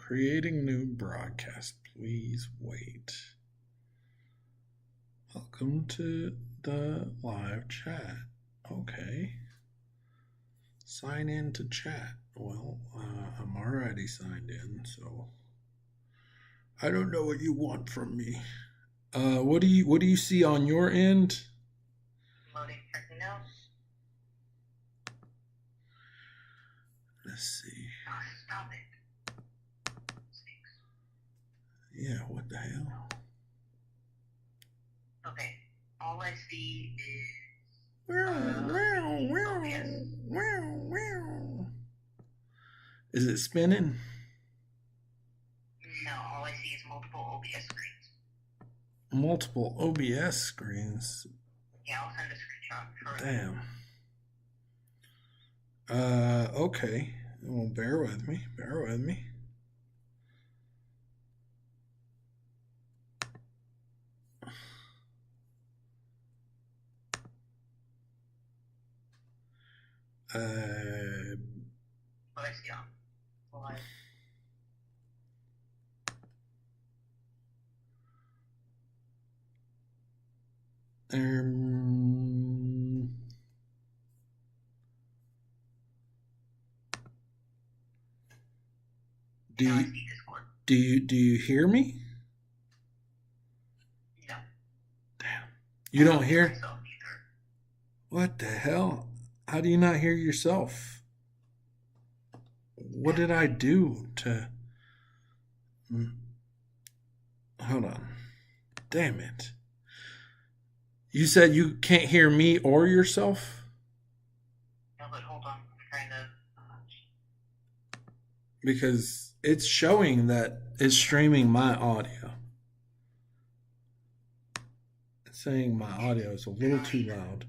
Creating new broadcast. Please wait. Welcome to the live chat. Okay. Sign in to chat. Well, I'm already signed in, so I don't know what you want from me. What do you see on your end? Loading now. Let's see. Oh, stop it. Yeah, what the hell? Okay, all I see is Is it spinning? No, all I see is multiple OBS screens. Multiple OBS screens? Yeah, I'll send a screenshot. Damn. Okay. Well, bear with me. What I see on live. Do you hear me? No. Damn. You don't hear? What the hell? How do you not hear yourself? What did I do to... Hold on. Damn it. You said you can't hear me or yourself? No, but hold on. I'm trying to... Because it's showing that it's streaming my audio. It's saying my audio is a little too loud.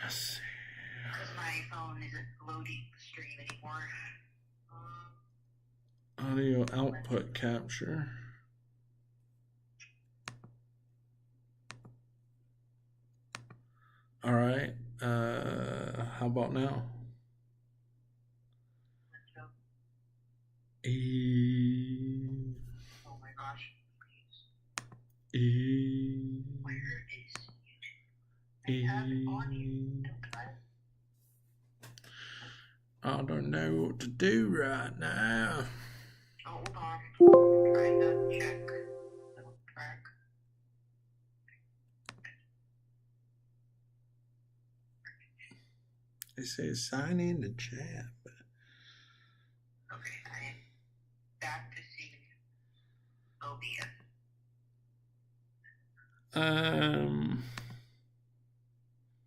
Let's see. Because my phone isn't loading the stream anymore. Audio output capture. All right. How about now? Oh my gosh. Where is I don't know what to do right now. Hold on. I'm trying to check the track. It says sign in to chat. Okay, I am back to seeing OBS.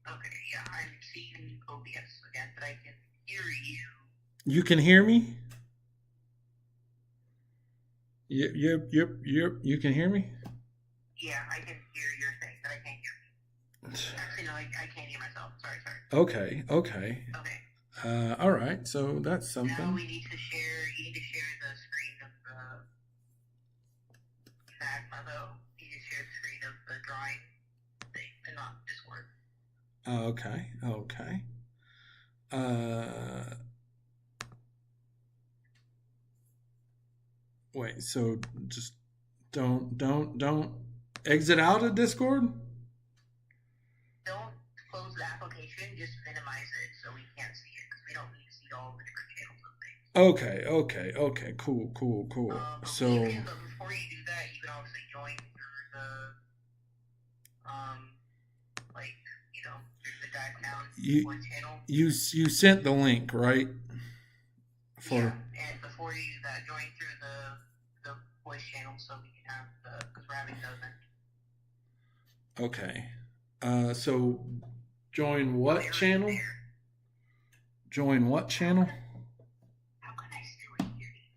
Okay, yeah, I'm seeing OBS again, but I can hear you. You can hear me? Yep. You can hear me? Yeah, I can hear your thing, but I can't hear you. Actually, no, I can't hear myself. Sorry. Okay. All right, so that's something. Now you need to share the screen of the Magma, though. You need to share the screen of the drawing thing, and not Discord. Okay. Wait, so just don't exit out of Discord? Don't close the application, just minimize it so we can't see it, because we don't need to see all the different channels and things. Okay, cool. So before you do that, you can obviously join through the the downtown channel. You sent the link, right? Yeah, and before you do that, join through the voice channel so we can have because we're having the event. Okay. So join what channel? Join what channel? How can I still hear you?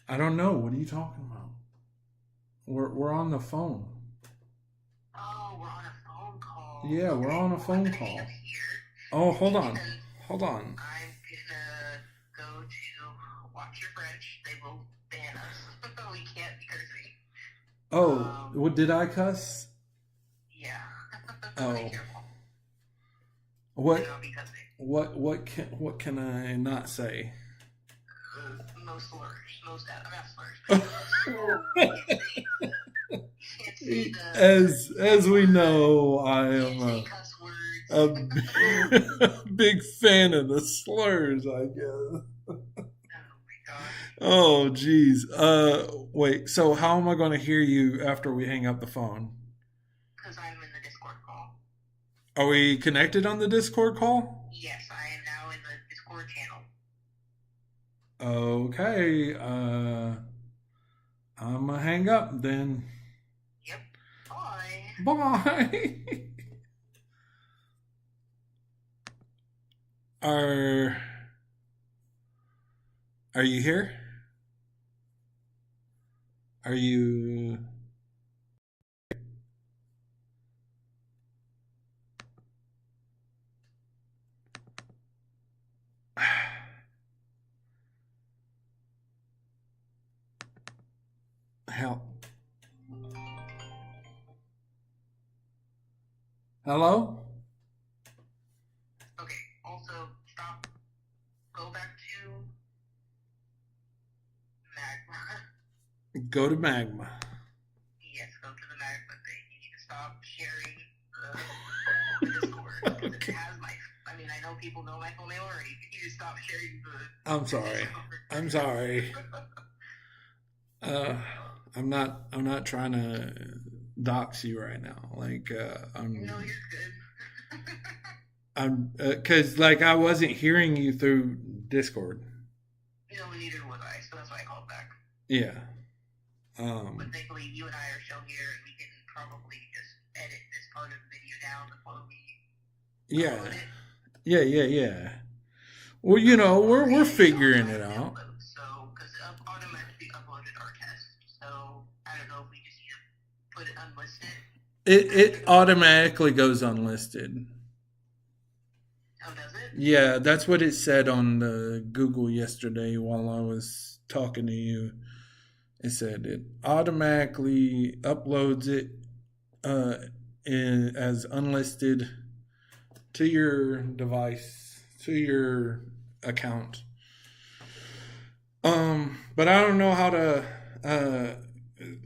I don't know. What are you talking about? We're on the phone. Oh, we're on a phone call. Yeah, we're on a phone call. Oh, hold on. I'm gonna go to Watch Your French. They will ban us. We can't be cursing. Oh, what did I cuss? Yeah. Oh. Be careful. What? what can I not say? No slurs. No stuff. Not slurs, but you can't say As we know, I you am can't say cuss words. a big fan of the slurs, I guess. Oh my gosh. Oh, geez. Wait. So how am I going to hear you after we hang up the phone? Because I'm in the Discord call. Are we connected on the Discord call? Yes, I am now in the Discord channel. Okay. I'm gonna hang up then. Yep. Bye. Bye. are Are you here? Are you? Help. Hello? Okay. Also, stop. Go back to Magma. Go to Magma. Yes, go to the Magma thing. You need to stop sharing the Discord because Okay. it has my. I mean, I know people know my full name already. You need to stop sharing the. I'm sorry. I'm sorry. Uh, I'm not trying to dox you right now. Like, No, you're good. because like I wasn't hearing you through Discord. No, neither was I, so that's why I called back. Yeah. But thankfully, you and I are still here, and we can probably just edit this part of the video down before we Yeah. upload it. Yeah. Well, you know, we're figuring it out. So, because it automatically uploaded our test, so I don't know if we just need to put it unlisted. It automatically goes unlisted. Oh, does it? Yeah, that's what it said on the Google yesterday while I was talking to you. It said it automatically uploads it as unlisted to your device, to your account. But I don't know how to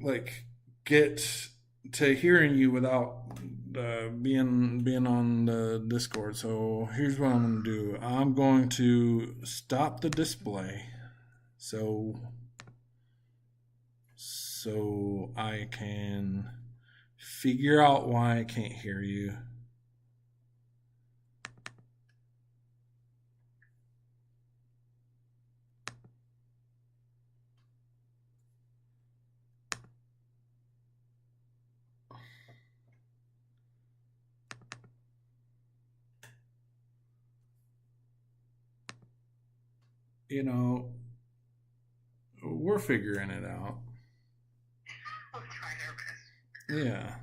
like get to hearing you without being on the Discord. So here's what I'm gonna do. I'm going to stop the display, so I can figure out why I can't hear you. You know, we're figuring it out. We're trying our best. Yeah.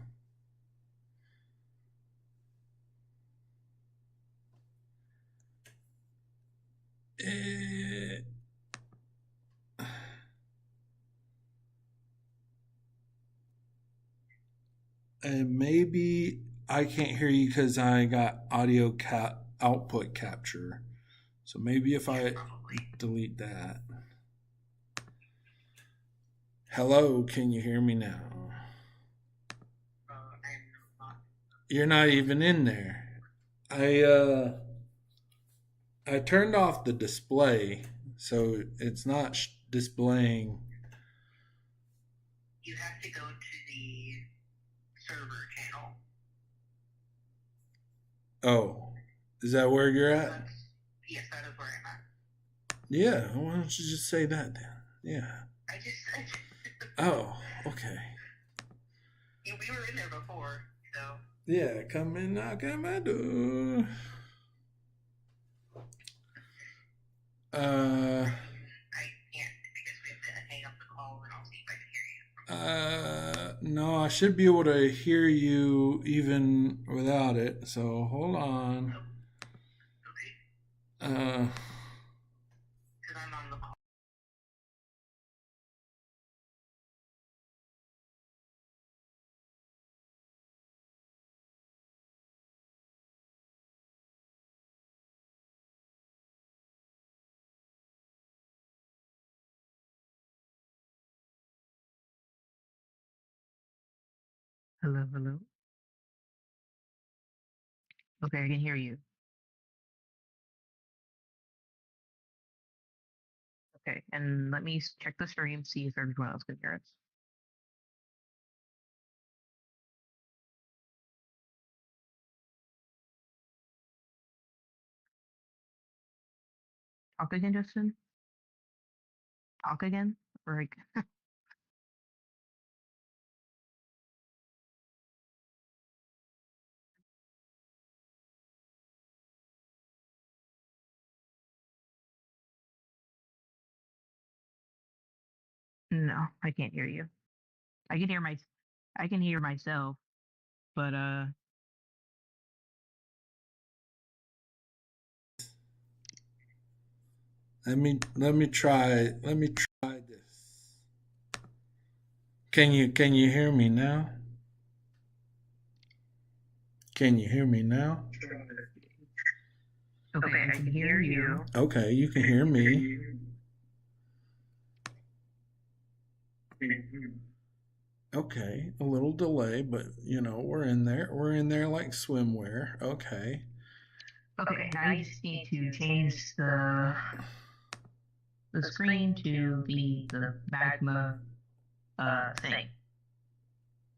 Eh, maybe I can't hear you because I got audio output capture. So maybe if I delete that. Hello, can you hear me now? You're not even in there. I turned off the display, so it's not displaying. You have to go to the server channel. Oh, is that where you're at? Yes, that is where I'm at. Yeah, why don't you just say that then? Yeah. I just said. Oh, okay. We were in there before, so. Yeah, come and knock at my door. I can't. I guess we have to hang up the call and I'll see if I can hear you. No, I should be able to hear you even without it. So hold on. Okay. Because I'm on the call. Hello, hello. Okay, I can hear you. Okay, and let me check the stream, see if everyone else can hear us. Talk again, Justin? Talk again? Or like, no, I can't hear you. I can hear I can hear myself, but Let me try this. Can you hear me now? Can you hear me now? okay, I can hear you. Okay, you can hear me. Okay, a little delay, but we're in there. We're in there like swimwear. Okay. Okay, now you just need to change the screen to the magma thing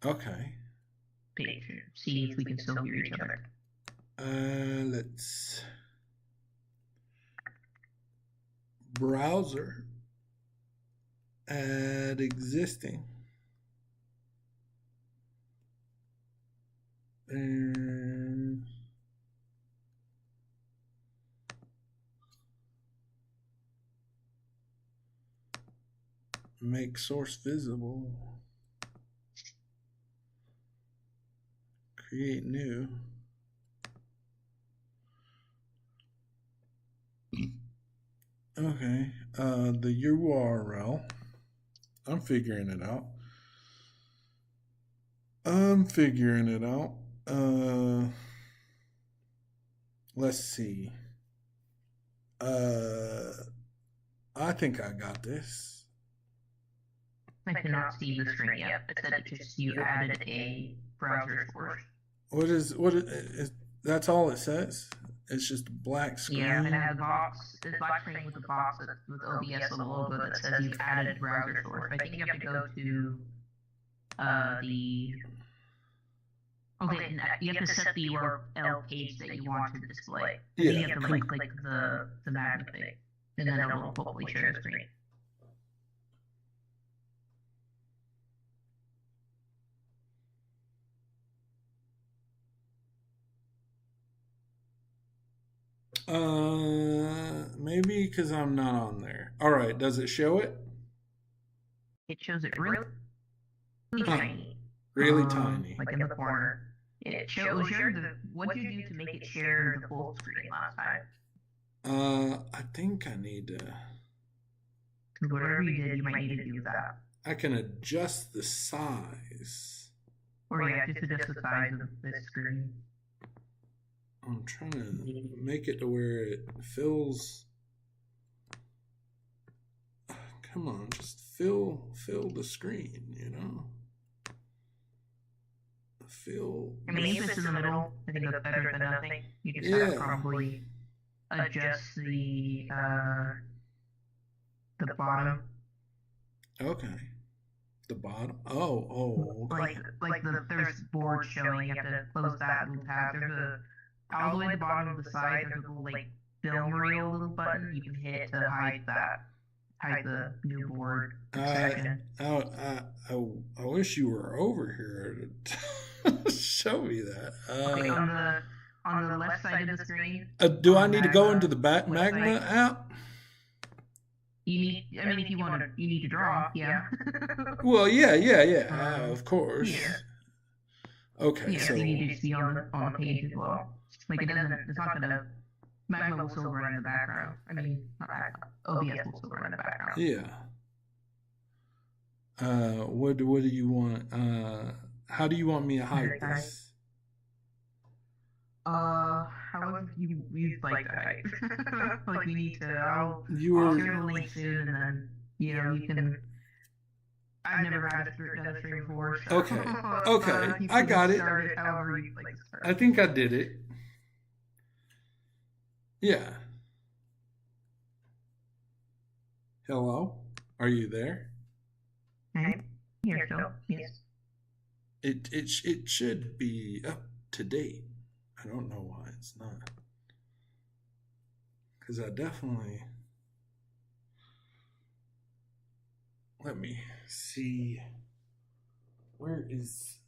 Okay. page. See if we can still hear each other. Let's browser add existing and make source visible. Create new. Okay. The URL. I'm figuring it out. Let's see. I think I got this. I cannot see the screen yet. It said it just you added a browser source. What is that's all it says? It's just a black screen. Yeah, and it has a box. It's black screen with a box with OBS on the logo that says you've added browser source. I think you have to go to the okay. You have to set the URL page that you want to display. Yeah. You have to like click the magnet thing, and then it'll hopefully share the screen. Maybe because I'm not on there. All right, does it show it? It shows it really tiny. Really tiny. Like in the corner. It shared what did you do to make it share the full screen last time? I think I need to. Whatever you did, you might need to do that. I can adjust the size. Or yeah, just adjust the size of this screen. I'm trying to make it to where it fills. Come on, just fill the screen, I mean, if it's in the middle, I think that's better than nothing. You just gotta probably adjust the bottom. Okay. The bottom. Oh. Okay. Like there's board showing. You have to close that little tab. There's all the way at the bottom of the side. There's a little like film reel little button you can hit to hide the new board section. I wish you were over here to show me that. Okay, on the left side of the screen. Do I need to go into the Magma app? You need. I mean, if you want to, you need to draw. Yeah. Well, yeah. Of course. Yeah. Okay, yeah, so you need to be on the page as well. Like it doesn't. It's not gonna. Magma will still run in the background. I mean, not Magma. OBS will still run in the background. Yeah. What do you want? How do you want me to hide this? However you'd like to hide. Like we need to. I'll You were. share the link soon, and then you can. I've never had done a stream before. So, Okay. Okay. I got it. However you like to start. I think I did it. Yeah. Hello? Are you there? I'm here still. Yes. It should be up to date. I don't know why it's not. Because I definitely... Let me see. Where is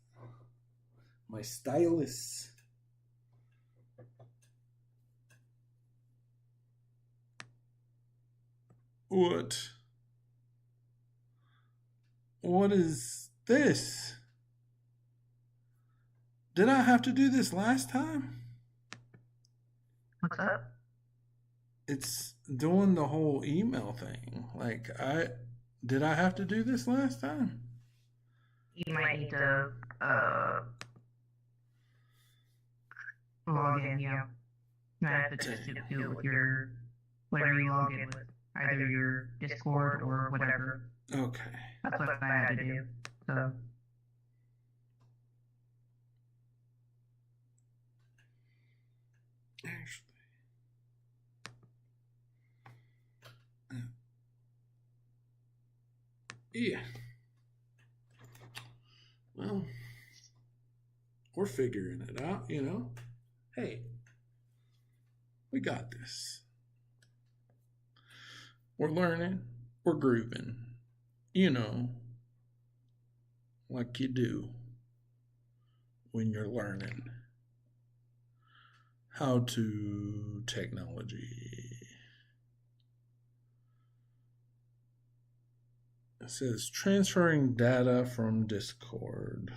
my stylus? What? What is this? Did I have to do this last time? What's up? It's doing the whole email thing. Like, did I have to do this last time? You might need to log in, yeah. You might have to just do it with your whatever you log in with, either your Discord or whatever. Okay. That's what I had to do. So. Actually. Yeah. Well, we're figuring it out, you know. Hey, we got this. We're learning, we're grooving, you know, like you do when you're learning how to technology. It says transferring data from Discord.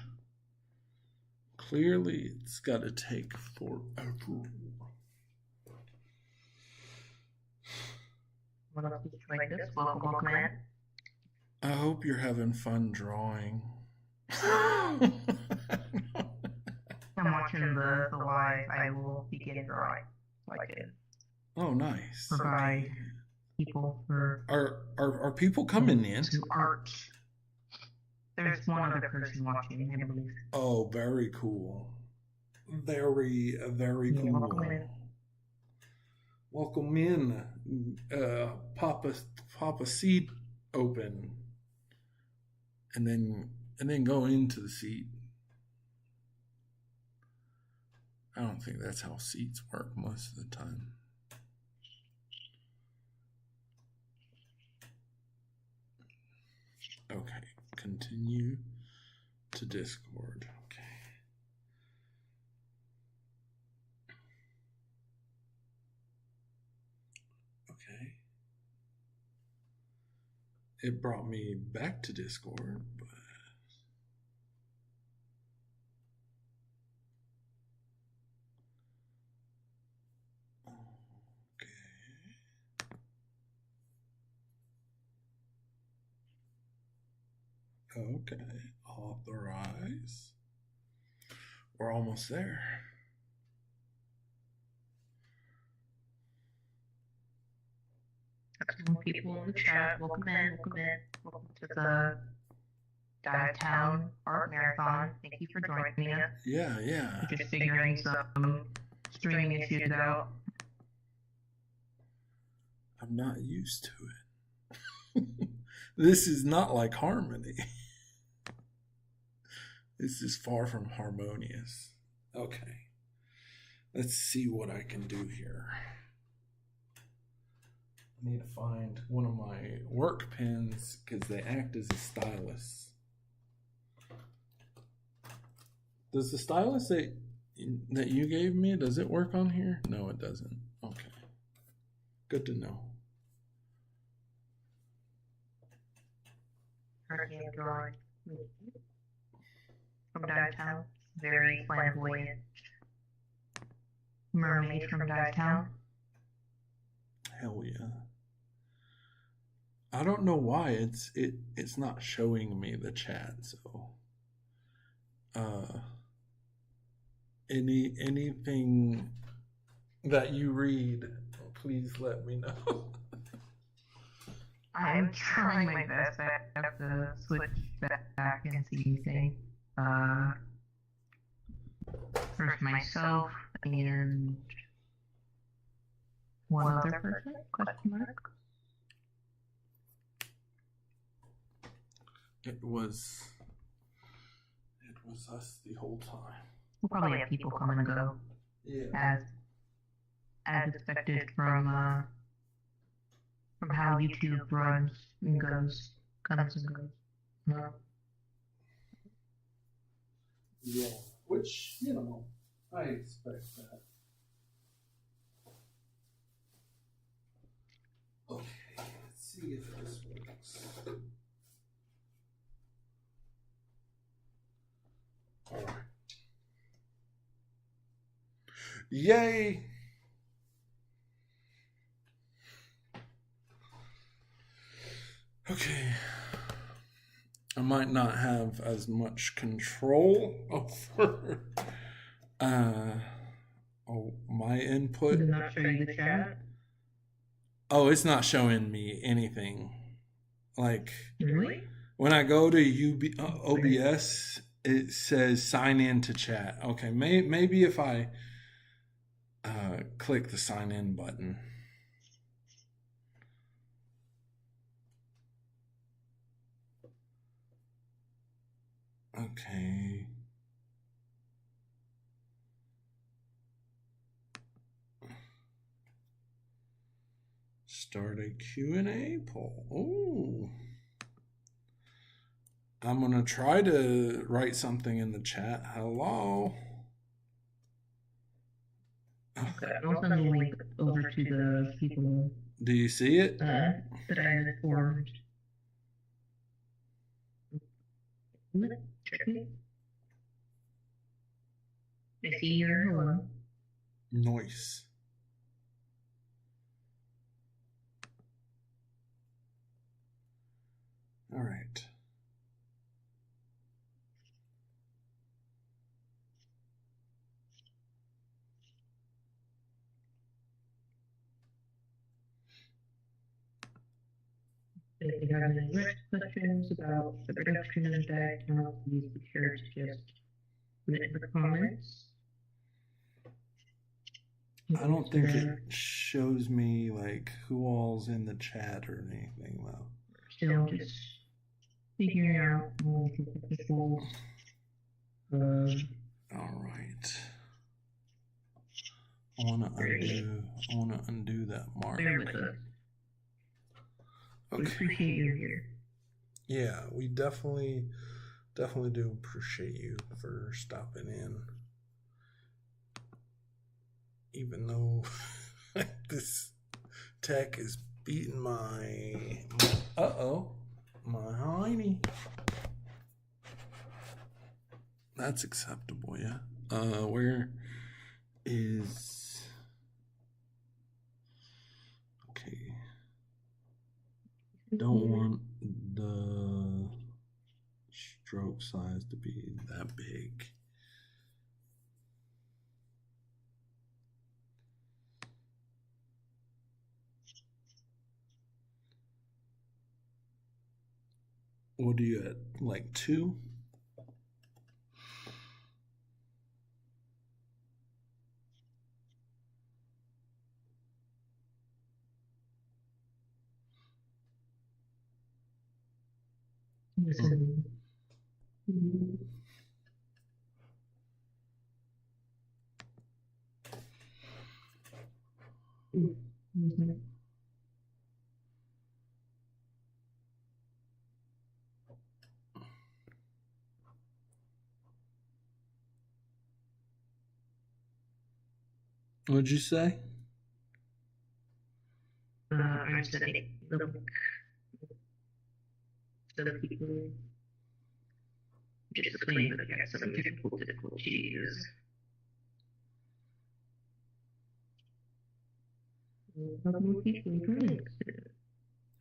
Clearly, it's got to take forever. Welcome in. I hope you're having fun drawing. I'm watching the live. I will begin drawing. Like it. Oh, nice. Provide people for. Are people coming in? Some art. There's one other person watching, I believe. Oh, very cool. Very cool. Welcome in. Pop a seat open, and then go into the seat. I don't think that's how seats work most of the time. Okay, continue to Discord. Okay. Okay. It brought me back to Discord, but okay, authorize. We're almost there. More people in the chat. Welcome in. Welcome to the Downtown Art Marathon. Thank you for joining us. Yeah. We're just figuring some streaming issues out. I'm not used to it. This is not like Harmony. This is far from harmonious. Okay. Let's see what I can do here. I need to find one of my work pens because they act as a stylus. Does the stylus that you gave me, does it work on here? No, it doesn't. Okay. Good to know. Drawing from downtown, very flamboyant mermaid from downtown. Hell yeah! I don't know why it's not showing me the chat. So, anything that you read, please let me know. I'm trying my best. I have to switch back and see anything. First myself and one other person? Question mark. It was us the whole time. We'll probably have people come and go. Yeah. As expected from how YouTube runs and goes, comes and goes. No. Yeah. Which, you know, I expect that. Okay, let's see if this works. All right. Yay! Okay. I might not have as much control over my input. Did it not show you the chat? Oh, it's not showing me anything. Like, Really? when I go to OBS, it says sign in to chat. Okay, maybe if I click the sign in button. Okay. Start a Q&A poll. Ooh. I'm going to try to write something in the chat. Hello. Okay, I'll send the link over to the people. Do you see it? That I informed. I see your hello. Nice. All right. If you have any questions about the production of that, please be sure to just put it in the comments. I don't think it shows me like who all's in the chat or anything though. Still just figuring out all the technical. All right. I want to undo that mark. Bear with us. Okay. We appreciate you here. Yeah, we definitely do appreciate you for stopping in. Even though this tech is beating my hiney. That's acceptable, yeah. Where is... Okay. Don't want the stroke size to be that big. What do you at, like 2? Listen. What'd you say? I'm sending the link so that people just explain that you have some technical difficulties.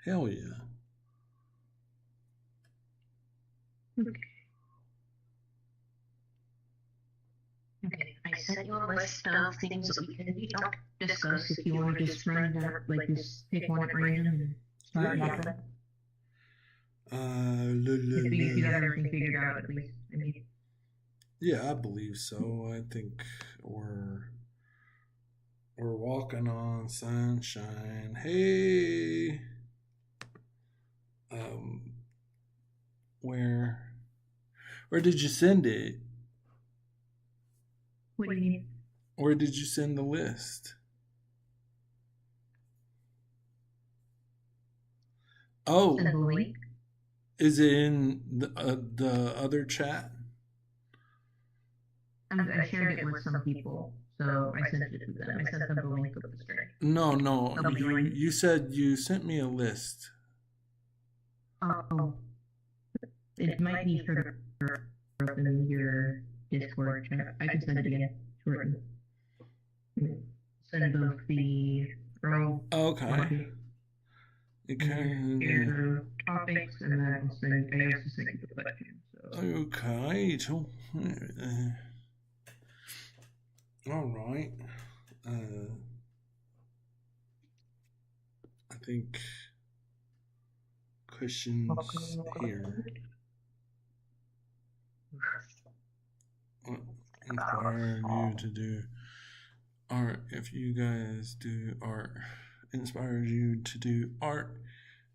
Hell yeah. Okay, I sent you a list of things that we can discuss if you want to just run that, like just pick one at random and Yeah, Not yeah. that. If you got everything figured out, at least. I mean, Yeah, I believe so. I think we're we're walking on sunshine. Hey, um, where where did you send it? what do you mean? Where did you send the list? Send Oh, the link. is it in the other chat? I shared it with some people, so I sent it to them. I sent them the link of the string. No, no. They'll be joining. You said you sent me a list. Oh, it might be for in your Discord chat. I can send it again. Shorten. Send both the row. Okay. Your topics, and then I'll send. I also send you the questions. So. Okay. All right. I think questions here. What inspired you to do art? If you guys do art, inspires you to do art.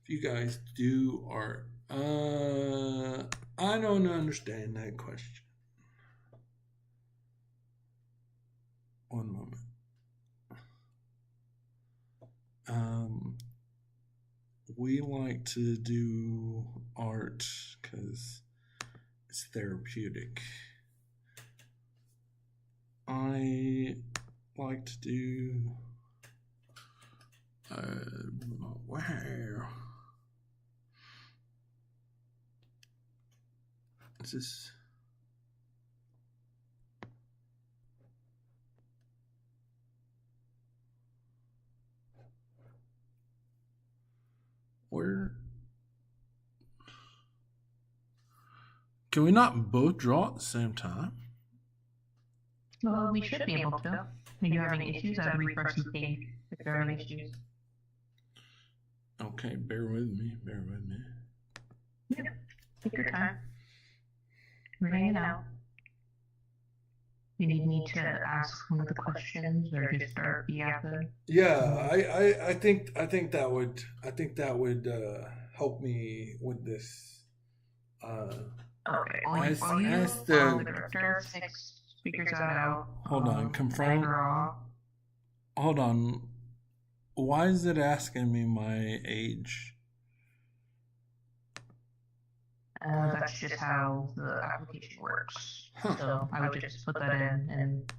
If you guys do art, I don't understand that question. One moment. We like to do art because it's therapeutic. I like to do where is this? Where can we not both draw at the same time? Well, we should be able to. If you're having issues, I'd refresh the page if you're having issues. Okay, bear with me. Bear with me. Yeah, take your time. We're hanging out. You need me to ask one of the questions, or just start the after? Yeah, I think that would help me with this. Okay. Ask The characteristics, figures that out. Hold on, confirm. Hold on. Why is it asking me my age? That's just how the application works. Huh. So I would just put that in and.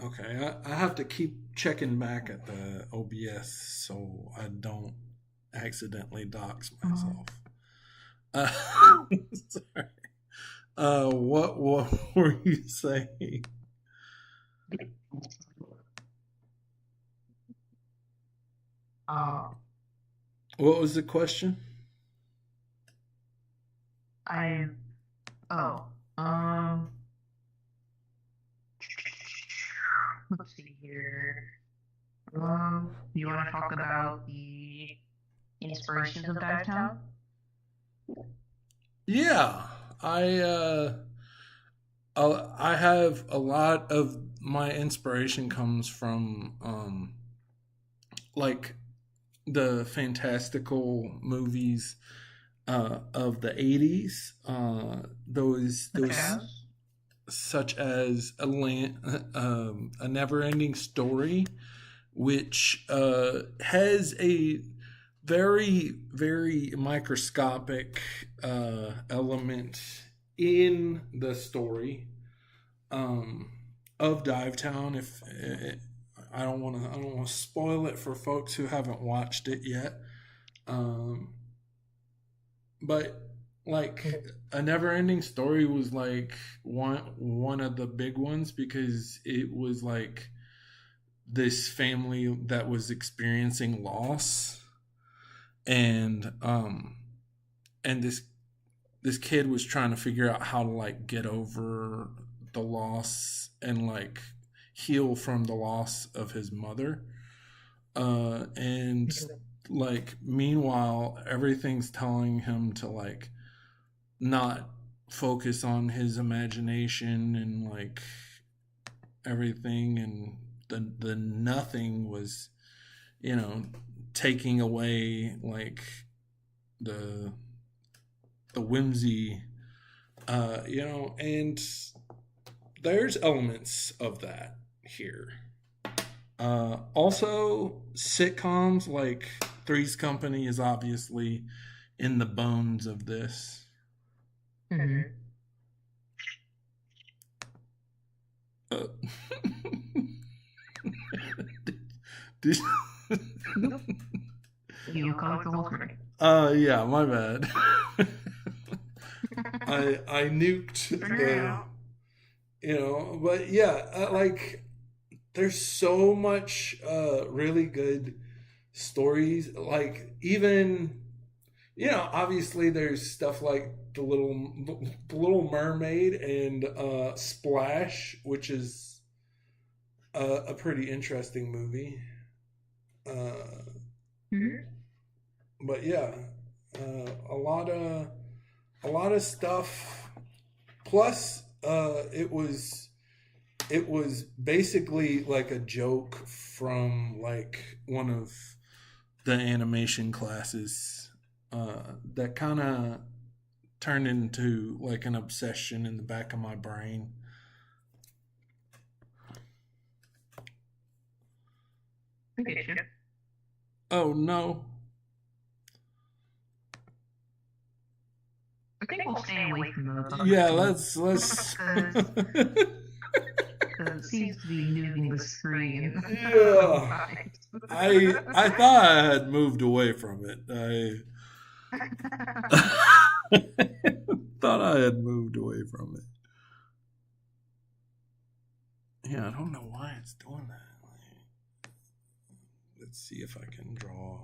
Okay, I have to keep checking back at the OBS so I don't accidentally dox myself. Sorry. What were you saying? What was the question? Let's see here. You want to talk about the inspirations of Divetown? Yeah, I have a lot of my inspiration comes from like the fantastical movies of the 80s. Those such as a never-ending story, which has a very very microscopic element in the story of Divetown. If I don't want to spoil it for folks who haven't watched it yet, but like a never ending story was like one of the big ones because it was like this family that was experiencing loss, and this kid was trying to figure out how to like get over the loss and like heal from the loss of his mother. And like meanwhile everything's telling him to like not focus on his imagination and like everything, and the nothing was, you know, taking away like the whimsy, you know, and there's elements of that here. Also, sitcoms like Three's Company is obviously in the bones of this. Mm-hmm. Uh, did, You call it the whole script. yeah, my bad. I nuked the, you know, but yeah, like there's so much really good stories. Like even, you know, obviously there's stuff like the Little Mermaid and Splash, which is a pretty interesting movie. Mm-hmm. But yeah, a lot of stuff. Plus, it was basically like a joke from like one of the animation classes, that kind of turned into like an obsession in the back of my brain. I get you. Oh no. I think we'll stay away from those other Yeah, two. let's Because it seems to be moving the screen. yeah. I thought I had moved away from it. Thought I had moved away from it. Yeah, I don't know why it's doing that. Let's see if I can draw.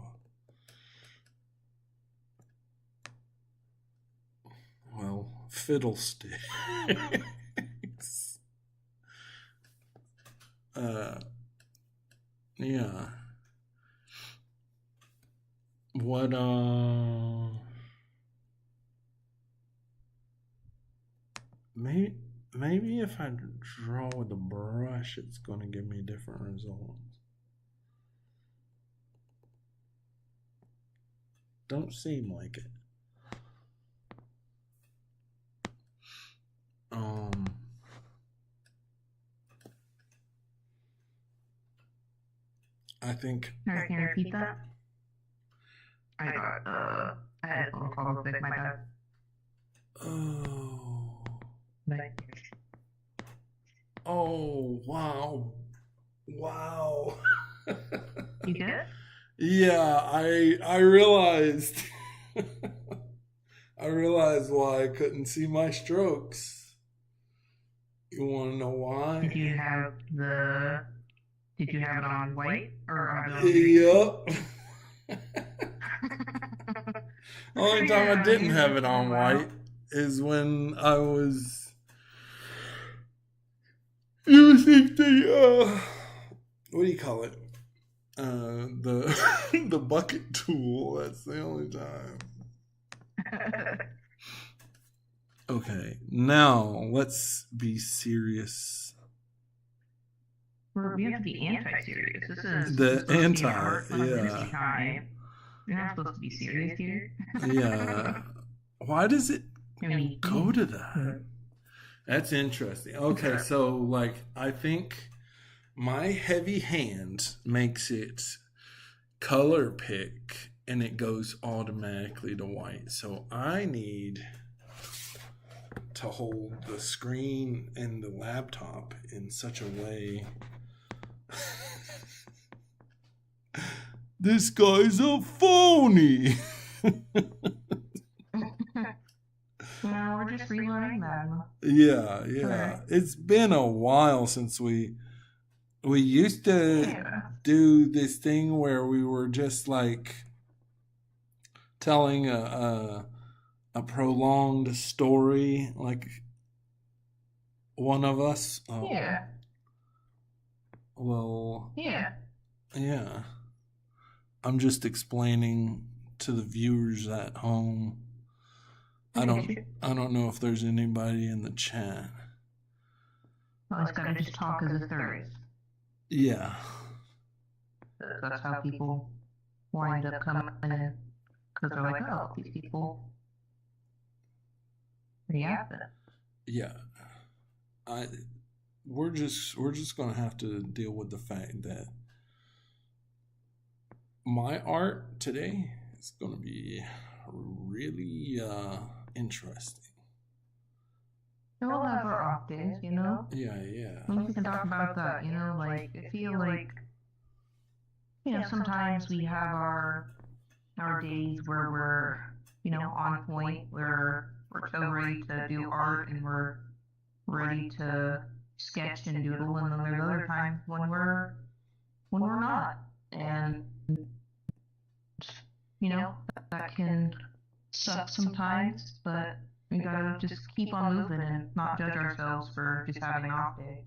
Well, fiddlesticks. Yeah. What maybe if I draw with a brush it's going to give me different results. Don't seem like it. I think. Can you repeat that? I got I had a phone call real quick, my bad. Oh. But Oh, wow. Wow. you good? Yeah, I realized I realized why I couldn't see my strokes. You want to know why? Did you have it on white or on Yep. Only time I didn't have it on white is when I was using the what do you call it? The the bucket tool. That's the only time. Okay, now let's be serious. We have to be anti-serious. This is The anti, yeah. Time. You're not supposed to be serious here. Yeah. Why does it go to that? That's interesting. Okay, so like I think my heavy hand makes it color pick and it goes automatically to white. So I need to hold the screen and the laptop in such a way. This guy's a phony. Well, we're just relearning that. Yeah. Right. It's been a while since we used to do this thing where we were just like telling a prolonged story, like one of us. Yeah. Well. Yeah. Yeah. I'm just explaining to the viewers at home. I don't know if there's anybody in the chat. Well, it's gotta just talk as if there is. Yeah. That's how people wind up coming in. Because they're like, oh, these people react. Yeah. We're just gonna have to deal with the fact that my art today is gonna be really interesting. We'll have our off days, you know? Yeah. We can talk about that, you know? Like, I feel like, you know, sometimes we have our days where we're, you know, on point, where we're so ready to do art and we're ready to sketch and doodle, and then there's other times when we're not. And you know, that can suck sometimes, but we gotta just keep on moving and not judge ourselves for just having an off day.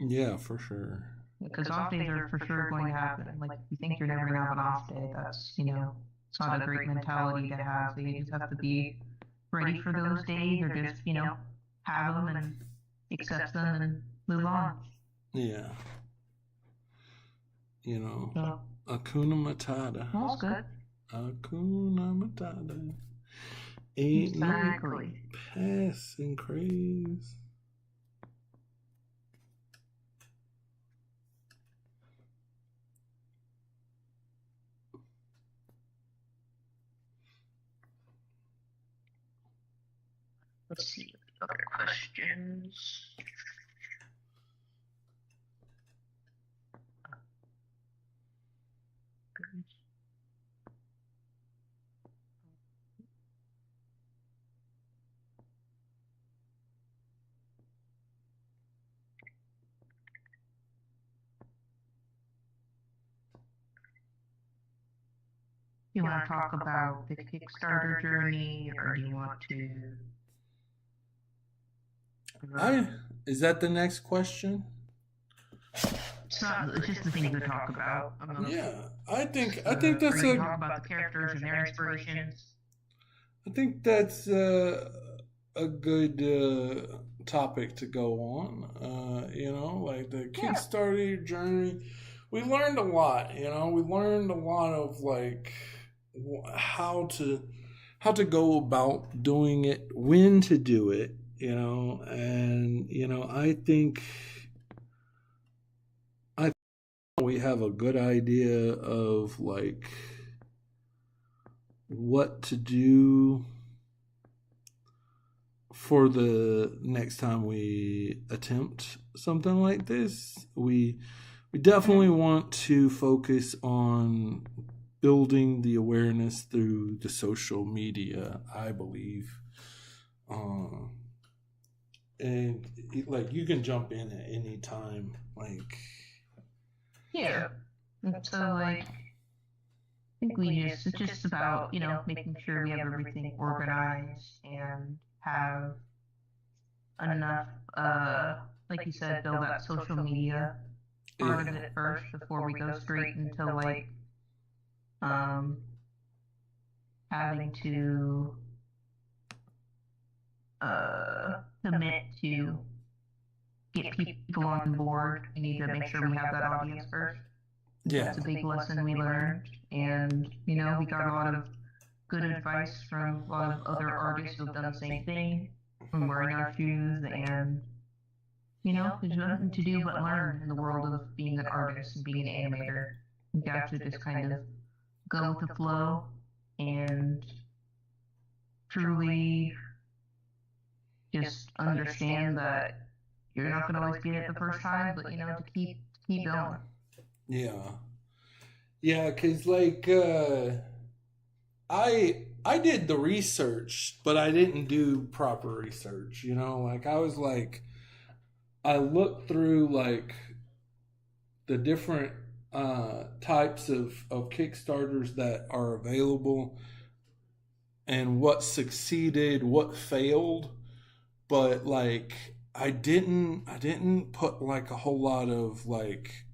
Yeah, for sure. Because off days are for sure going to happen. Like, if you think you're never gonna have an off day, that's, you know, it's not a great mentality to have. So you just have to be ready for those days, or just, you know, have them and accept them and move on. Yeah. You know, So, Akuna Matata. that's good. Akuna Matata. Ain't Exactly. no passing craze. Let's see other questions. You want to talk about the Kickstarter journey, or do you want to? Is that the next question? It's not. It's just the things to talk about. Yeah, I think that's a talk about the characters and their inspirations. I think that's a good topic to go on. You know, like the Kickstarter journey. We learned a lot. You know, we learned a lot of like how to go about doing it, when to do it. You know, and you know, I think we have a good idea of like what to do for the next time we attempt something like this. We definitely want to focus on building the awareness through the social media, I believe. And like you can jump in at any time, like yeah. So like, I think it's just about, you know, making sure we have everything organized and have enough, like you said, build that social media part of it first before we go straight into like, having to, commit to get people on board. We need to make sure we have that audience first. yeah, That's a big lesson we learned, and you know, we got a lot of good advice from a lot of other artists who've done the same thing, from wearing our shoes, and you know, there's nothing to do but learn in the world of being an artist and being an animator. You have to just kind of go with the flow and truly just understand that you're not going to always get it the first time, but you know, to keep going. Yeah, because like I did the research, but I didn't do proper research. You know, like I was like, I looked through like the different types of Kickstarters that are available and what succeeded, what failed, but like I didn't put like a whole lot of like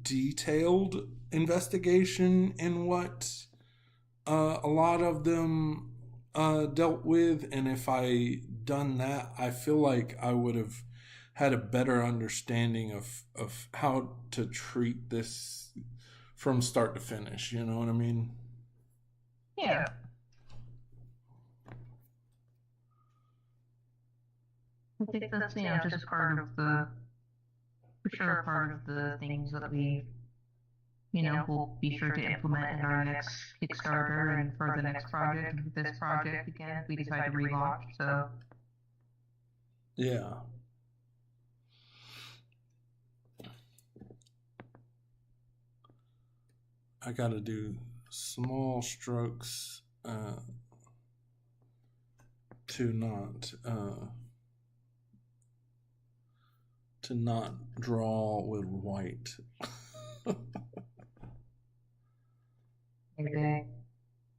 detailed investigation in what a lot of them dealt with, and if I done that, I feel like I would have had a better understanding of how to treat this from start to finish. You know what I mean? Yeah. I think that's, just part of for sure, part of the things that we, we'll be sure to implement in our next Kickstarter and for the next project, this project again, if we decide to relaunch. So, Yeah. I got to do small strokes to not draw with white. okay.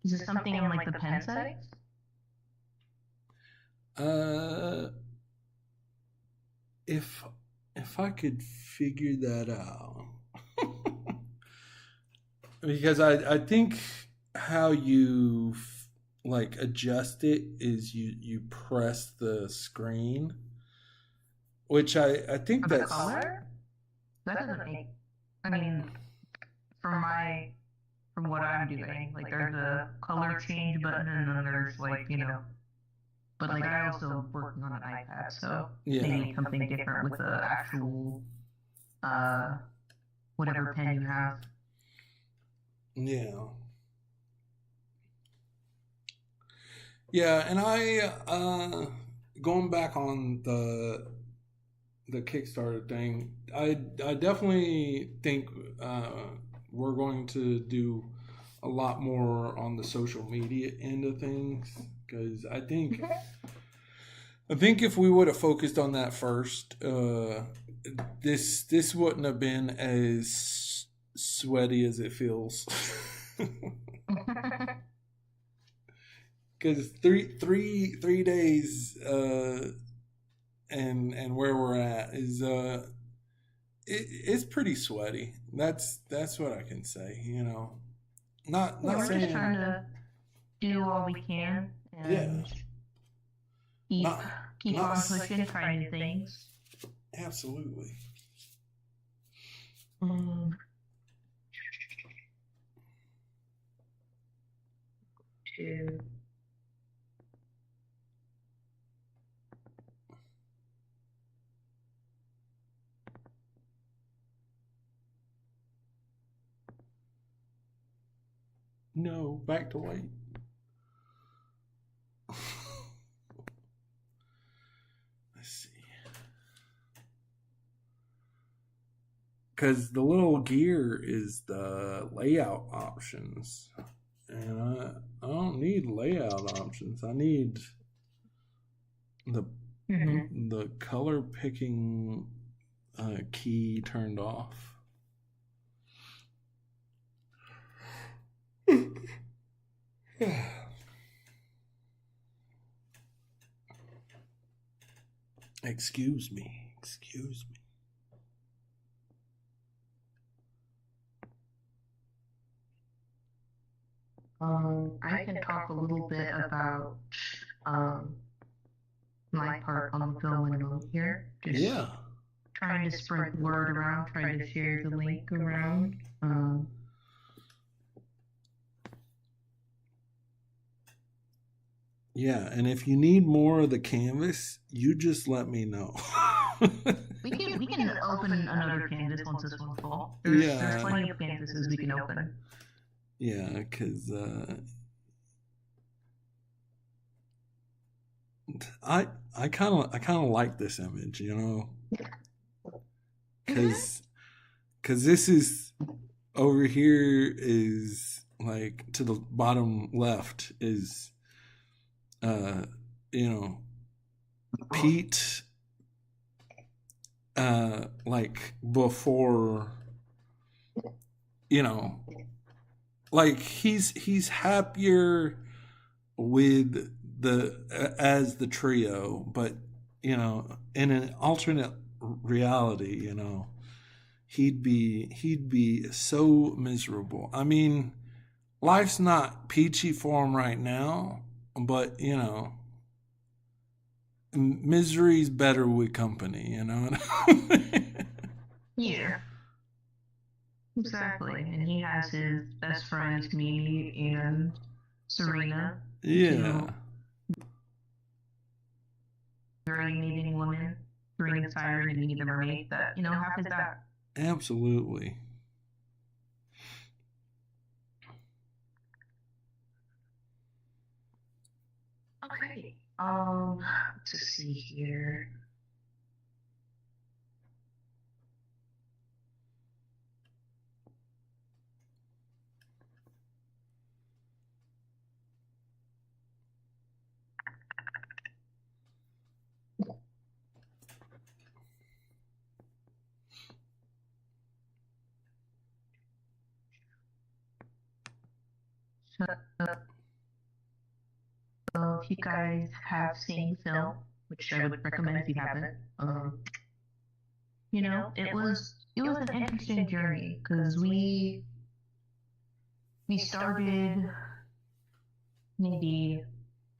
Is this something in like the pen settings? If I could figure that out. Because I think how you like adjust it is you press the screen, which I think For the that's color? That doesn't make. I mean, from what I'm doing, like there's a color change button, and then there's like but like I also working on an iPad, so yeah. maybe something different with the actual uh whatever pen you have. Yeah. Yeah, and I going back on the Kickstarter thing, I definitely think we're going to do a lot more on the social media end of things, because I think if we would have focused on that first, this wouldn't have been as sweaty as it feels. Because three days and where we're at is it's pretty sweaty. That's what I can say. Not We're saying just trying to do all we can and keep not on pushing, trying new things. Absolutely. To No, back to white. Let's see. Because the little gear is the layout options. And I don't need layout options. I need the color picking key turned off. Excuse me. I can talk a little bit about my part on the film window here. Just trying to spread the word around, trying to share the link around. Yeah, and if you need more of the canvas, you just let me know. we can open another canvas once this one's full. There's plenty of canvases we can open. Yeah, because I kind of like this image, because this is over here is like to the bottom left is Pete like before, like he's happier with as the trio, but in an alternate reality, he'd be so miserable. I mean, life's not peachy for him right now, but misery's better with company, you know. Yeah, exactly. And he has his best friends, Mimi and Serena, Yeah, two very amazing women, Serena the Siren and Mimi the Mermaid, that, have his back. absolutely. Okay. Let's see here. So if you guys have seen the film, which I would recommend if you haven't, it was an interesting journey because we started maybe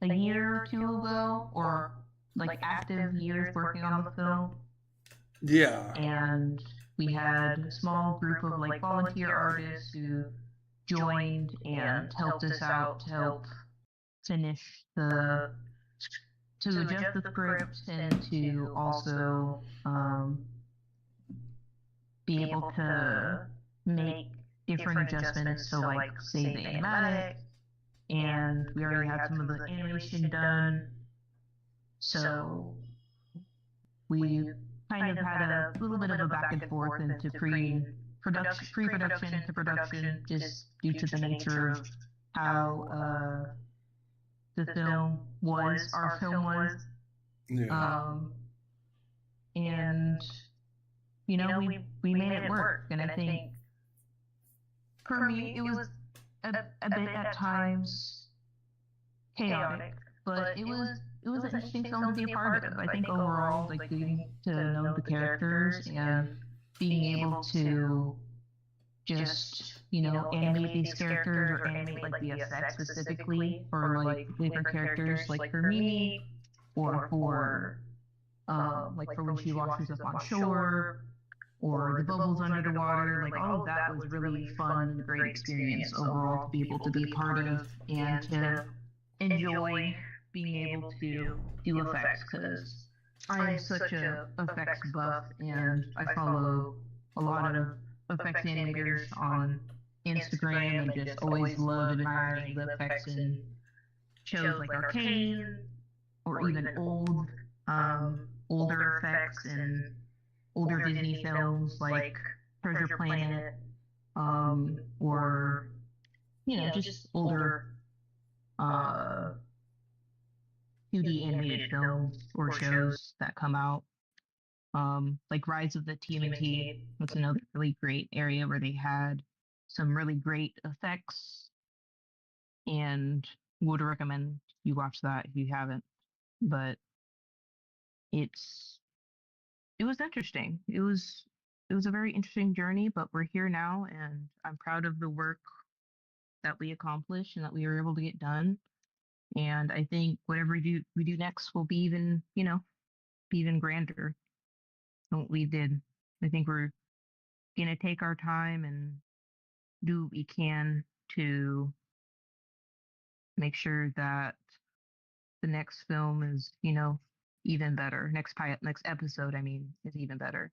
a year or two ago, or like active years working on the film, Yeah, and we had a small group of like volunteer artists who joined and helped us out to help finish the to adjust the script and to also be able to make different adjustments to like say the animatic, and we already had some of the animation done, so we kind of had a little bit of a back and forth into pre-production to production, just due to the nature of how the film was, our film was. yeah, And we made it work, and I think for me it was a bit at times chaotic, but it was an interesting film to be a part of. I think overall, like getting to know the characters and being able to just animate these characters or animate like the effects specifically for like different characters, like for Mimi, or for like for when she washes up on shore, or the bubbles under the water. Like all of that was really fun and a great experience overall to be able to be a part of and to enjoy being able to do effects, because I am such a effects buff and I follow a lot of effects animators on Instagram and just always love admiring the effects in shows like Arcane, or even older effects in older Disney films like Treasure Planet, or just older uh 2D animated films or shows that come out. Like Rise of the TMNT. That's another really great area where they had some really great effects, and would recommend you watch that if you haven't. But it's it was interesting. It was a very interesting journey, but we're here now, and I'm proud of the work that we accomplished and that we were able to get done. And I think whatever we do next will be even grander than what we did. I think we're gonna take our time and do what we can to make sure that the next film is, even better. Next episode, I mean, is even better.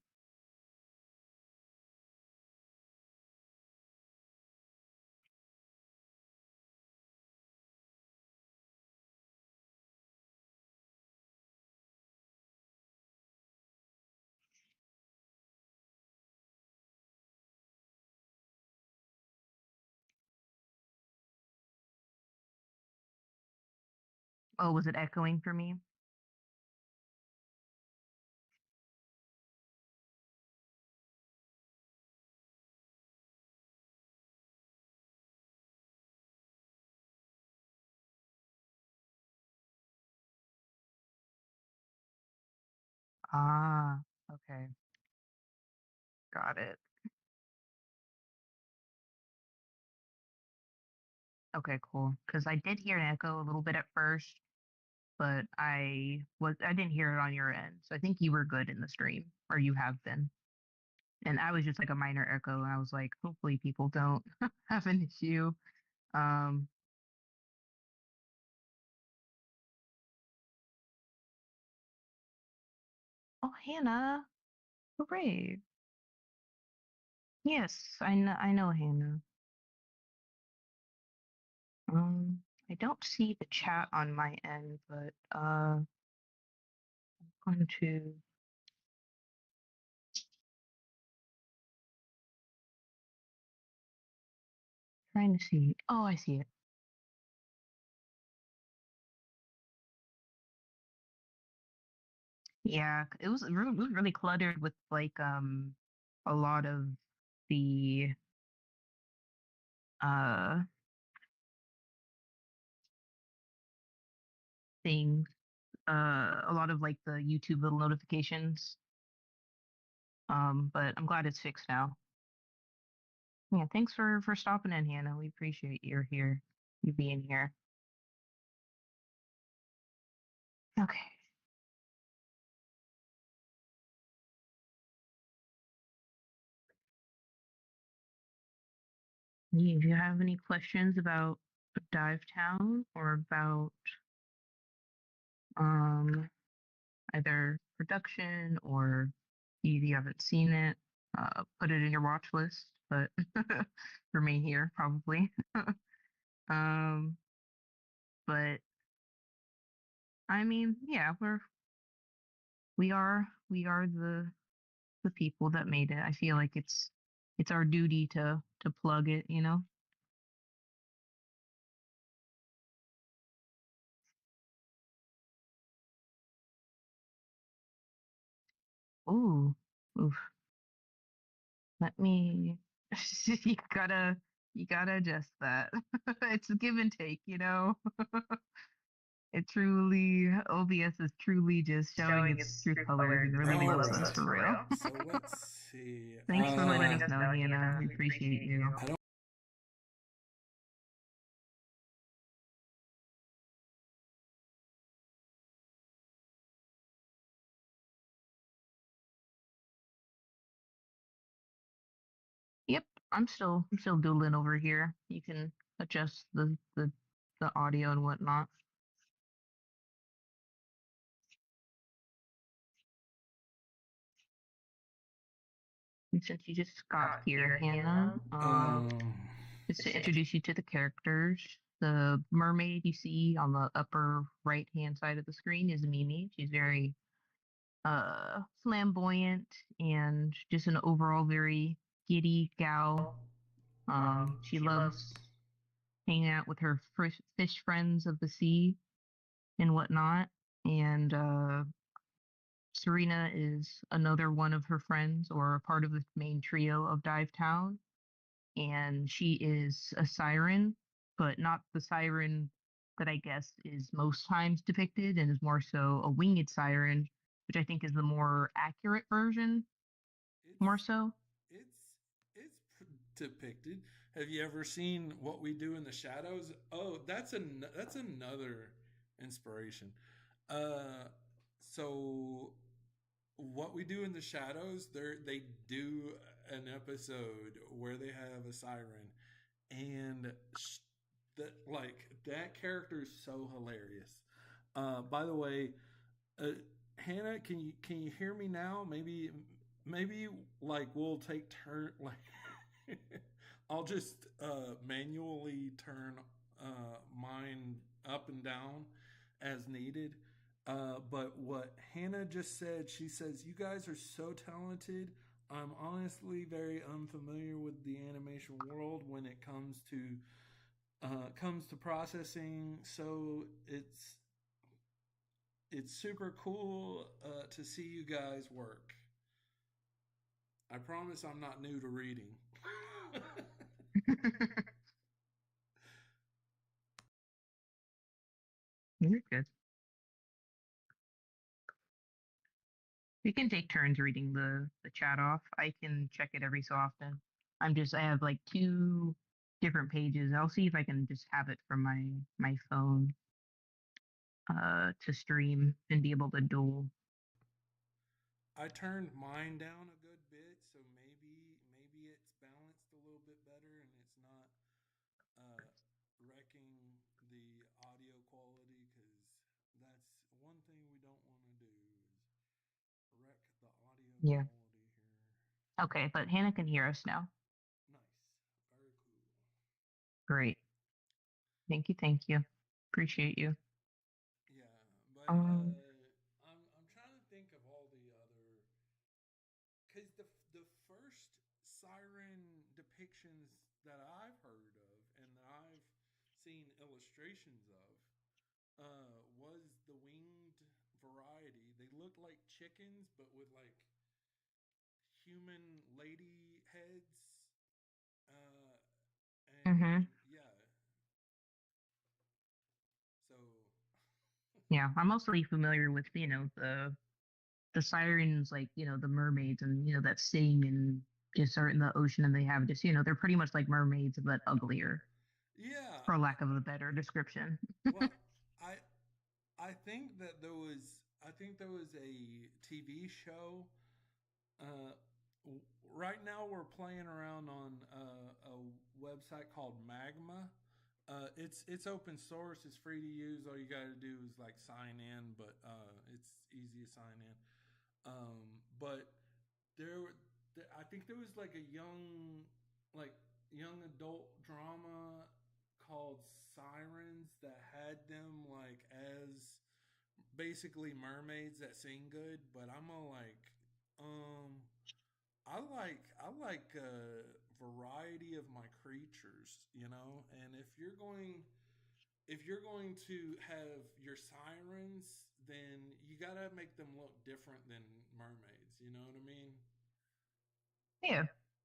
Oh, was it echoing for me? Ah, okay. Got it. Okay, cool. Because I did hear an echo a little bit at first, but I didn't hear it on your end. So I think you were good in the stream, or you have been. And I was just like a minor echo, and I was like, hopefully people don't have an issue. Um, oh, Hannah, hooray! Yes, I know Hannah. I don't see the chat on my end, but I'm going to trying to see. Oh, I see it. Yeah, it was really cluttered with like a lot of the uh things, a lot of like the YouTube little notifications. But I'm glad it's fixed now. Yeah, thanks for stopping in, Hannah. We appreciate you being here. Okay. Yeah, if you have any questions about Dive Town or about um either production or if you haven't seen it, put it in your watch list, but remain here probably. Um, but I mean, yeah, we are the people that made it. I feel like it's our duty to plug it, you know? Ooh, oof. Let me you gotta you gotta adjust that. It's a give and take, you know? It truly OBS is truly just showing its true colors and really All makes us right. for real. So let's see. Thanks for letting us know, Hannah. We appreciate you. I don't. Yep, I'm still doodling over here. You can adjust the audio and whatnot. And since you just got here, Hannah, Um. just to introduce you to the characters. The mermaid you see on the upper right hand side of the screen is Mimi. She's very flamboyant and just an overall very giddy gal. She loves hanging out with her fish friends of the sea and whatnot. And Serena is another one of her friends or a part of the main trio of Dive Town. And she is a siren, but not the siren that I guess is most times depicted and is more so a winged siren, which I think is the more accurate version, more It's so. it's depicted. Have you ever seen What We Do in the Shadows? Oh, that's another inspiration. Uh, so What We Do in the Shadows, they do an episode where they have a siren, and that like that character is so hilarious. By the way, uh, Hannah, can you hear me now? Maybe like we'll take turn like I'll just manually turn mine up and down as needed. But what Hannah just said, she says, "You guys are so talented. I'm honestly very unfamiliar with the animation world when it comes to processing. So it's super cool to see you guys work. I promise I'm not new to reading." You're good. We can take turns reading the chat off. I can check it every so often. I have like two. different pages. I'll see if I can just have it from my phone to stream and be able to duel. I turned mine down a good bit, so maybe it's balanced a little bit better and it's not uh, wrecking the audio quality because that's one thing we don't want to do is wreck the audio Yeah. quality here. Okay, but Hannah can hear us now. Nice, very cool. Great. Thank you. Thank you. Appreciate you. Yeah, but Um, I'm trying to think of all the other because the first siren depictions that I've heard of and that I've seen illustrations of was the winged variety. They look like chickens, but with like human lady heads. Uh, hmm and yeah, so Yeah, I'm mostly familiar with, the sirens, like, the mermaids and, that sing and just are in the ocean and they have just, they're pretty much like mermaids, but uglier, yeah. for lack of a better description. Well, I I think there was a TV show. Uh, right now we're playing around on a website called Magma. It's open source. It's free to use. All you got to do is like sign in, but it's easy to sign in. But there, I think there was like a like young adult drama called Sirens that had them like as basically mermaids that sing good. But I'm a like, um, I like a variety of my creatures, you know. And if you're going to have your sirens, then you gotta make them look different than mermaids. You know what I mean? Yeah.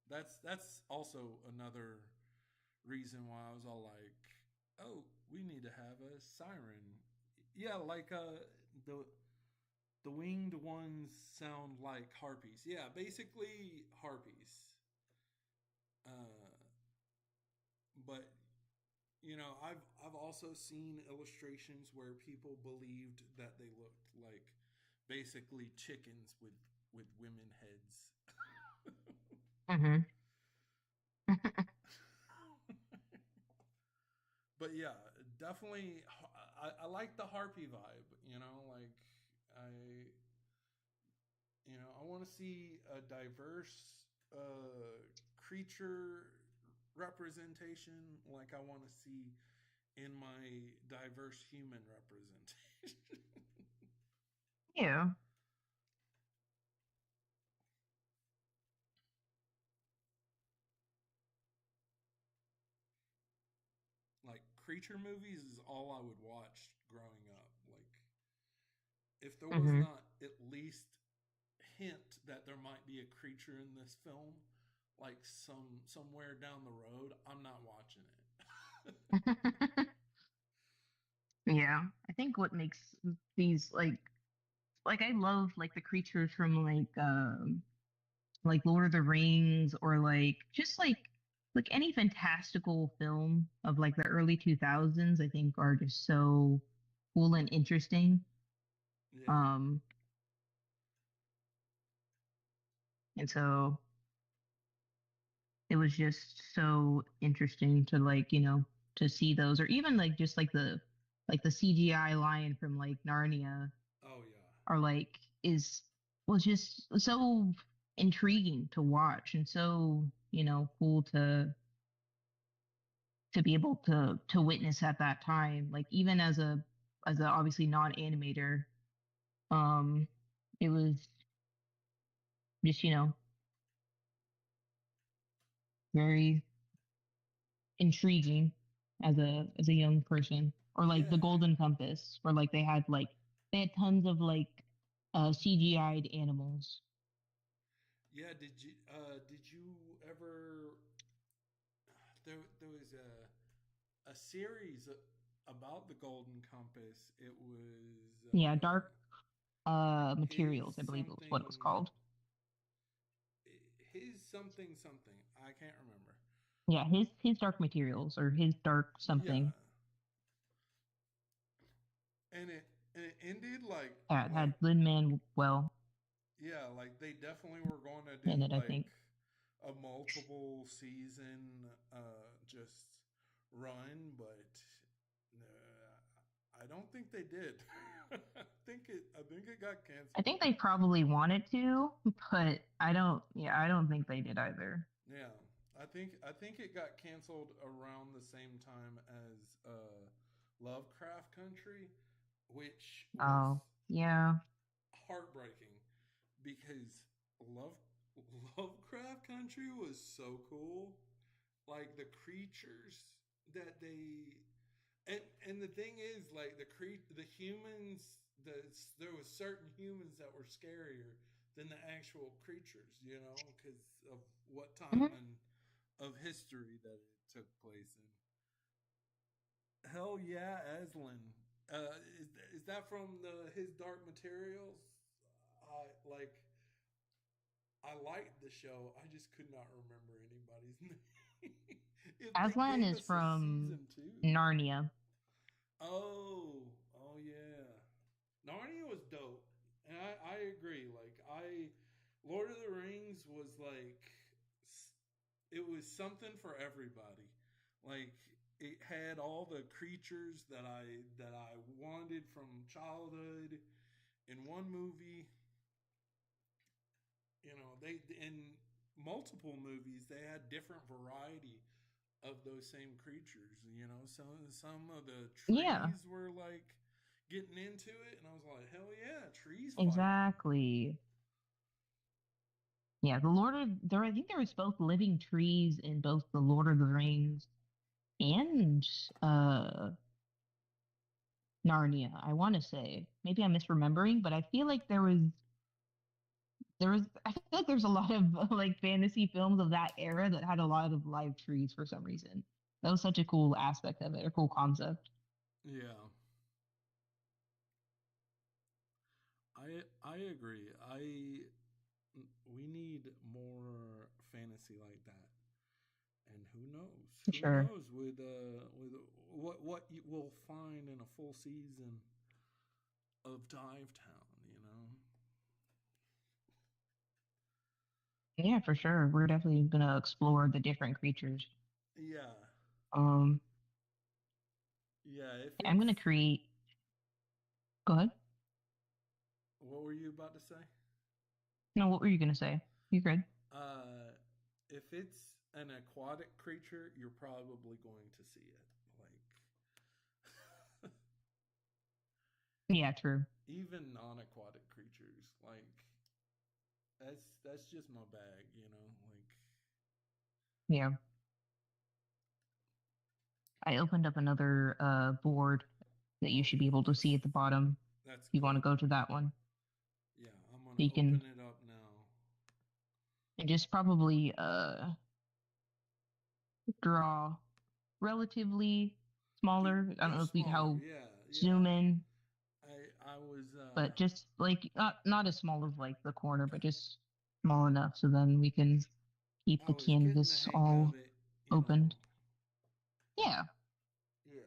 That's also another reason why I was all like, "Oh, we need to have a siren." Yeah, like the winged ones sound like harpies. Yeah, basically harpies. Uh, but you know, I've also seen illustrations where people believed that they looked like basically chickens with women heads. hmm But yeah, definitely, I like the harpy vibe. You know, like I I want to see a diverse creature representation, like I want to see in my diverse human representation. Yeah. Like creature movies is all I would watch growing up. Like if there was hmm not at least hint that there might be a creature in this film, like somewhere down the road, I'm not watching it. Yeah. I think what makes these like I love like the creatures from like Lord of the Rings or like just like any fantastical film of like the early 2000s, I think are just so cool and interesting. Yeah, Um, and so it was just so interesting to to see those or even like just like the CGI lion from like Narnia oh yeah, are like is was just so intriguing to watch and so, cool to be able to witness at that time. Like even as a obviously non-animator, um, it was just, very intriguing as a young person. Or like the yeah, Golden Compass, where like they had tons of like CGI'd animals. yeah. Did you ever there was a series about the Golden Compass. It was Yeah, Dark his Materials, I believe it was what it was something called. his something something. I can't remember. Yeah, his dark materials or his dark Yeah, something and it ended had Lin-Manuel yeah, like they definitely were going to in do it, I like think. a multiple season just run, but I don't think they did. I think it got I canceled. think they probably wanted to, but I don't think they did either. Yeah, I think it got canceled around the same time as Lovecraft Country, which Oh, was yeah. heartbreaking because Love Lovecraft Country was so cool. Like the creatures that they and the thing is like the humans there was certain humans that were scarier than the actual creatures, because of what time Mhm. and of history that it took place in. Hell yeah, Aslan. Is that from the his Dark Materials? Like I liked the show. I just could not remember anybody's name. If they Aslan gave is us a from season two. Narnia. Oh yeah. Narnia was dope. And I agree. Like Lord of the Rings was like it was something for everybody. Like it had all the creatures that I wanted from childhood in one movie. They in multiple movies they had different variety of those same creatures. Some of the Yeah, trees were like getting into it, and I was like, hell yeah, trees fighting. exactly. Yeah, the Lord of there. I think there was both living trees in both the Lord of the Rings and uh Narnia. I want to say maybe I'm misremembering, but I feel like there was. I feel like there's a lot of like fantasy films of that era that had a lot of live trees for some reason. That was such a cool aspect of it, a cool concept. Yeah, I agree. I We need more fantasy like that. And who knows? For Who sure. knows with what you will find in a full season of Dive Town? Yeah, for sure. We're definitely gonna explore the different creatures. Yeah. Um, Yeah, if I'm gonna it's create. Go ahead. what were you about to say? No, what were you gonna say? You're good. Uh, if it's an aquatic creature, you're probably going to see it. Like, Yeah, true. even non-aquatic creatures, like that's just my bag. Like, Yeah. I opened up another board that you oh should be yeah, able to see that's at the bottom that's if you want to good. go to that one. Yeah, I'm gonna You can open it up now. and just probably draw relatively smaller. I don't They're know if you smaller. how Yeah, zoom yeah. in, I was but just like not as small as like the corner, but just small enough so then we can keep I the was getting the canvas hang of all it. opened. Yeah. Yeah.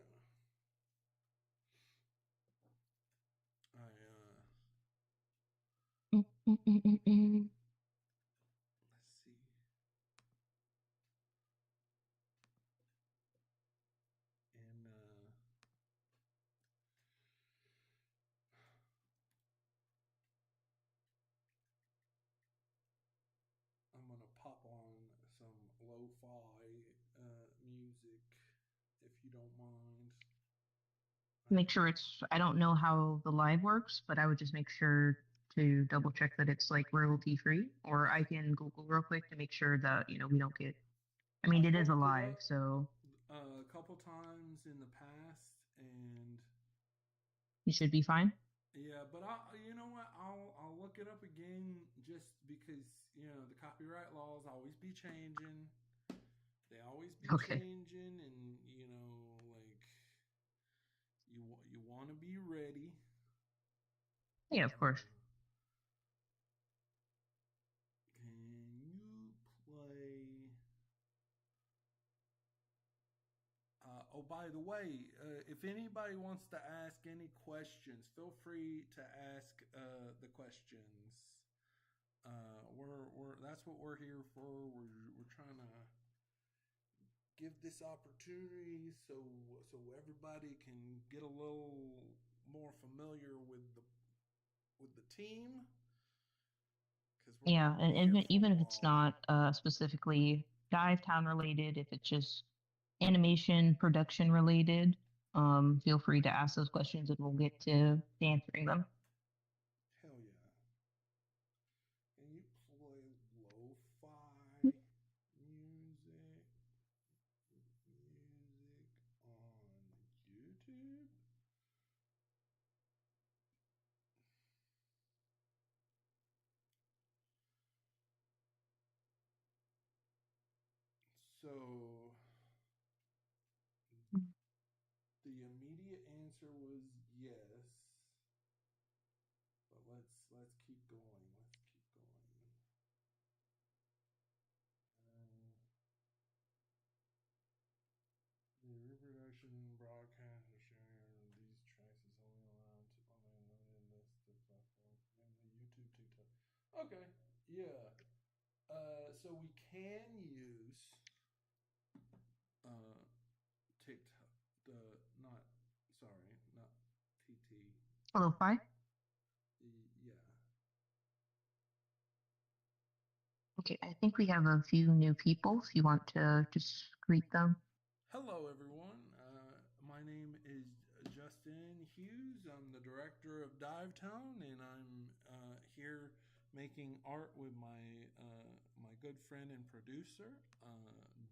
Mm, mm, mm, mm, mm. Let's see. And I'm gonna pop on some lo-fi music if you don't mind. I Make am. sure it's, I don't know how the live works, but I would just make sure to double check that it's like royalty free, or I can Google real quick to make sure that, we don't get, I mean, I've it is a looked it live, up so a couple times in the past, and you should be fine. yeah, but you know what? I'll look it up again just because the copyright laws always be changing. They always be Okay. changing, and like you want to be ready. Yeah, of course. Uh, can you play? oh, by the way, if anybody wants to ask any questions, feel free to ask the questions. We're that's what we're here for. We're trying to give this opportunity so everybody can get a little more familiar with the team because we're Yeah, gonna and be here for a even if it's while. not specifically Dive Town related, if it's just animation production related, feel free to ask those questions and we'll get to answering them. Hell yeah! Can you play lo-fi music on YouTube? So the immediate answer was yes, but let's keep going. Let's keep going. Uh, the reproduction, broadcast, and sharing of these tracks is only allowed to on a limited list of platforms, mainly YouTube, TikTok. Okay, yeah. So we can use uh TikTok. The not sorry, not TT. Lo-fi? Yeah. Okay, I think we have a few new people if you want to just greet them. Hello, everyone. My name is Justin Hughes. I'm the director of Divetown, and I'm here making art with my good friend and producer,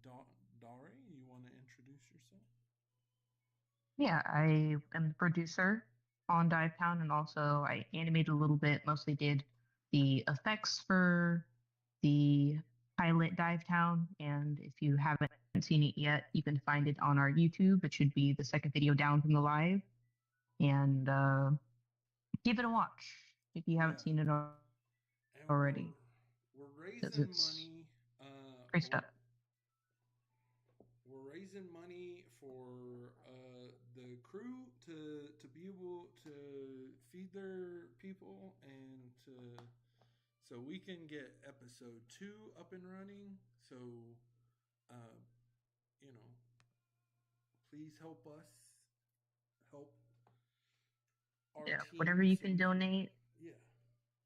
Dari. You want to introduce yourself? Yeah, I am the producer on Dive Town and also I animated a little bit, mostly did the effects for the pilot Dive Town. And if you haven't seen it yet, you can find it on our YouTube. It should be the second video down from the live. And give it a watch if you haven't Yeah, seen it and we're already, we're because raising it's money. great stuff. We're raising money for the crew to be able to feed their people and to so we can get episode 2 up and running. So uh, you know, please help us help our Yeah, whatever team you so can we can donate, yeah.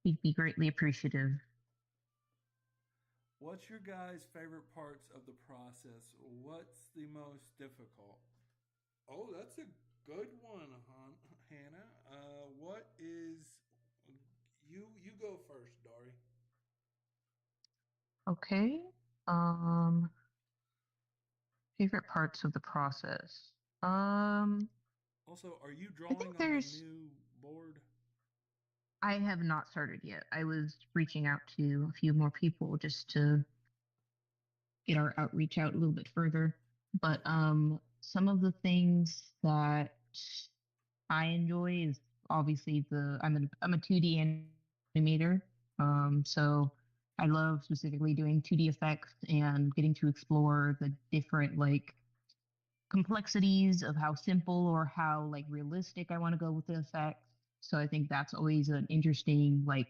we'd be greatly appreciative. What's your guys' favorite parts of the process? What's the most difficult? Oh, that's a good one, Hannah. What is you go first, Dari. Okay. Um, Favorite parts of the process. Um, Also, are you I drawing think on the there's, new board? I have not started yet. I was reaching out to a few more people just to get our outreach out a little bit further. But Okay. some of the things that I enjoy is obviously I'm a 2D animator. So I love specifically doing 2D effects and getting to explore the different like complexities of how simple or how like realistic I want to go with the effects. So I think that's always an interesting like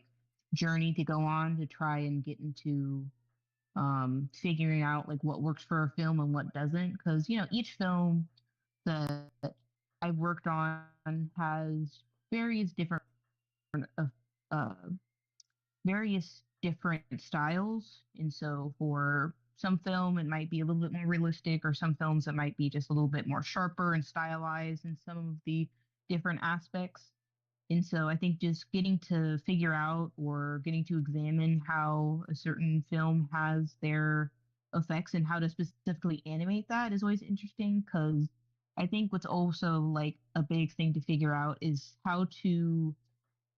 journey to go on to try and get into figuring out like what works for a film and what doesn't. Because each film that I've worked on has various different uh, uh, various different styles. And so for some film, it might be a little bit more realistic, or some films it might be just a little bit more sharper and stylized in some of the different aspects. And so I think just getting to figure out or getting to examine how a certain film has their effects and how to specifically animate that is always interesting because I think what's also like a big thing to figure out is how to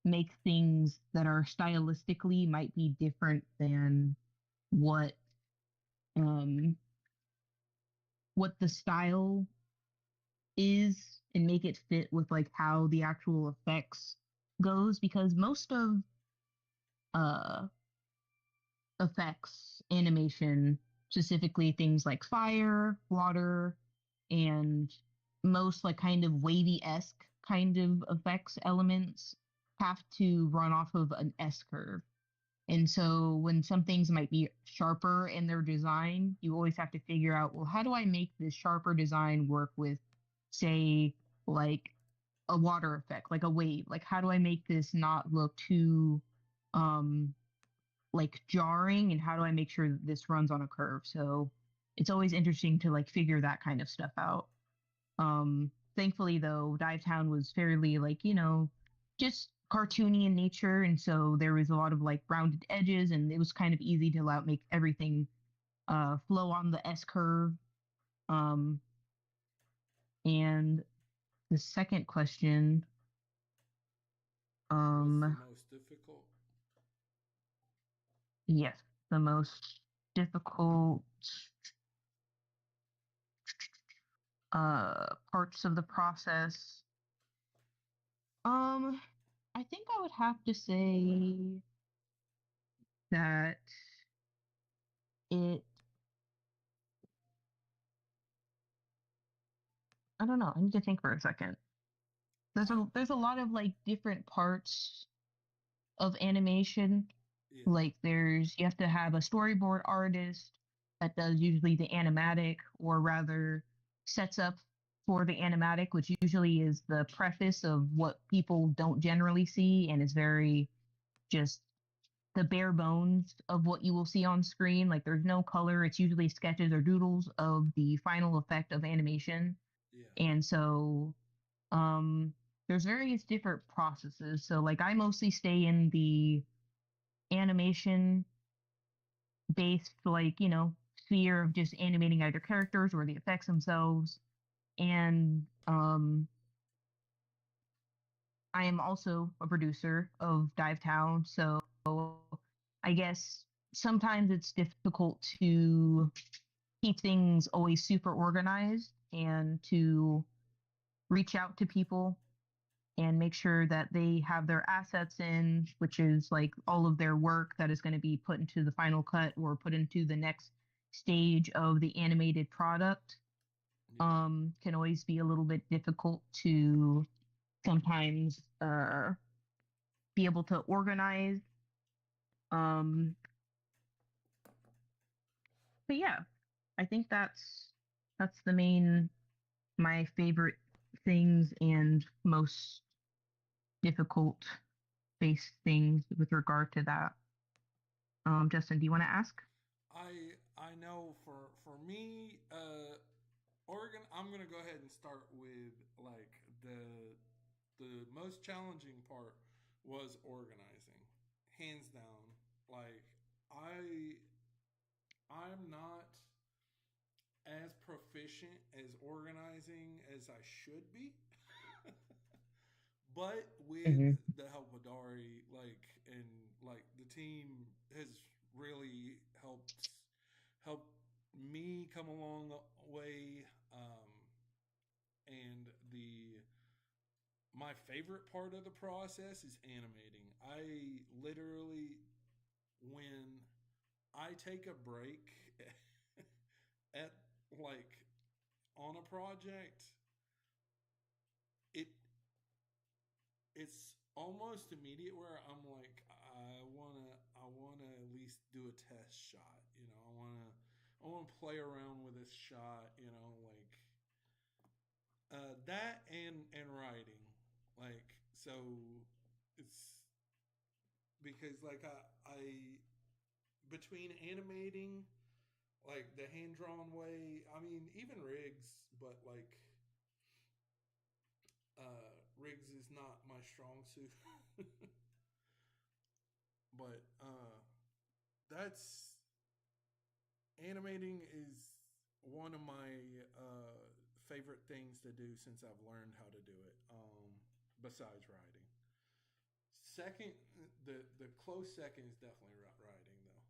make things that are stylistically might be different than what um what the style is and make it fit with like how the actual effects goes because most of uh effects animation specifically things like fire water and most like kind of wavy-esque kind of effects elements have to run off of an S curve. And so when some things might be sharper in their design, you always have to figure out, well, how do I make this sharper design work with, say, like a water effect, like a wave? Like how do I make this not look too um like jarring, and how do I make sure that this runs on a curve? So it's always interesting to like figure that kind of stuff out. Thankfully though, Divetown was fairly like, just cartoony in nature, and so there was a lot of like rounded edges, and it was kind of easy to allow make everything flow on the S curve. Um, and the second question, What's the um, most difficult? yes, the most difficult parts of the process. Um, I think I would have to say that it, I don't know, I need to think for a second. I There's a lot of like different parts of animation. Yeah, Like you have to have a storyboard artist that does usually the animatic, or rather sets up for the animatic, which usually is the preface of what people don't generally see and is very just the bare bones of what you will see on screen. Like there's no color. It's usually sketches or doodles of the final effect of animation. yeah, And so um there's various different processes. So like I mostly stay in the animation based like, sphere of just animating either characters or the effects themselves. And I am also a producer of Divetown, so I guess sometimes it's difficult to keep things always super organized and to reach out to people and make sure that they have their assets in, which is like all of their work that is going to be put into the final cut or put into the next stage of the animated product. yeah. Can always be a little bit difficult to sometimes be able to organize. Um, but yeah, I think that's the main my favorite things and most difficult based things with regard to that. Justin, do you want to ask? I know for me, Oregon. I'm gonna go ahead and start with like the most challenging part was organizing, hands down. Like I I'm not as proficient as organizing as I should be. But Hmm. with the help of Dari, like the team has really helped me come a long way. And the my favorite part of the process is animating. I literally, when I take a break at like on a project, it it's almost immediate where I'm like, I wanna at least do a test shot. I wanna play around with this shot. That and writing. Like so, it's because like I between animating like the hand drawn way. I mean, even rigs, but like rigs is not my strong suit. But that's animating is one of my favorite things to do since I've learned how to do it. Besides writing, second, the close second is definitely writing though.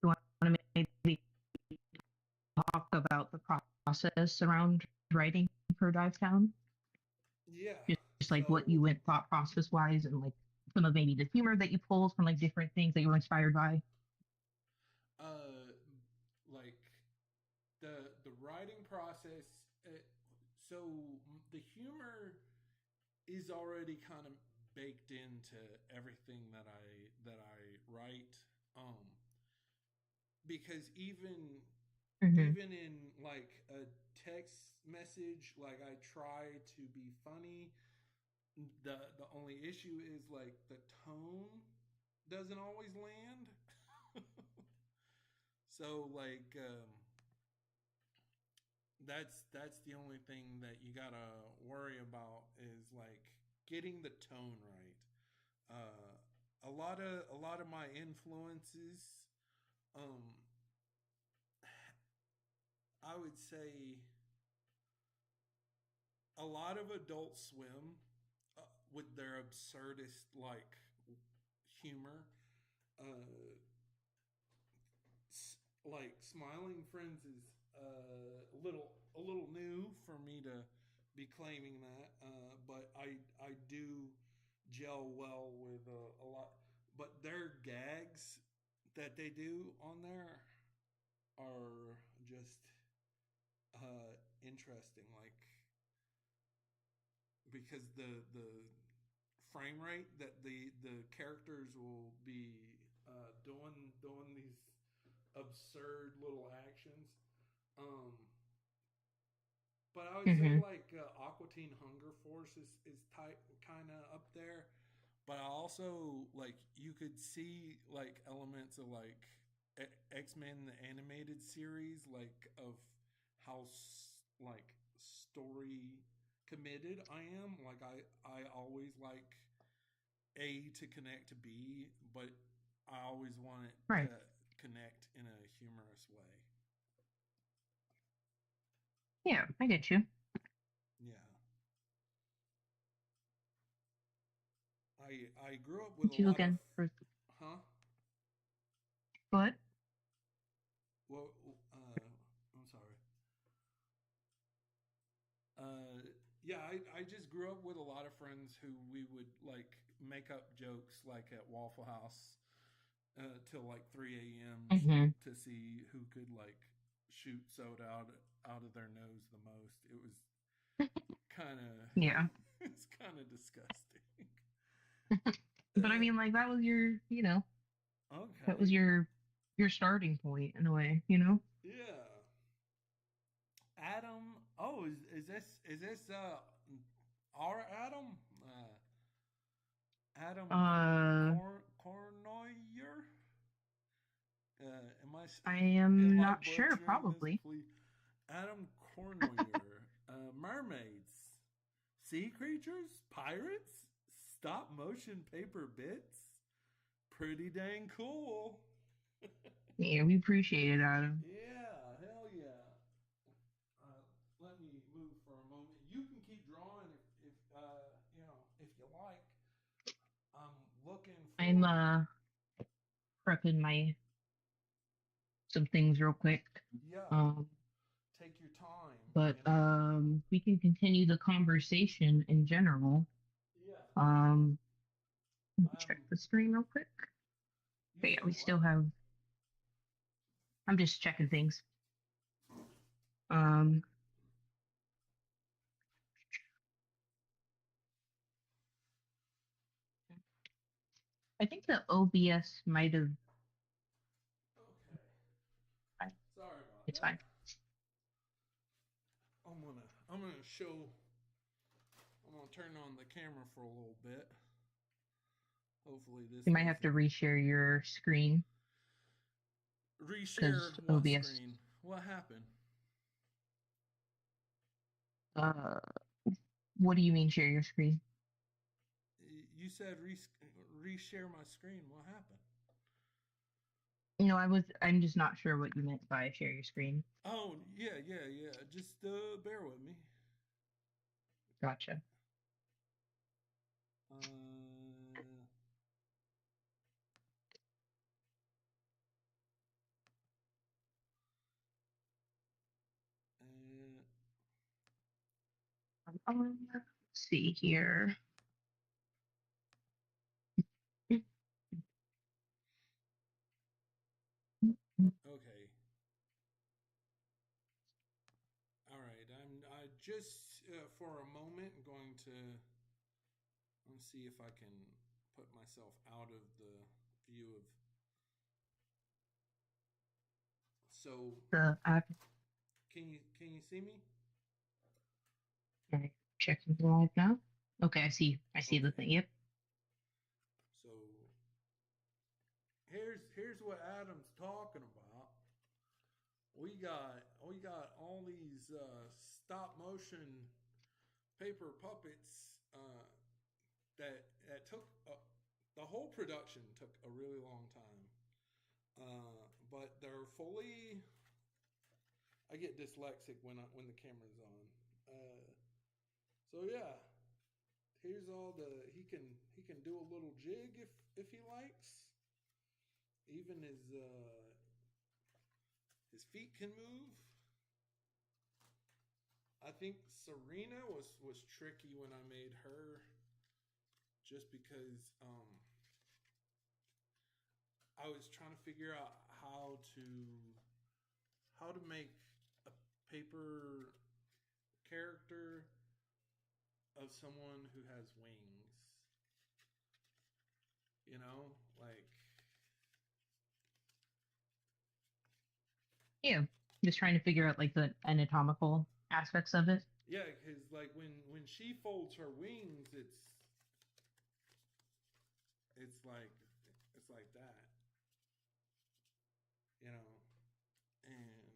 You want to maybe talk about the process around writing for Divetown? Yeah. Just like what you So went thought process wise, and like some of maybe the humor that you pulled from like different things that you were inspired by. uh like writing process. So the humor is already kind of baked into everything that I write. Because Mm-hmm. even in like a text message, like I try to be funny. The only issue is like the tone doesn't always land. So like that's the only thing that you gotta worry about is like getting the tone right. Uh, a lot of my influences, um, I would say a lot of Adult Swim with their absurdist like humor. Uh, like Smiling Friends is a little new for me to be claiming that, but I do gel well with a lot. But their gags that they do on there are just interesting. Like because the frame rate that the characters will be doing these absurd little actions. Um, but I would say Mm-hmm. like Aqua Teen Hunger Force is type kind of up there. But I also like you could see like elements of like X Men the animated series, like of how like story committed I am. Like I always like A to connect to B, but I always want it Right. to connect in a humorous way. Yeah, I get you. Yeah. I grew up with a What you lot of looking for? huh? What? Well, I'm sorry. Uh, yeah, I just grew up with a lot of friends who we would like make up jokes like at Waffle House till like 3 a.m. Mm-hmm. to see who could like shoot soda out of their nose the most. It was kind of Yeah. it's kind of disgusting. But I mean, like that was that was Okay, your starting point in a way, you know? yeah. Adam. Oh, is this our Adam? Adam Uh, Cornoyer? Am I I am am I not sure, butchering this? probably. Please, Adam Cornoyer. Mermaids, sea creatures, pirates, stop motion paper bits. Pretty dang cool. Yeah, we appreciate it, Adam. Yeah, hell yeah. Uh, Let me move for a moment. You can keep drawing if if you like. I'm looking I'm for. prepping my some things real quick. Yeah, Um, take your time. but we can continue the conversation in general. Yeah. Um, check I'm. the screen real quick. You But yeah, said we still what? have. I'm just checking things. Um, I think the OBS might have. Okay. I- Sorry about It's fine. that. I'm gonna show. I'm gonna turn on the camera for a little bit. Hopefully this You might have to doesn't reshare your screen reshare because what OBS. screen. What happened? Uh, what do you mean share your screen? You said reshare my screen. What happened? I'm just not sure what you meant by share your screen. Oh yeah, yeah, yeah. Just bear with me. Gotcha. Uh, uh, Let's see here. okay. just for a moment, I'm going to let me see if I can put myself out of the view of. So, The can you see me? okay, checking the live now. Okay, I see the Okay. thing. Yep. So here's what Adam's talking about. We got all these stop motion paper puppets that took the whole production took a really long time. But they're fully. I get dyslexic when the camera's on. So yeah, here's all the he can do a little jig if he likes. Even his feet can move. I think Serena was tricky when I made her, just because I was trying to figure out how to make a paper character of someone who has wings. Like, Yeah. Just trying to figure out like the anatomical aspects of it. yeah, because like when she folds her wings, it's like it's like that, you know. And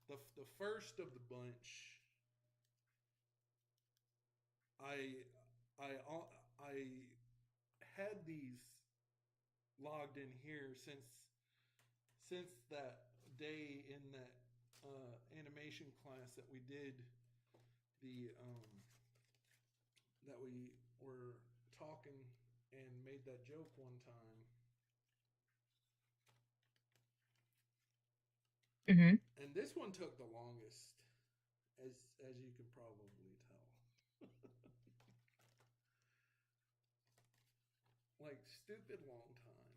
the first of the bunch, I I had these logged in here since that day in that animation class that we did the that we were talking and made that joke one time. Hmm. And this one took the longest, as you can probably tell. Like, stupid long time.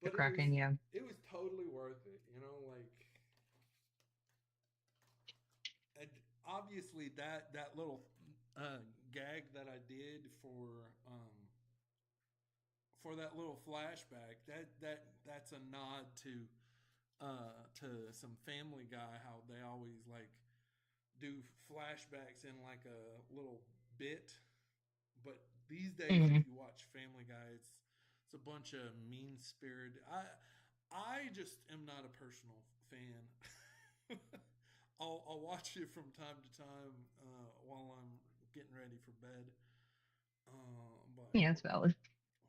The But it Kraken, was yeah. it was totally worth it, like. And obviously that little gag that I did for that little flashback, that's a nod to some Family Guy, how they always like do flashbacks in like a little bit. But these days, if Hmm. you watch Family Guy, it's a bunch of mean spirited. I just am not a personal fan. I'll watch it from time to time while I'm getting ready for bed. But Yeah, it's valid.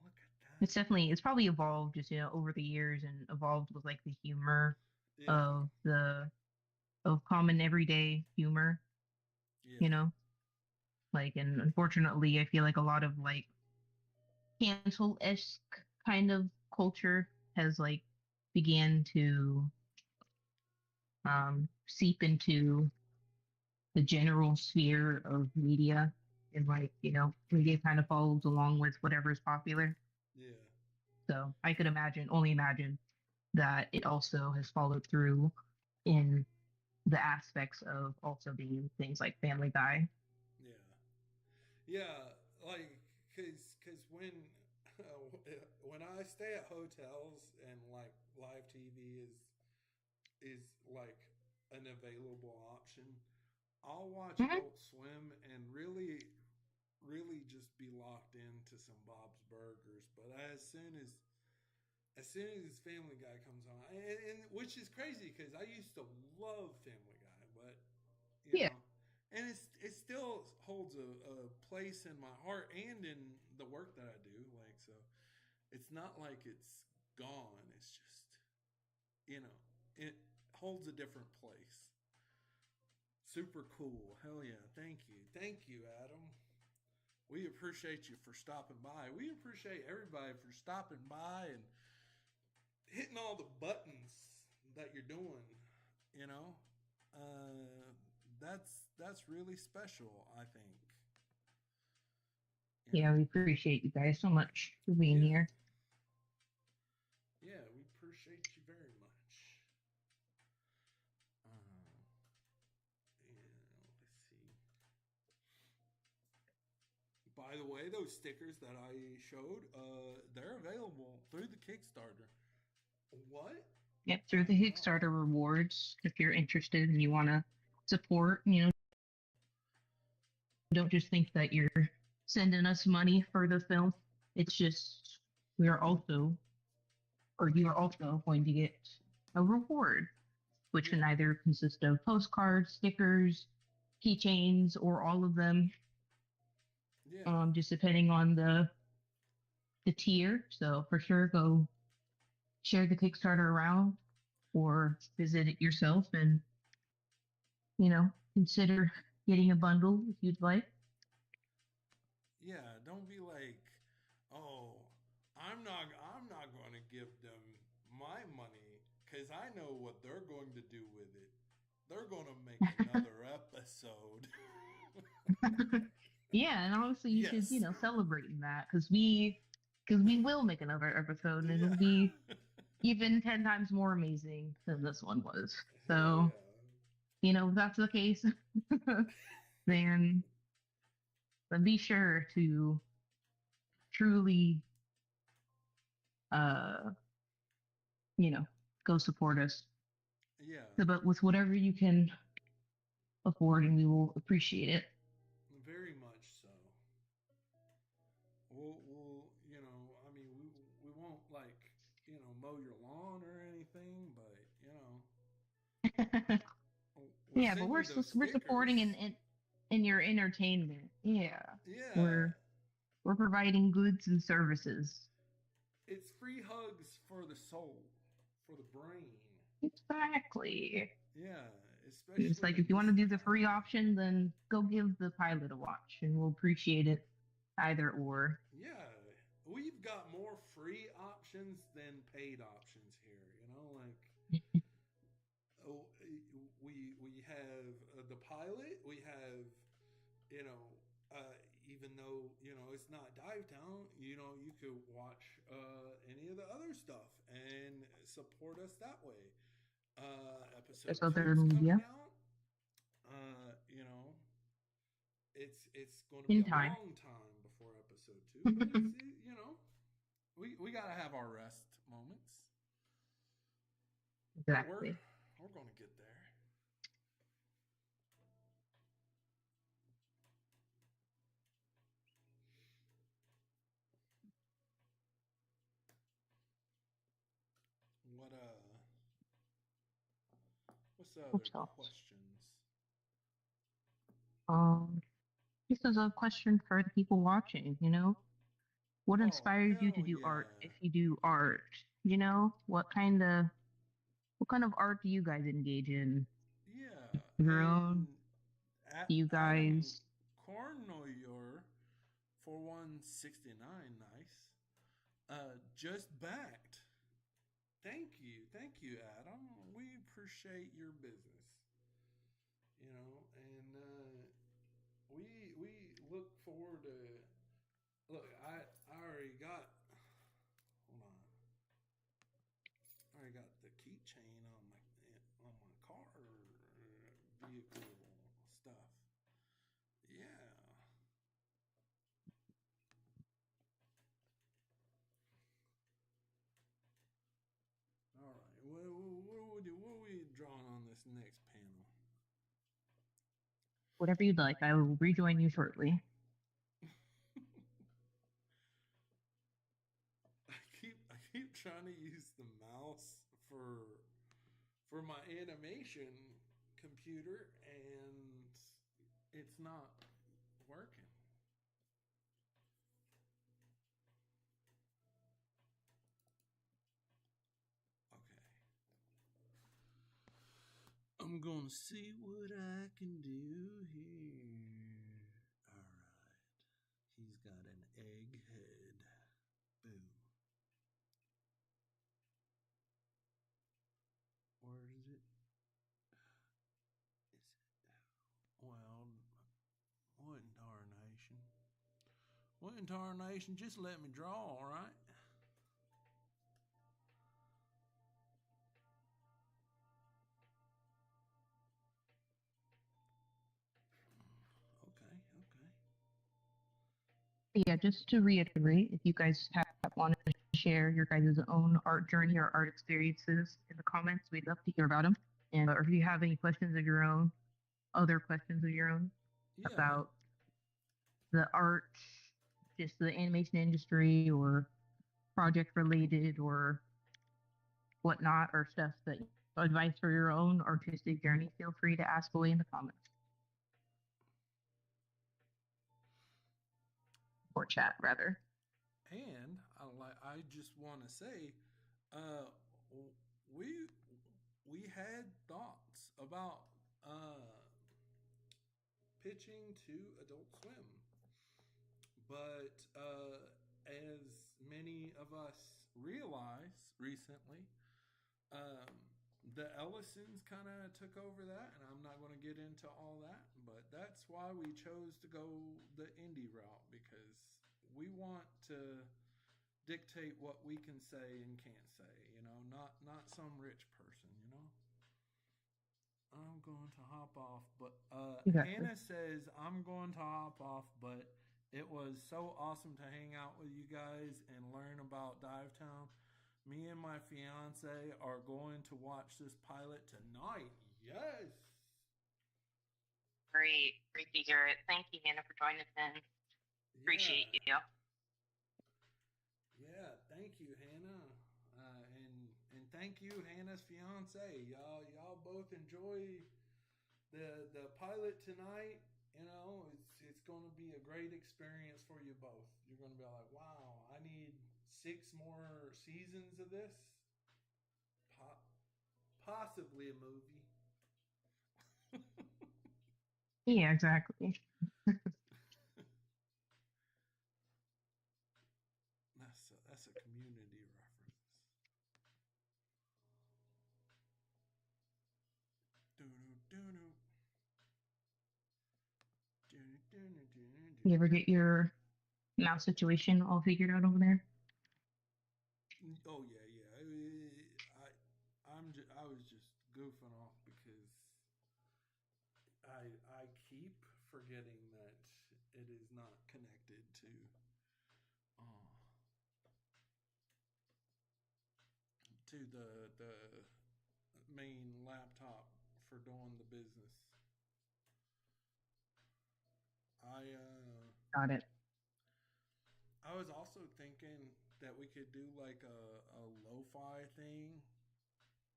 look at that. It's probably evolved just, over the years and evolved with like the humor Yeah, of the of common everyday humor, you yeah, know? Like, and unfortunately I feel like a lot of like cancel-esque kind of culture has like began to seep into the general sphere of media, and like, media kind of follows along with whatever is popular. yeah, So I could only imagine that it also has followed through in the aspects of also being things like Family Guy. yeah, yeah. Like, cause when I stay at hotels and like live TV is like an available option, I'll watch Hmm. Adult Swim and really just be locked into some Bob's Burgers. But as soon as Family Guy comes on, and which is crazy because I used to love Family Guy, but you Yeah, know, and it still holds a place in my heart and in the work that I do. Like, so it's not like it's gone. It's just it holds a different place. Super cool. Hell yeah. Thank you, Adam. We appreciate you for stopping by. We appreciate everybody for stopping by and hitting all the buttons that you're doing. You know, uh, that's really special. I think. You yeah, know. we appreciate you guys so much for being Yeah. here. Yeah. We appreciate you very much. by the way, those stickers that I showed, they're available through the Kickstarter. What? Yep, through I the don't know. Kickstarter rewards, if you're interested and you want to support, don't just think that you're sending us money for the film. It's just we are also, or you are also going to get a reward, which can Yeah, either consist of postcards, stickers, keychains, or all of them, yeah, just depending on the tier. So for sure, go share the Kickstarter around or visit it yourself and consider getting a bundle if you'd like. yeah. Don't be like, oh, I'm not going to give them my money because I know what they're going to do with it. They're going to make another episode. Yeah, and honestly, you should, Yes. celebrate in that because we will make another episode and it'll Yeah. be even 10 times more amazing than this one was. Hell So, yeah. if that's the case, then be sure to truly, uh, you know, go support us. Yeah. So, but with whatever you can afford, and we will appreciate it. Very much so. We'll I mean, we won't like, mow your lawn or anything, but, we'll Yeah, but send we're you those we're supporting stickers. in your entertainment. Yeah, Yeah. we're providing goods and services. It's free hugs for the soul, for the brain. Exactly. Yeah, It's especially like in if you want this to do the free economy. option, then go give the pilot a watch, and we'll appreciate it either or. Yeah, we've got more free options than paid options here. Like, oh, we have the pilot. We have, you know, even though it's not Dive Town, you could watch any of the other stuff and support us that way. There's Episode other two's coming media out. You know, it's going to be in a time. long time before episode two, but it's we got to have our rest moments, but Exactly. we're going to get there. What what's the Hope other so. questions? Um, this is a question for the people watching. What Oh, inspires you to hell do art yeah. if you do art? What kind of art do you guys engage in? Yeah, Your own? and Do you Adam guys Cornoyer for 169, nice. Just backed. Thank you, Adam. We appreciate your business. And we look forward to. Look, I already got. Hold on. I already got the keychain on my car vehicle stuff. Yeah. All right. What are we drawing on this next panel? whatever you'd like? I will rejoin you shortly. I keep trying to use the mouse for my animation computer and it's not working. Okay. I'm gonna see what I can do here. Alright. He's got an egg head. Boom. Where is it? Is it? Well, what in tarnation? What in tarnation? Just let me draw, alright? Okay, okay. Yeah, just to reiterate, if you guys have wanted to share your guys' own art journey or art experiences in the comments, we'd love to hear about them. And or if you have any questions of your own, other questions of your own Yeah. about the art, just the animation industry or project related or whatnot, or stuff that advice for your own artistic journey, feel free to ask away in the comments or chat rather. And I just want to say, uh, we we had thoughts about pitching to Adult Swim, but as many of us realize recently, um, the Ellisons kind of took over that, and I'm not going to get into all that, but that's why we chose to go the indie route because we want to dictate what we can say and can't say, not some rich person, I'm going to hop off, but Exactly. Hannah says I'm going to hop off, but it was so awesome to hang out with you guys and learn about Dive Town. Me and my fiance are going to watch this pilot tonight. Yes. Great. Great to hear it. Thank you, Hannah, for joining us in. Appreciate Yeah. you. Yeah. Thank you, Hannah. And thank you, Hannah's fiance. Y'all both enjoy the pilot tonight. It's going to be a great experience for you both. You're going to be like, wow, I need 6 more seasons of this. Po- Possibly a movie. Yeah, exactly. That's a community reference. Do-do-do-do. You ever get your mouse situation all figured out over there? Oh yeah, yeah. I was just goofing off because I keep forgetting that it is not connected uh, to the main laptop for doing the business. I Got it. I was also thinking that we could do like a lo-fi thing,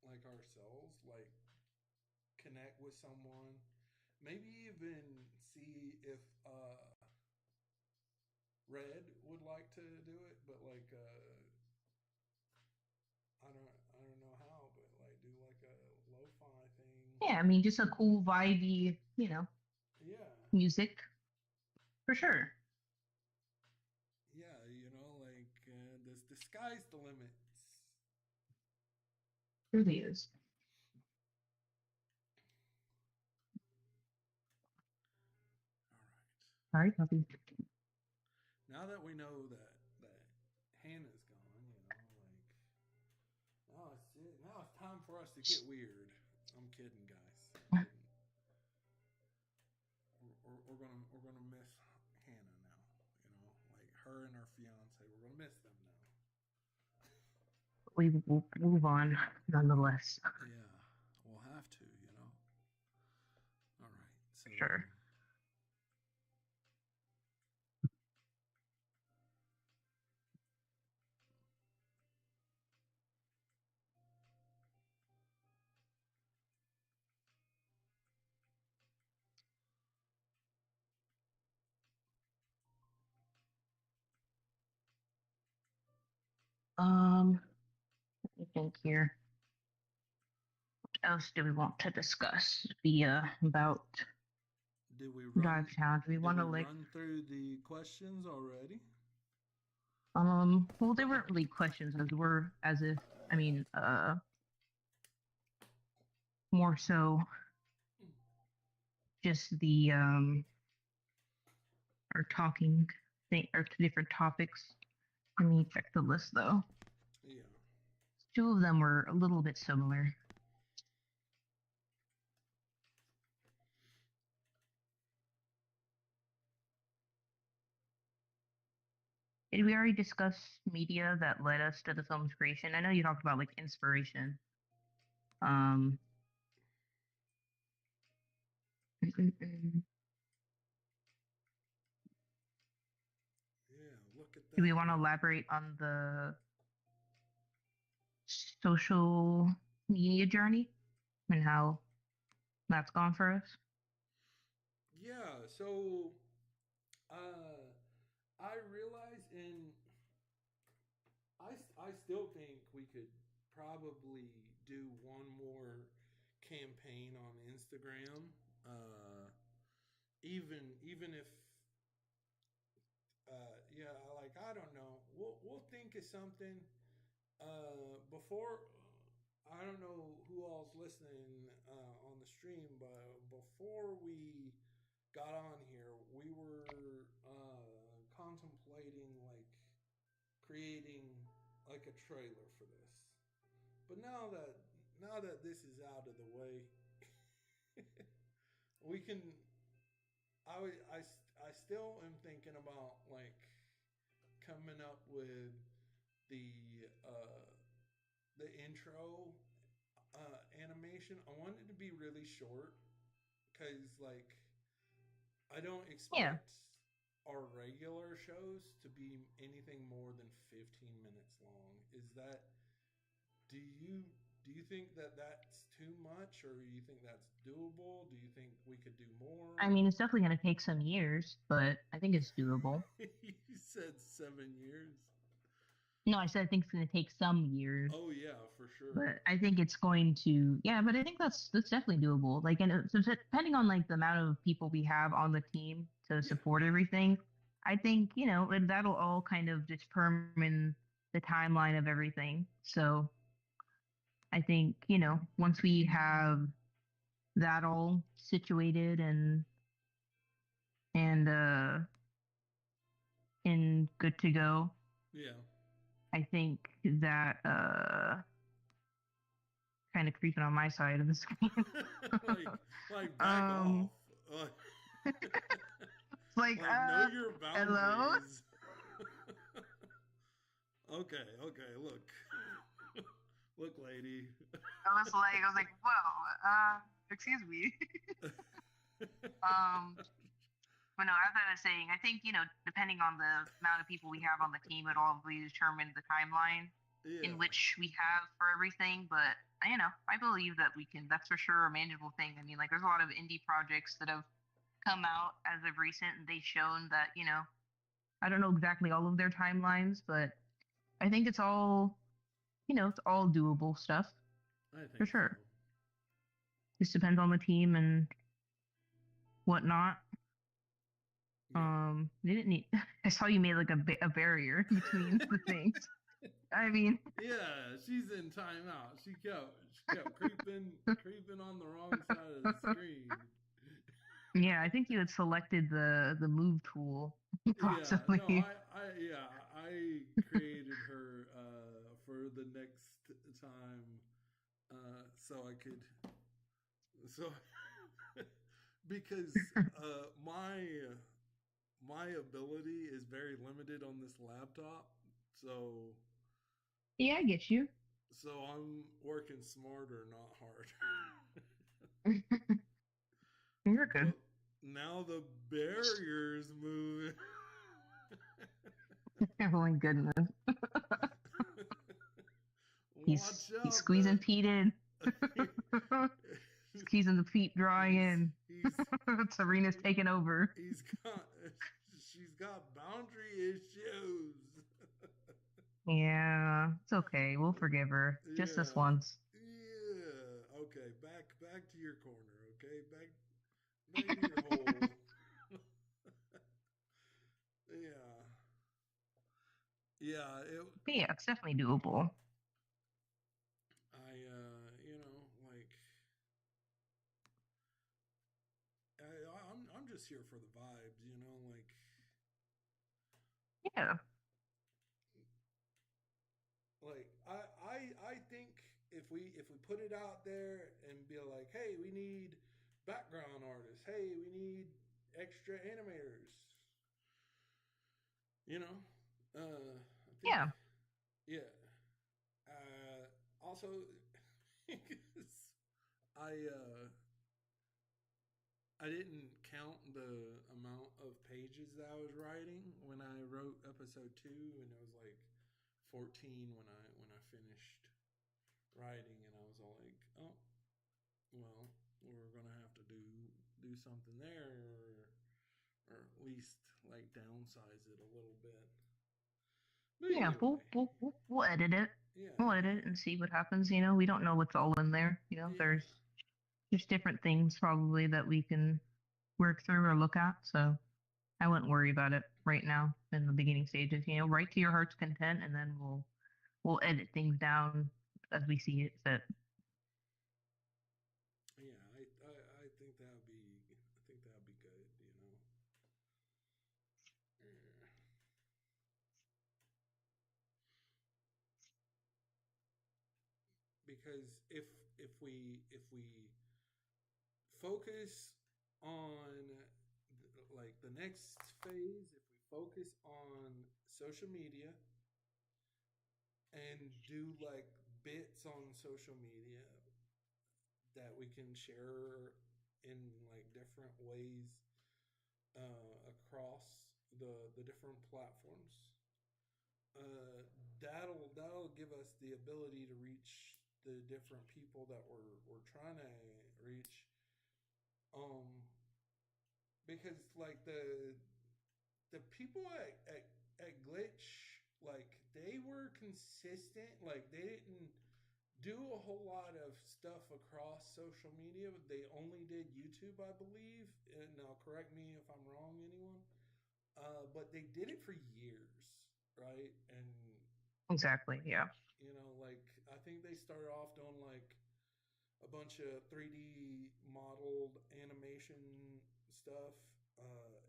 like ourselves, like connect with someone, maybe even see if Red would like to do it, but like I don't know how, but like do like a lo-fi thing. Yeah, I mean, just a cool vibey, Yeah, music for sure. yeah, like the sky's the limit. Really is. All right. All right, puppy. Now that we know that Hannah's gone, like now it's time for us to get weird. I'm kidding, guys. I'm kidding. We're gonna miss Hannah now. Like her and her fiance. We're gonna miss them now. We will move on nonetheless. Yeah, we'll have to. All right. For So sure. Let me think here. What else do we want to discuss via about did we Dive run? Town? Do we Did want to we like run through the questions already? well they weren't really questions as were as if I mean more so just the or talking thing or different topics. Let me check the list though. Yeah. Two of them were a little bit similar. Did we already discuss media that led us to the film's creation? I know you talked about like inspiration. Um, mm, mm, mm. Yeah, look at Do we that. want to elaborate on the social media journey and how that's gone for us? Yeah, so uh I realize in I still think we could probably do one more campaign on Instagram. Uh even if yeah, like I don't know. We'll think of something before I don't know who all's listening on the stream, but before we got on here, we were contemplating like creating like a trailer for this. But now that this is out of the way, we can. I still am thinking about like coming up with the intro animation. I want it to be really short because like I don't Yeah. expect our regular shows to be anything more than 15 minutes long. Is that do you do you think that that's too much, or do you think that's doable? Do you think we could do I more? mean, it's definitely going to take some years, but I think it's doable. You said 7 years. No, I said I think it's going to take some years, Oh yeah, for sure. but I think it's going to, yeah, but I think that's definitely doable. Like, and so depending on like the amount of people we have on the team to Yeah, support everything, I think, that'll all kind of determine the timeline of everything. So I think, once we have that all situated and and good to go, yeah. I think that kind of creeping on my side of the screen. like like back um off. Like, it's like like know your hello. boundaries. Okay, okay, look. Look, lady. I was like, whoa, excuse me. um but no, as I was saying, I think, depending on the amount of people we have on the team, it'll obviously determine the timeline in Yeah. which we have for everything. But I believe that we can, that's for sure a manageable thing. I mean, like there's a lot of indie projects that have come out as of recent and they've shown that, I don't know exactly all of their timelines, but I think it's all doable stuff I for think sure. so. Just depends on the team and whatnot. Yeah. They didn't need. I saw you made like a barrier between the things. I mean, Yeah, she's in timeout. She kept creeping on the wrong side of the screen. yeah, I think you had selected the move tool Yeah, no, possibly. I created her for the next time so I could so because my ability is very limited on this laptop. So Yeah, I get you. I'm working smarter, not harder. You're good. But now the barrier's moving. Oh my goodness. Watch He's out squeezing that Pete in. Squeezing the Pete dry he's in. he's Serena's taking over. he's got she's got boundary issues. Yeah, it's okay. We'll forgive her. Just this Yeah. once. Yeah. Okay, back to your corner, okay? Back to your hole. Yeah. Yeah, But yeah, it's definitely doable. like I'm just here for the vibes, like Yeah. I think if we put it out there and be like, hey, we need background artists, hey, we need extra animators, you know, I think, Yeah. yeah. Uh, also, I I didn't count the amount of pages that I was writing when I wrote episode 2, and it was like 14 when I finished writing, and I was all like, oh, well, we're gonna have to do something there, or at least like downsize it a little bit. But Yeah, anyway, we'll edit it. yeah, We'll edit it and see what happens. We don't know what's all in there. yeah, There's different things probably that we can work through or look at. So I wouldn't worry about it right now in the beginning stages. Write to your heart's content, and then we'll edit things down as we see it fit. yeah. I think that would be good. Yeah. Because if we focus on like the next phase, if we focus on social media and do like bits on social media that we can share in like different ways across the different platforms, uh, that'll give us the ability to reach the different people that we're trying to reach. Um, because like the people at Glitch, like they were consistent. Like they didn't do a whole lot of stuff across social media. They only did YouTube, I believe. And now correct me if I'm wrong, anyone. But they did it for years, right? And Exactly. Yeah. like I think they started off doing like a bunch of 3D modeled animation stuff,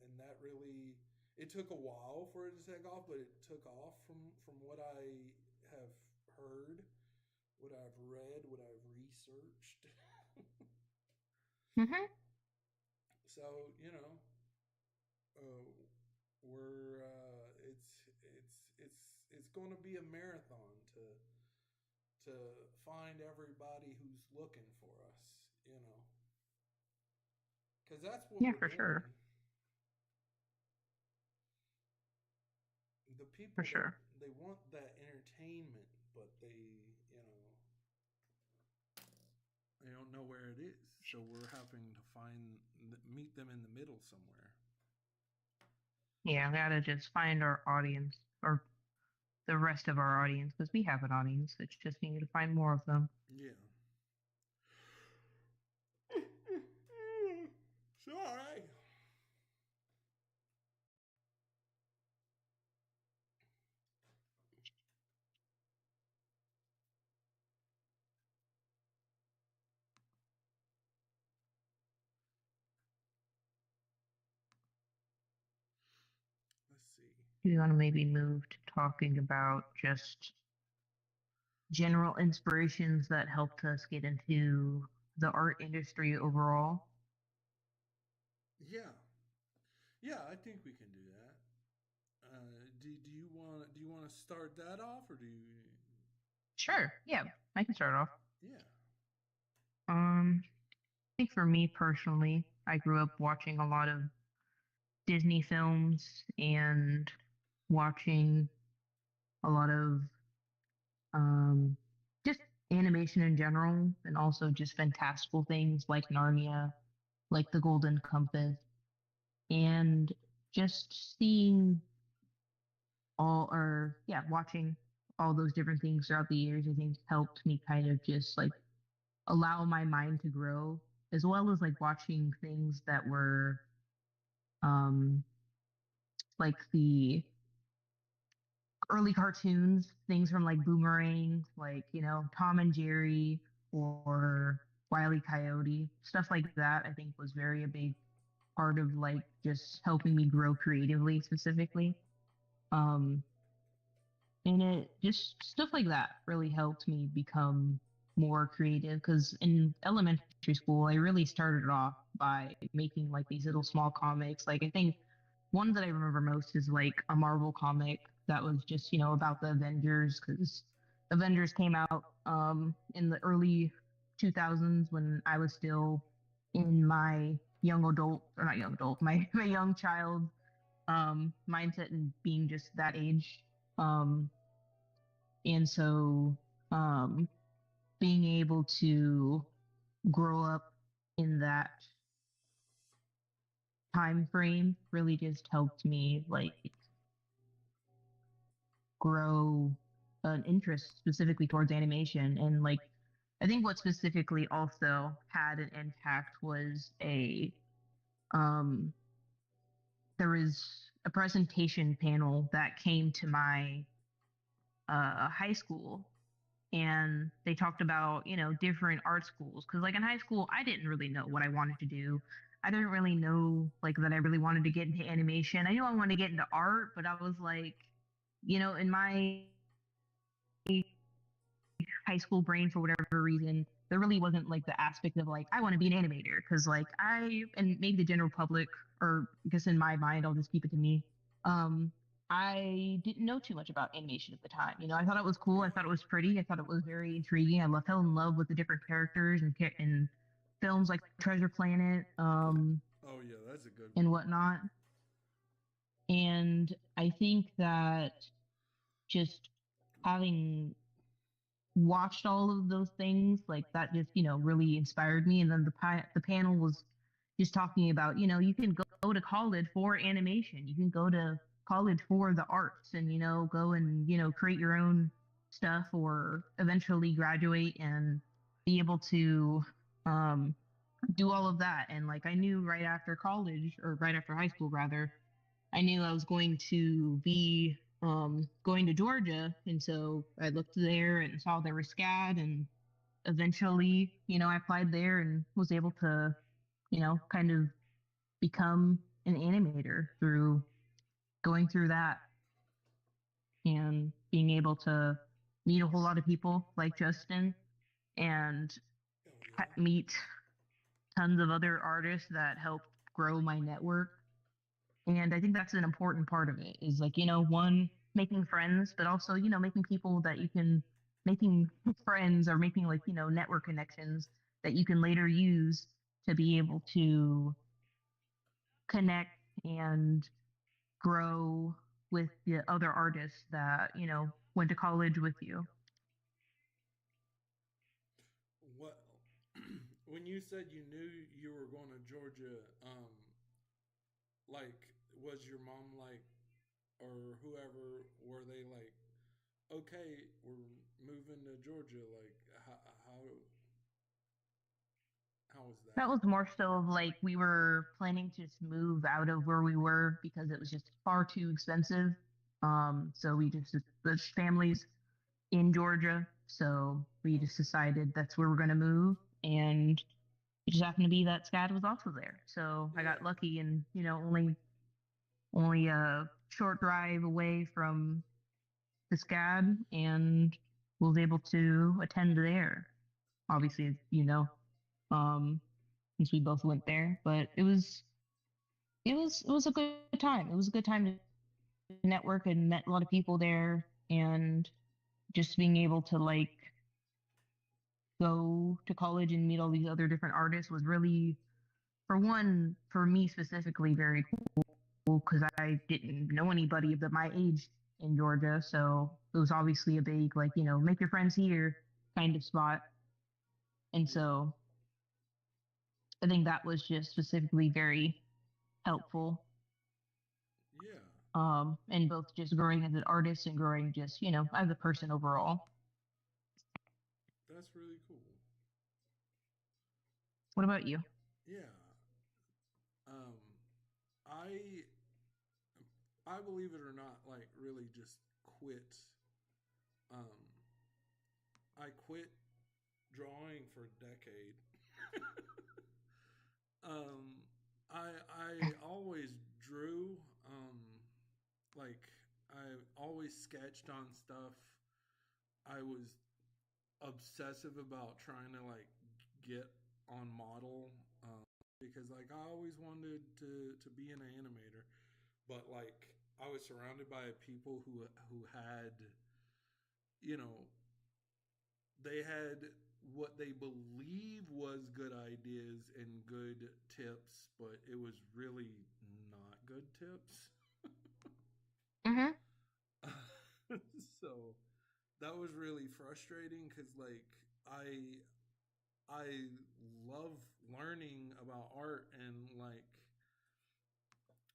and that really it took a while for it to take off, but it took off from what I have heard, what I've read, what I've researched. Hmm. So uh, we're it's going to be a marathon to find everybody who's looking for us, because that's what Yeah, we're for sure. doing. The For people sure. they want that entertainment, but they don't know where it is. So we're having to meet them in the middle somewhere. Yeah, we gotta just find our audience or the rest of our audience because we have an audience. It's just we need to find more of them. Yeah. Sorry. Let's see. Do you want to maybe move to talking about just general inspirations that helped us get into the art industry overall? Yeah. Yeah, I think we can do that. Do you want to start that off, or do you? Sure. Yeah, I can start off. Yeah. I think for me personally, I grew up watching a lot of Disney films and watching a lot of um, just animation in general, and also just fantastical things like Narnia, like The Golden Compass, and just seeing watching all those different things throughout the years, I think helped me kind of just like allow my mind to grow, as well as like watching things that were um, like the early cartoons, things from like Boomerang, like, Tom and Jerry or Wile E. Coyote, stuff like that, I think was very a big part of like just helping me grow creatively specifically. Um, and it just stuff like that really helped me become more creative because in elementary school, I really started off by making like these little small comics. Like I think one that I remember most is like a Marvel comic that was just, about the Avengers because Avengers came out in the early 2000s when I was still in my young adult, or not young adult, my young child mindset and being just that age. And so being able to grow up in that time frame really just helped me like grow an interest specifically towards animation. And like I think what specifically also had an impact was a um there was a presentation panel that came to my high school, and they talked about, different art schools. Because, like, in high school, I didn't really know what I wanted to do. I didn't really know, like, that I really wanted to get into animation. I knew I wanted to get into art, but I was like, in my high school brain, for whatever reason, there really wasn't like the aspect of like, I want to be an animator. Because, like, and maybe the general public, or I guess in my mind, I'll just keep it to me. Um, I didn't know too much about animation at the time. I thought it was cool. I Yeah. thought it was pretty. I thought it was very intriguing. Fell in love with the different characters and films like Treasure Planet, Oh yeah, that's a good and one. whatnot. And I think that just having watched all of those things, like that just, really inspired me. And then the panel was just talking about, you can go to college for animation. You can go to college for the arts and, go and, create your own stuff or eventually graduate and be able to um do all of that. And like I knew right after college, or right after high school rather, I knew I was going to be going to Georgia. And so I looked there and saw there was SCAD, and eventually, I applied there and was able to, kind of become an animator through going through that and being able to meet a whole lot of people like Justin, and Oh yeah. meet tons of other artists that helped grow my network. And I think that's an important part of it is like, one, making friends, but also, making people that you can, making friends or making like, network connections that you can later use to be able to connect and grow with the other artists that, went to college with you. Well, when you said you knew you were going to Georgia, like, was your mom like, or whoever, were they like, okay, we're moving to Georgia? Like, how was That that? was more so of like we were planning to just move out of where we were because it was just far too expensive. So we just, the families in Georgia. So we just Okay. decided that's where we're going to move. And it just happened to be that SCAD was also there. So I got Yeah. lucky and, only a short drive away from the SCAD, and was able to attend there. Obviously, um, since we both went there, but it was a good time. It was a good time to network and met a lot of people there, and just being able to like go to college and meet all these other different artists was really, for one, for me specifically, very cool because I didn't know anybody of my age in Georgia. So it was obviously a big, like, make your friends here kind of spot. And Yeah. so I think that was just specifically very helpful. Yeah. And both just growing as an artist and growing just, as a person overall. That's really cool. What about you? Yeah. Um, I I believe it or not, like really just quit. Um, I quit drawing for a decade. um, I always drew. Like I always sketched on stuff. I was obsessive about trying to like get on model, because like I always wanted to be an animator, but like I was surrounded by people who had, you know, they had what they believe was good ideas and good tips, but it was really not good tips. Mm-hmm. So that was really frustrating because like I love learning about art, and like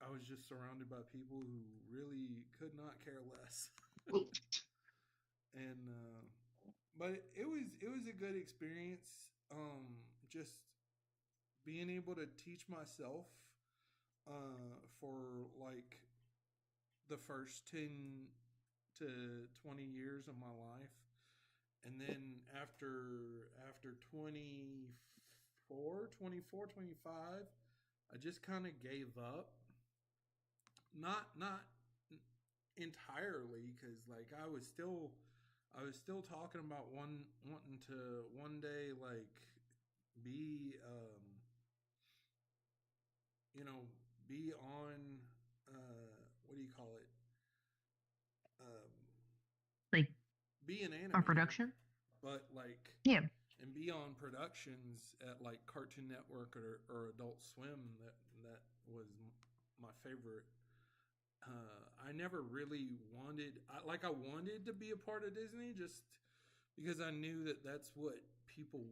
I was just surrounded by people who really could not care less. And but it was a good experience. Just being able to teach myself for like the first 10 to 20 years of my life, and then after 24, 25, I just kind of gave up. Not entirely, because like I was still talking about wanting to one day like be you know be on what do you call it, um Like be an our animator, production. but like Yeah. and be on productions at like Cartoon Network or Adult Swim. That was my favorite. I never really I wanted to be a part of Disney, just because I knew that that's what people,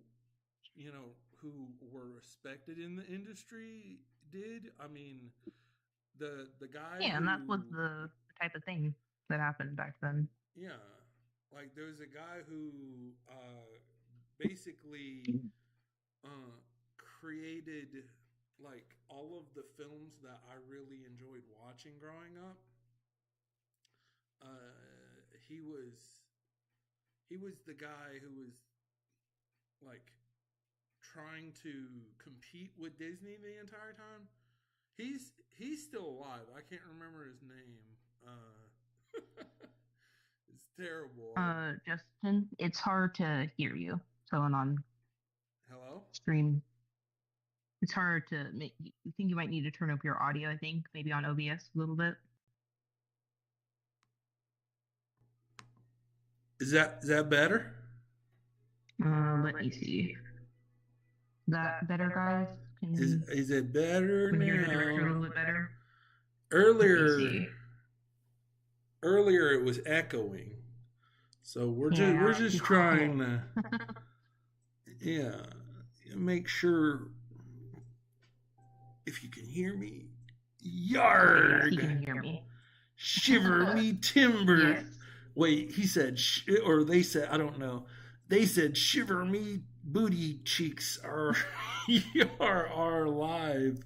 who were respected in the industry did. I mean, the guy Yeah, and that was who, the type of thing that happened back then. yeah, like there was a guy who basically uh, created like all of the films that I really enjoyed watching growing up. He was the guy who was like trying to compete with Disney the entire time. He's still alive. I can't remember his name. It's terrible. Justin, it's hard to hear you. Someone on Hello. stream, it's hard to make. You think you might need to turn up your audio. I think maybe on OBS a little bit. Is that better? Let me see. Is that better, guys? Is it better Can you hear the director a now? little bit better? Let me Earlier see. earlier it was echoing. So we're Yeah. just trying to, yeah, make sure if you can hear me. Okay, yes, he Yarg! can hear me. Shiver me timber. Yes. Wait, he said, or they said, I don't know. They said, shiver me booty cheeks are, are live.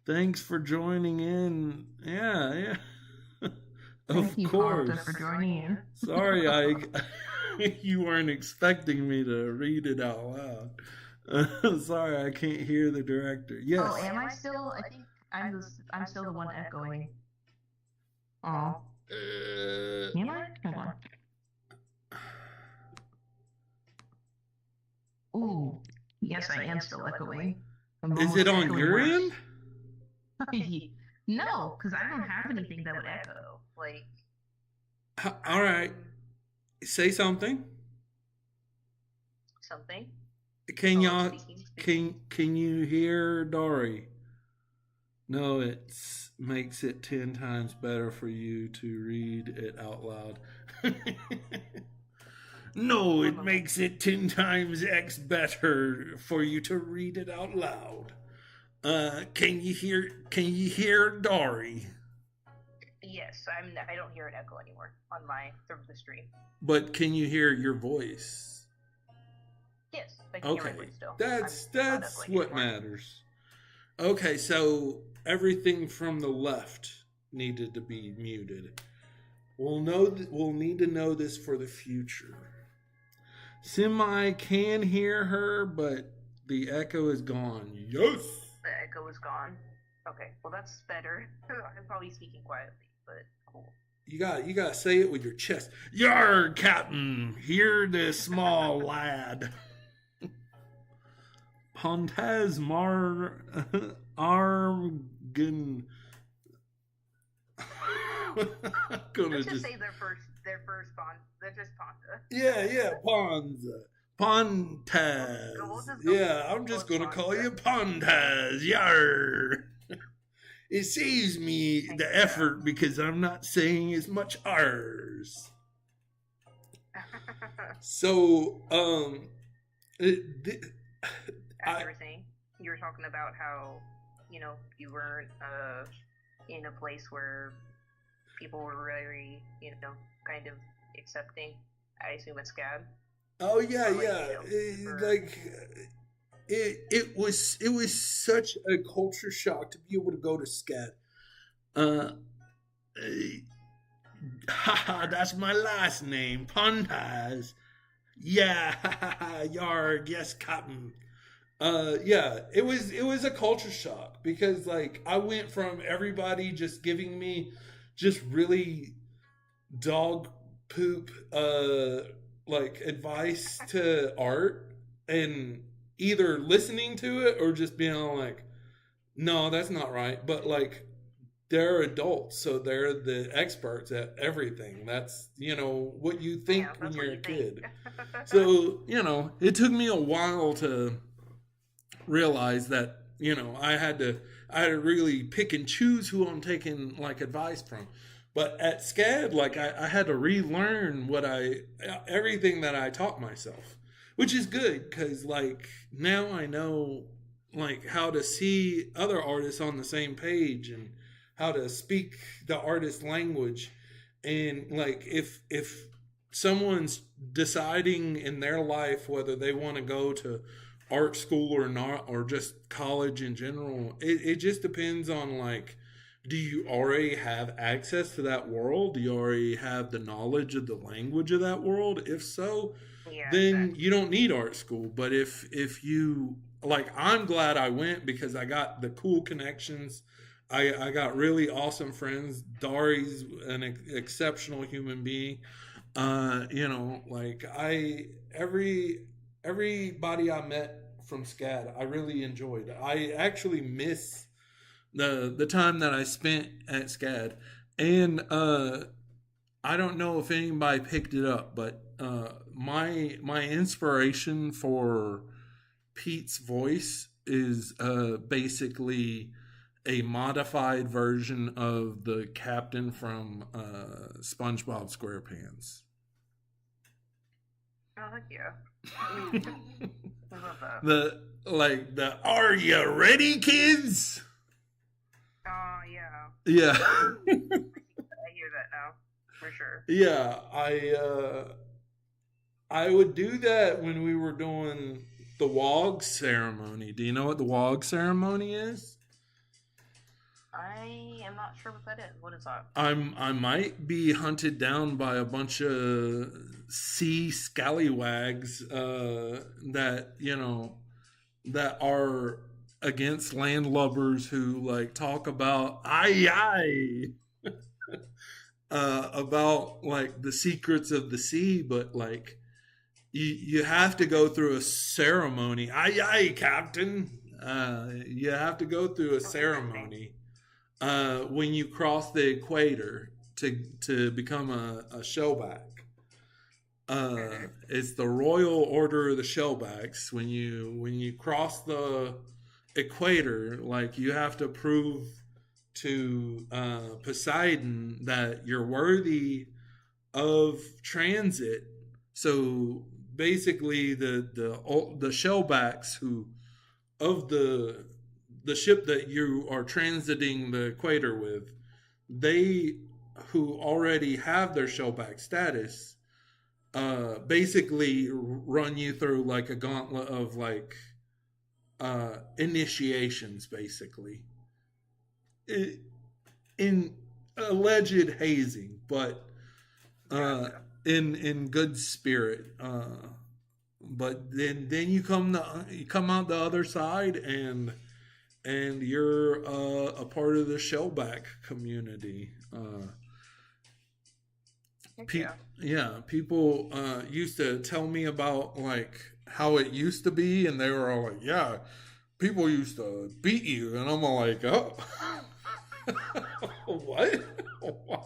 Thanks for joining in. Yeah, yeah. Thank Of you, Fanta, for course. joining in. Sorry, you weren't expecting me to read it out loud. Sorry, I can't hear the director. Yes. Oh, am I still? I think I'm still the one echoing. Oh, am I? Hold on. Ooh, yes, I am still echoing. I'm Is it almost on echoing your worse. end? No, because I don't have anything that would echo. Like, All right. Say something. something. Can Oh, y'all speaking. can you hear Dory? No, it makes it 10 times better for you to read it out loud. No, it makes it 10 times X better for you to read it out loud. Can you hear Dory? Yes, I don't hear an echo anymore on the stream. But can you hear your voice? Yes, I can hear my Okay. voice still. That's what matters. Okay, so everything from the left needed to be muted. We'll need to know this for the future. Semi can hear her, but the echo is gone. Yes. The echo is gone. Okay, well that's better. I'm probably speaking quietly, but cool. You got to say it with your chest. Yar, Captain, hear this small lad. Pontaz Armgan. Gonna Let's just just say their first bond. They're just Ponta. yeah, Ponza. Pontaz. We'll just go Yeah, I'm just with gonna call Ponta. you Pontaz. Yar. It saves me Heck the yeah. effort because I'm not saying as much R's. So, As you were saying, you were talking about how you weren't in a place where people were very kind of accepting. I assume it's SCAD. oh yeah, Or like, yeah. for, Like it was such a culture shock to be able to go to SCAD. Uh, haha, that's my last name, Pontaz. Yeah, yarg, yes, Cotton. Yeah, it was a culture shock because like I went from everybody just giving me just really dog poop like advice to art and either listening to it or just being like, no, that's not right. But like they're adults, so they're the experts at everything. That's what you think yeah, when that's what you're a you think. kid. So it took me a while to realize that I had to really pick and choose who I'm taking like advice from. But at SCAD, like I had to relearn everything that I taught myself, which is good because like now I know like how to see other artists on the same page and how to speak the artist language. And like if someone's deciding in their life whether they want to go to art school or not, or just college in general, it just depends on like, do you already have access to that world? Do you already have the knowledge of the language of that world? If so, Yeah, then exactly. you don't need art school. But if you like, I'm glad I went because I got the cool connections. I got really awesome friends. Dari's an exceptional human being. Like everybody I met from SCAD, I really enjoyed. I actually miss the time that I spent at SCAD, and I don't know if anybody picked it up, but my inspiration for Pete's voice is basically a modified version of the captain from SpongeBob SquarePants. Oh, heck yeah. I mean, I love that. The are you ready, kids? Oh, yeah. Yeah. I hear that now, for sure. Yeah, I would do that when we were doing the WOG ceremony. Do you know what the WOG ceremony is? I am not sure what that is. What is that? I might be hunted down by a bunch of sea scallywags that are against landlubbers who like talk about aye about like the secrets of the sea, but like you have to go through a ceremony. Aye, Captain. You have to go through a Oh, interesting. ceremony when you cross the equator to become a shellback. It's the Royal Order of the Shellbacks. When you cross the equator, like you have to prove to Poseidon that you're worthy of transit. So basically, the shellbacks who of the ship that you are transiting the equator with, they who already have their shellback status, basically run you through like a gauntlet of like initiations, basically in alleged hazing, but Gotcha. in good spirit. But then you come out the other side and you're a part of the shellback community. Heck yeah. Yeah, people used to tell me about like how it used to be, and they were all like, "Yeah, people used to beat you," and I'm all like, "Oh." What? Why?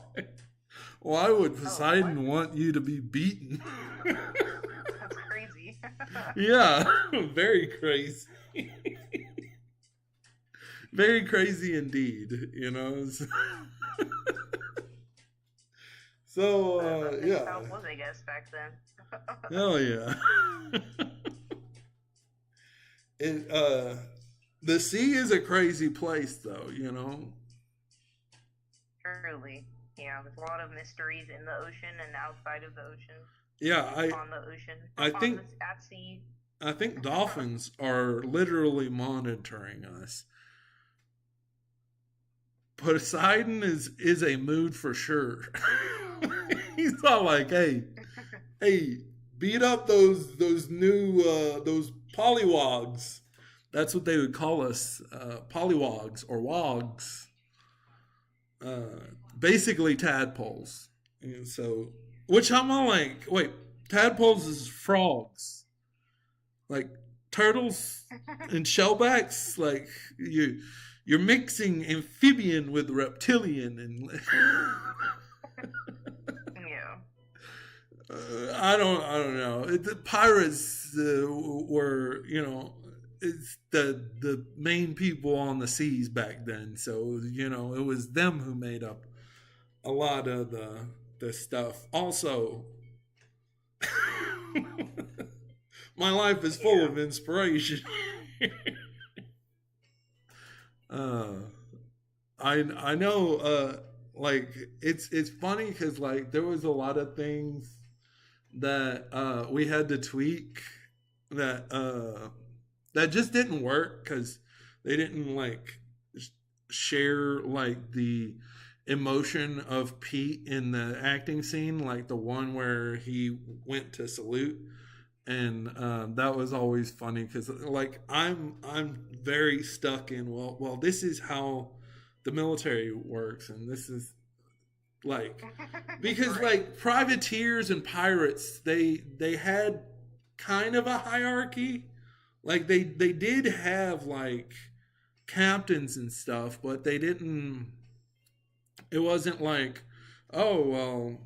Why would Poseidon what? want you to be beaten? That's crazy. Yeah, very crazy. Very crazy indeed, you know. So, That's yeah. how it was, I guess, back then. Hell yeah. It, the sea is a crazy place, though, you know. Truly. Yeah, there's a lot of mysteries in the ocean and outside of the ocean. Yeah, On the ocean. I think At sea. I think dolphins are literally monitoring us. Poseidon is a mood for sure. He's all like, hey, beat up those new those polywogs. That's what they would call us, polywogs or wogs. Basically tadpoles. And so, which I'm all like, wait, tadpoles is frogs, like turtles and shellbacks. Like you're mixing amphibian with reptilian, and Yeah. I don't know. The pirates were, you know, it's the main people on the seas back then. So you know, it was them who made up a lot of the stuff. Also, my life is full of inspiration. uh, I know. Like it's funny because like there was a lot of things that we had to tweak that that just didn't work because they didn't like share like the emotion of Pete in the acting scene, like the one where he went to salute, and that was always funny because like I'm very stuck in well this is how the military works, and this is like because like privateers and pirates they had kind of a hierarchy, like they did have like captains and stuff, but they didn't, it wasn't like, oh well,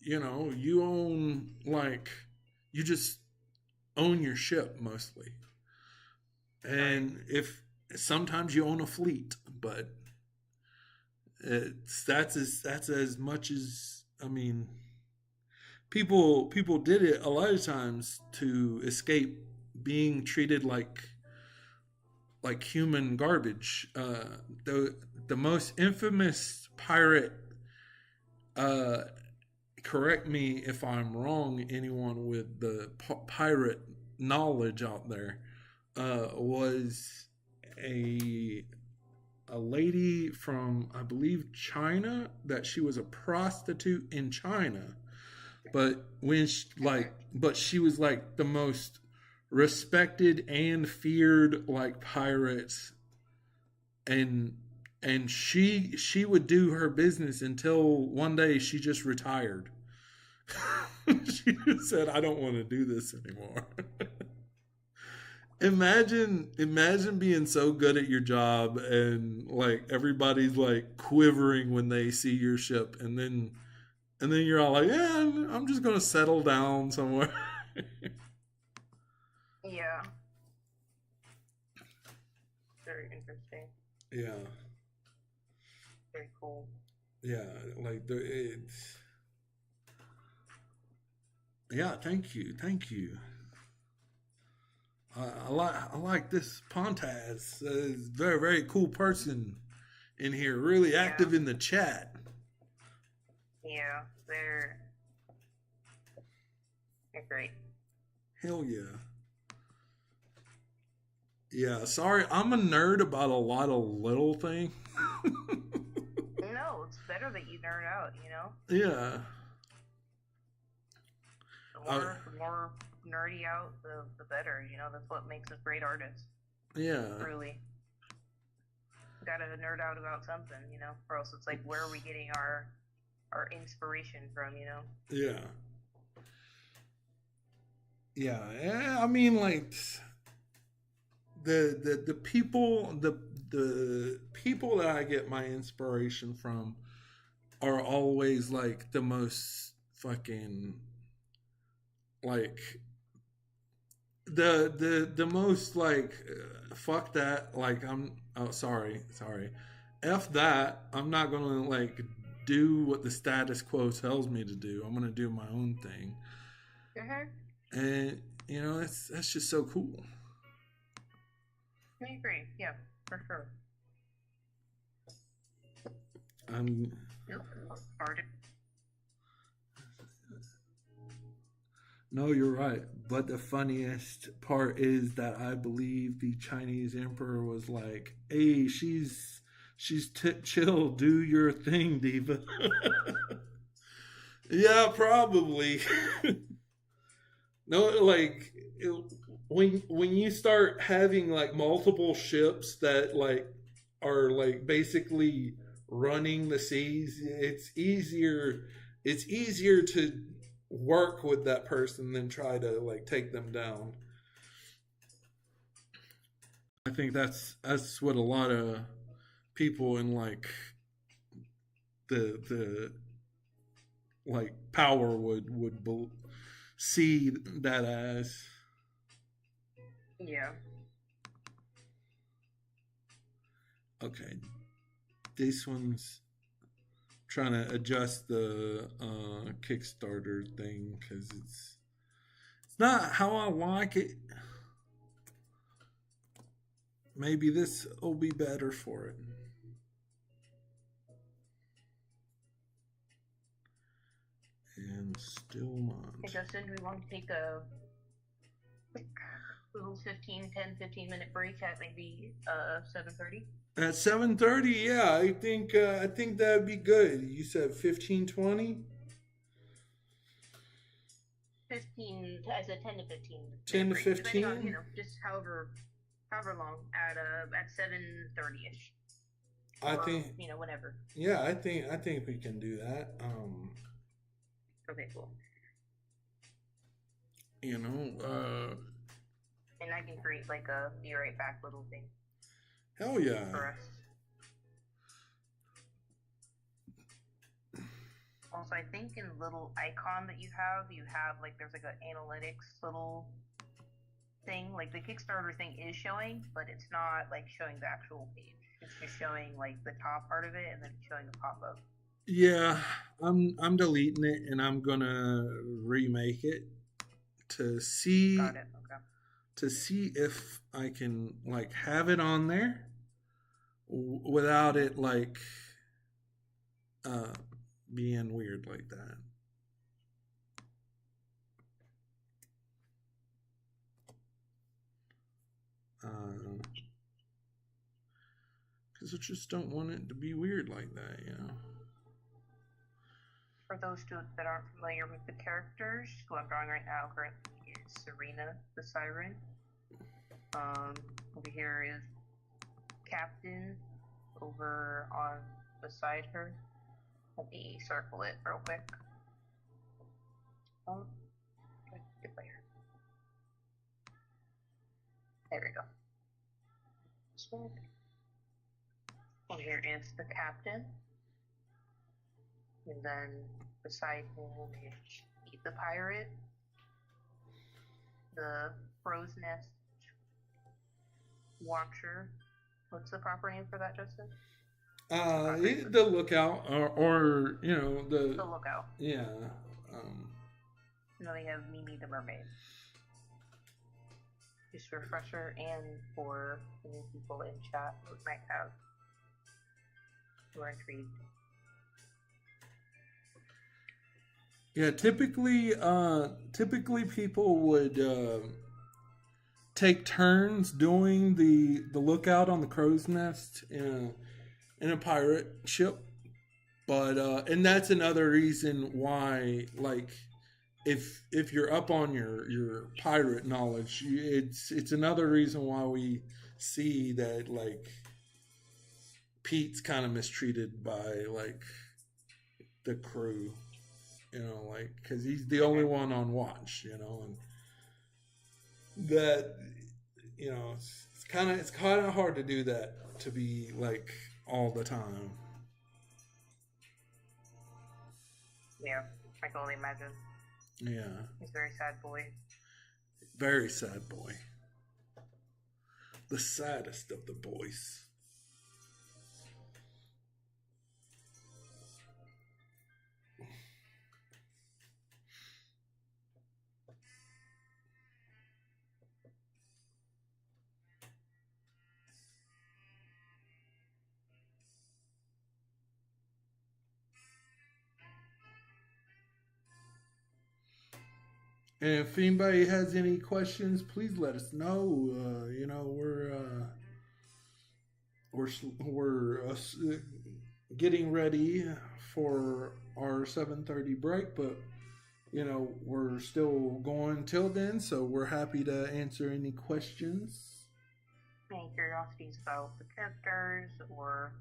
you know, you own like you just own your ship mostly, and if sometimes you own a fleet, but that's as much as, I mean, people did it a lot of times to escape being treated like human garbage. The most infamous pirate, uh, correct me if I'm wrong, anyone with the pirate knowledge out there, was a a lady from, I believe, China, that she was a prostitute in China, but when she, like but she was like the most respected and feared like pirates, and she would do her business until one day she just retired. She said, I don't want to do this anymore. Imagine being so good at your job and like everybody's like quivering when they see your ship, and then you're all like, yeah, I'm just gonna settle down somewhere. Yeah. Very interesting. Yeah. Very cool. Yeah, like it's, yeah. Thank you. I like this Pontaz. He's a very cool person in here. Really active in the chat. Yeah, they're great. Hell yeah. Yeah, sorry, I'm a nerd about a lot of little things. No, it's better that you nerd out, you know? Yeah. The more nerdy out, the better, you know? That's what makes us great artists. Yeah. Really. We gotta nerd out about something, you know? Or else it's like, where are we getting our inspiration from, you know? Yeah. Yeah. I mean, like the people, the people that I get my inspiration from are always like the most fucking like the most like fuck that, like I'm oh sorry f that, I'm not gonna like do what the status quo tells me to do. I'm gonna do my own thing. And you know that's just so cool. I agree. Yeah, for sure. I'm No, you're right. But the funniest part is that I believe the Chinese emperor was like, "Hey, chill, do your thing, diva." Yeah, probably. No, like when you start having like multiple ships that like are like basically running the seas, it's easier to work with that person than try to like take them down. I think that's what a lot of people in like the like power would see that as. Yeah. Okay, this one's trying to adjust the Kickstarter thing because it's not how I like it. Maybe this will be better for it. And still not. Hey Justin, do we want to take a quick little 15 minute break at maybe 7:30? At 7:30, yeah, I think that'd be good. You said 15-20? 15, I said 10 to 15. 10 to 15? Depending on, you know, just however long at 7:30ish. I think, you know, whenever. Yeah, I think we can do that. Okay, cool. You know, and I can create like a be right back little thing. Hell yeah. For us. Also, I think in the little icon that you have like there's like an analytics little thing. Like the Kickstarter thing is showing, but it's not like showing the actual page. It's just showing like the top part of it and then showing a pop up. Yeah, I'm deleting it and I'm gonna remake it to see. Got it. Okay. To see if I can like have it on there without it like being weird like that. Because I just don't want it to be weird like that, you know. For those that aren't familiar with the characters, who I'm drawing right now currently is Serena the Siren. Over here is Captain over on beside her. Let me circle it real quick. Good layer. There we go. So, over here is the Captain. And then beside him is the pirate, the crow's nest watcher. What's the proper name for that, Justin? The lookout, or you know the lookout. Yeah. And then we have Mimi the mermaid. Just a refresher, and for the new people in chat who might have who are intrigued. Yeah, typically people would take turns doing the lookout on the crow's nest in a pirate ship, but and that's another reason why, like, if you're up on your pirate knowledge, it's another reason why we see that like Pete's kind of mistreated by like the crew. You know, like, because he's the only one on watch, you know, and that, you know, it's kind of hard to do that to be like all the time. Yeah, I can only imagine. Yeah, He's a very sad boy. very sad boy. The saddest of the boys. And if anybody has any questions, please let us know. You know, we're getting ready for our 7:30 break, but you know we're still going till then, so we're happy to answer any questions. Any curiosities about the characters or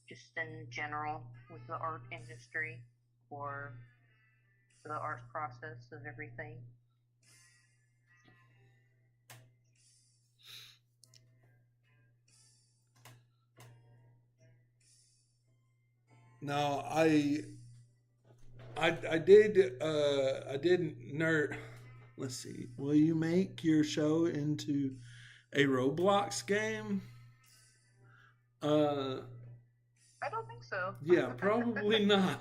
just in general with the art industry or the art process of everything? Now, I did nerd. Let's see. Will you make your show into a Roblox game? Uh, I don't think so. yeah, probably not.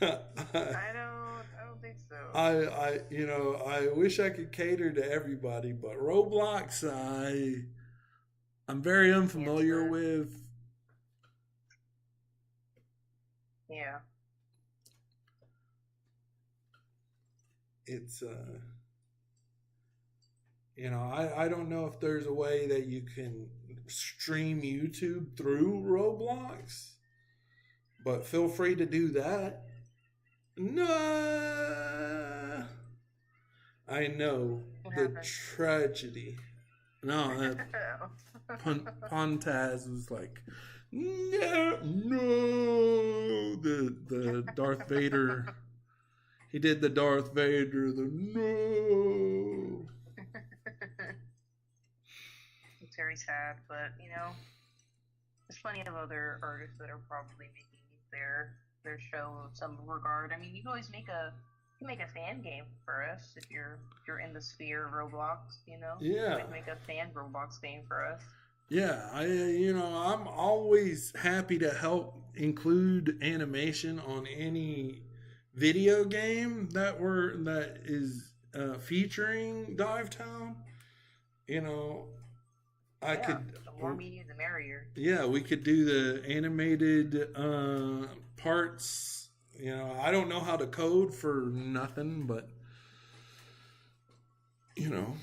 I don't think so. you know, I wish I could cater to everybody, but Roblox, I'm very unfamiliar with. Yeah. It's you know, I don't know if there's a way that you can stream YouTube through Roblox, but feel free to do that. No, I know the tragedy. No, that Pontaz was like, no, no. The Darth Vader. He did the Darth Vader. The no. It's very sad, but you know, there's plenty of other artists that are probably making their show of some regard. I mean, you can always make a fan game for us if you're in the sphere of Roblox. You know, Yeah. You can make a fan Roblox game for us. Yeah, I'm always happy to help include animation on any video game that is featuring Dive Town. You know, I could. The more media, the merrier. Yeah, we could do the animated parts. You know, I don't know how to code for nothing, but you know,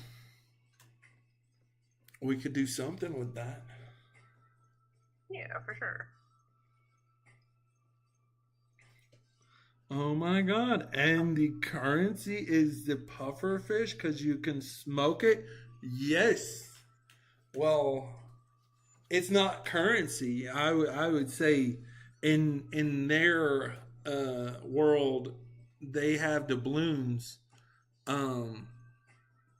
we could do something with that. Yeah, for sure. Oh my god. And the currency is the puffer fish because you can smoke it? Yes. Well, it's not currency. I would say in their world they have doubloons.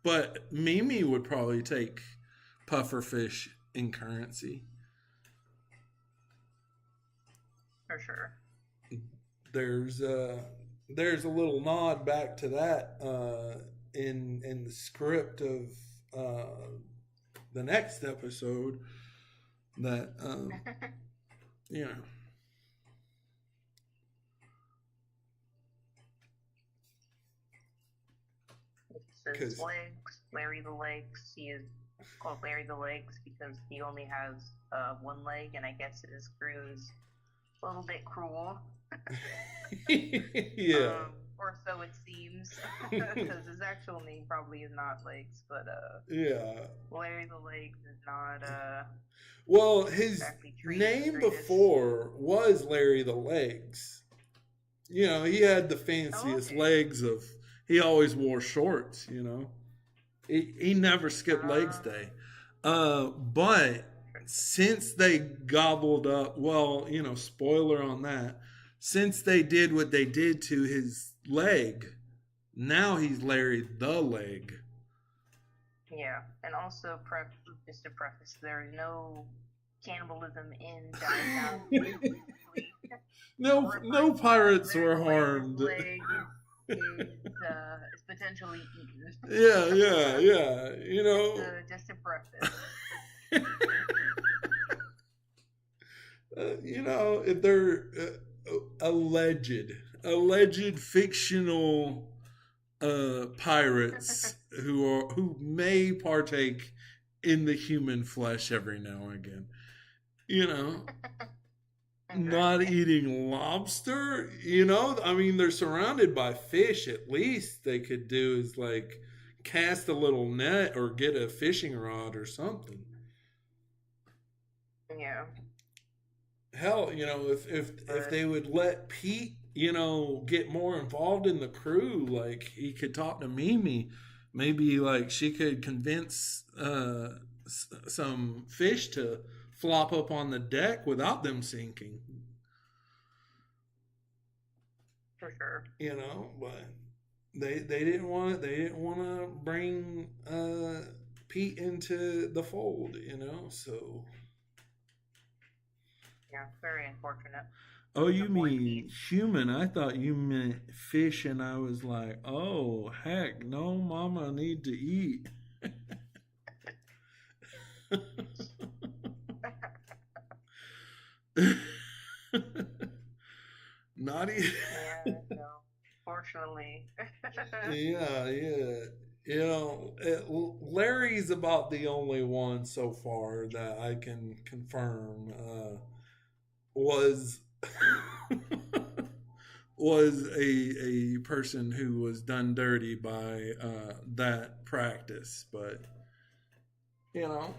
But Mimi would probably take puffer fish in currency. For sure. There's a little nod back to that in the script of the next episode that you know. His legs, Larry the Legs. He is called Larry the Legs because he only has one leg, and I guess his crew is a little bit cruel. Yeah. Or so it seems, because his actual name probably is not Legs, but yeah. Larry the Legs is not well, his exactly name before was Larry the Legs. You know, he had the fanciest legs of. He always wore shorts. You know, he never skipped legs day. But since they gobbled up, well, you know, spoiler on that. Since they did what they did to his leg, now he's Larry the Leg. Yeah, and also just to preface, there is no cannibalism in Chinatown. No pirates were harmed. Leg is potentially eaten. Yeah. You know, Just to preface. you know, if they're alleged fictional pirates who may partake in the human flesh every now and again. You know, not eating lobster. You know, I mean, they're surrounded by fish. At least they could do is like cast a little net or get a fishing rod or something. Yeah. Hell, you know, if they would let Pete, you know, get more involved in the crew, like he could talk to Mimi, maybe like she could convince some fish to flop up on the deck without them sinking. For sure. You know, but they didn't want to bring Pete into the fold. You know, so. Yeah, very unfortunate. Oh, you mean human? I thought you meant fish, and I was like, oh, heck, no, mama, I need to eat. Not even. Yeah, no, fortunately. Yeah. You know, Larry's about the only one so far that I can confirm was was a person who was done dirty by that practice, but you know,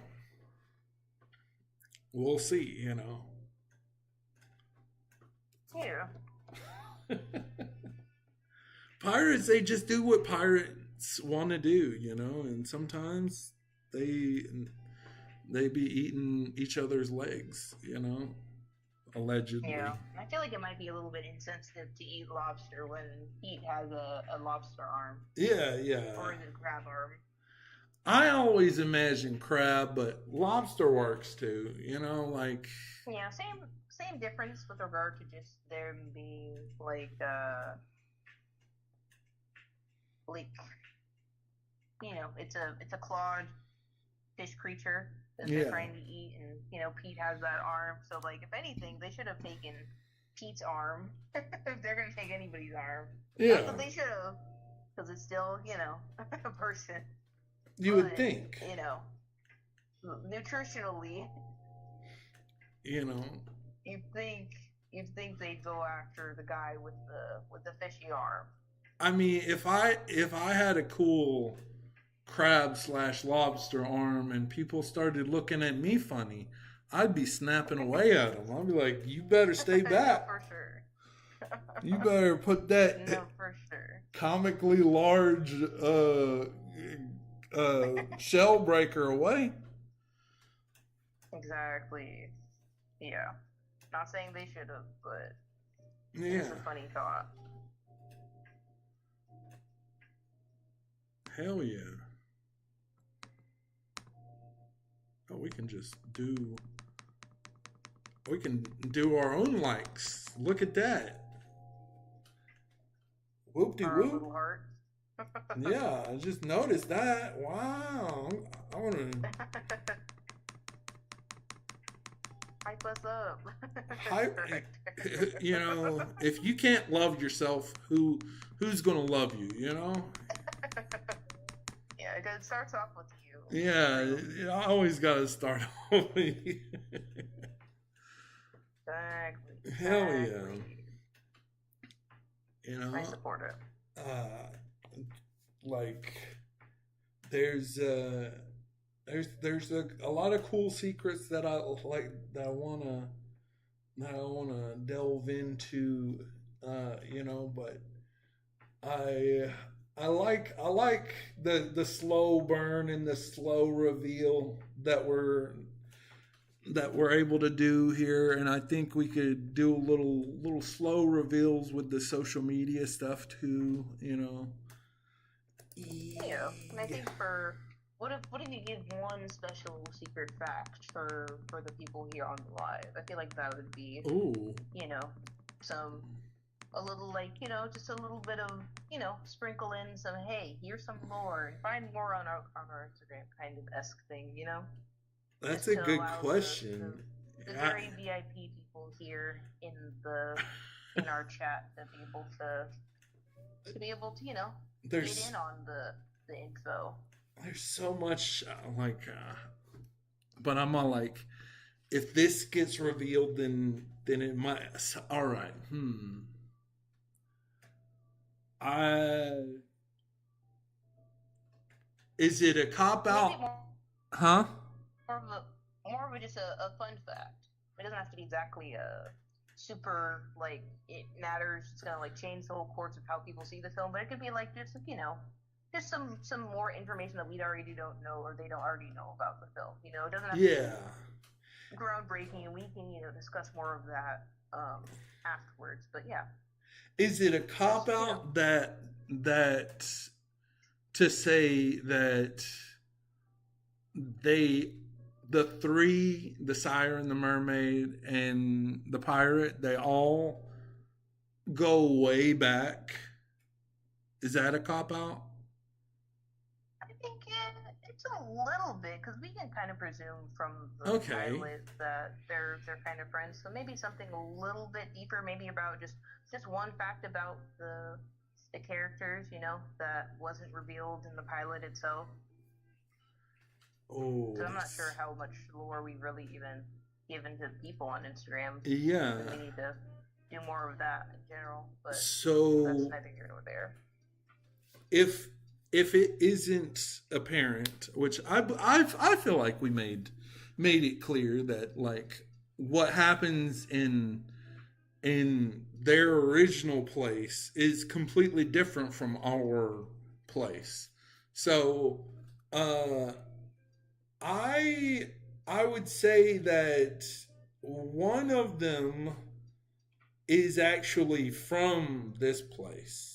we'll see. You know, Yeah. pirates, they just do what pirates want to do, you know, and sometimes they be eating each other's legs, you know, allegedly. Yeah, I feel like it might be a little bit insensitive to eat lobster when Pete has a lobster arm. Yeah. Or is it crab arm? I always imagine crab, but lobster works too, you know, like. Yeah, same difference with regard to just them being like you know, it's a clawed fish creature that they're trying to eat, and you know, Pete has that arm. So like, if anything, they should have taken Pete's arm if they're gonna take anybody's arm. Yeah. Not that they should have, because it's still, you know, a person. You would think. You know, nutritionally, you know, you'd think they'd go after the guy with the fishy arm. I mean, if I had a cool crab / lobster arm and people started looking at me funny, I'd be snapping away at them. I'd be like, "You better stay back." No, for sure. You better put that for sure. comically large shell breaker away. Exactly. Yeah. Not saying they should have, but it's a funny thought. Hell yeah. Oh, we can do our own likes. Look at that. Whoop-de-whoop. Yeah, I just noticed that. Wow. I want to hype us up. You know, if you can't love yourself, who's going to love you, you know? Yeah, it starts off with you. Yeah, I always got to start off with you. Exactly. Hell yeah. You know, I support it. Like there's a lot of cool secrets that I like that I wanna delve into, you know, but I like the slow burn and the slow reveal that we're able to do here, and I think we could do little slow reveals with the social media stuff too, you know. Yeah, and I think for What if you give one special secret fact for the people here on the live? I feel like that would be, Ooh. you know, some a little like, just a little bit of, sprinkle in some, hey, here's some lore and find more on our Instagram kind of esque thing. That's Just a to good allow question. the very VIP people here in our chat to be able to, get There's in on the info. there's so much but I'm all like, if this gets revealed, then it might. All right. I Is it a cop out? Huh? More of a just a fun fact. It doesn't have to be exactly a super like it matters. It's gonna like change the whole course of how people see the film, but it could be like just just some more information that we already don't know or they don't already know about the film. It doesn't have to be groundbreaking, and we can discuss more of that afterwards. But yeah, Is it a cop out that to say that the three, the siren, the mermaid, and the pirate, they all go way back? Is that a cop out? I think it's a little bit because we can kind of presume from the pilot that they're kind of friends. So maybe something a little bit deeper, maybe about just one fact about the characters, that wasn't revealed in the pilot itself. Oh, so I'm not sure how much lore we really even give into people on Instagram. Yeah, we need to do more of that in general. But so that's neither here nor there. If it isn't apparent, which I feel like we made it clear that like what happens in their original place is completely different from our place. So I would say that one of them is actually from this place.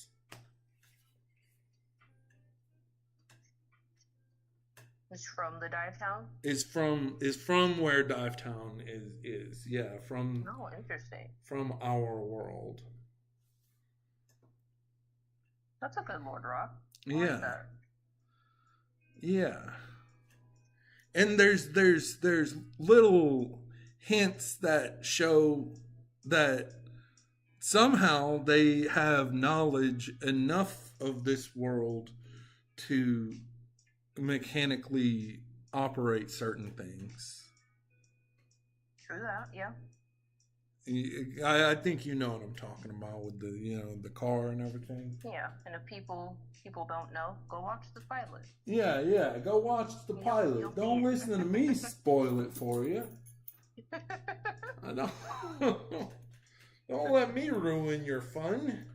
Is from the dive town? Is from where Dive Town is. Yeah, from. Oh, interesting. From our world. That's a good lore drop. Yeah. Like yeah. And there's little hints that show that somehow they have knowledge enough of this world to mechanically operate certain things. True that, yeah. I think you know what I'm talking about with the car and everything. Yeah, and if people don't know, go watch the pilot. Yeah, go watch the pilot. Don't listen to me spoil it for you. I don't. Don't let me ruin your fun.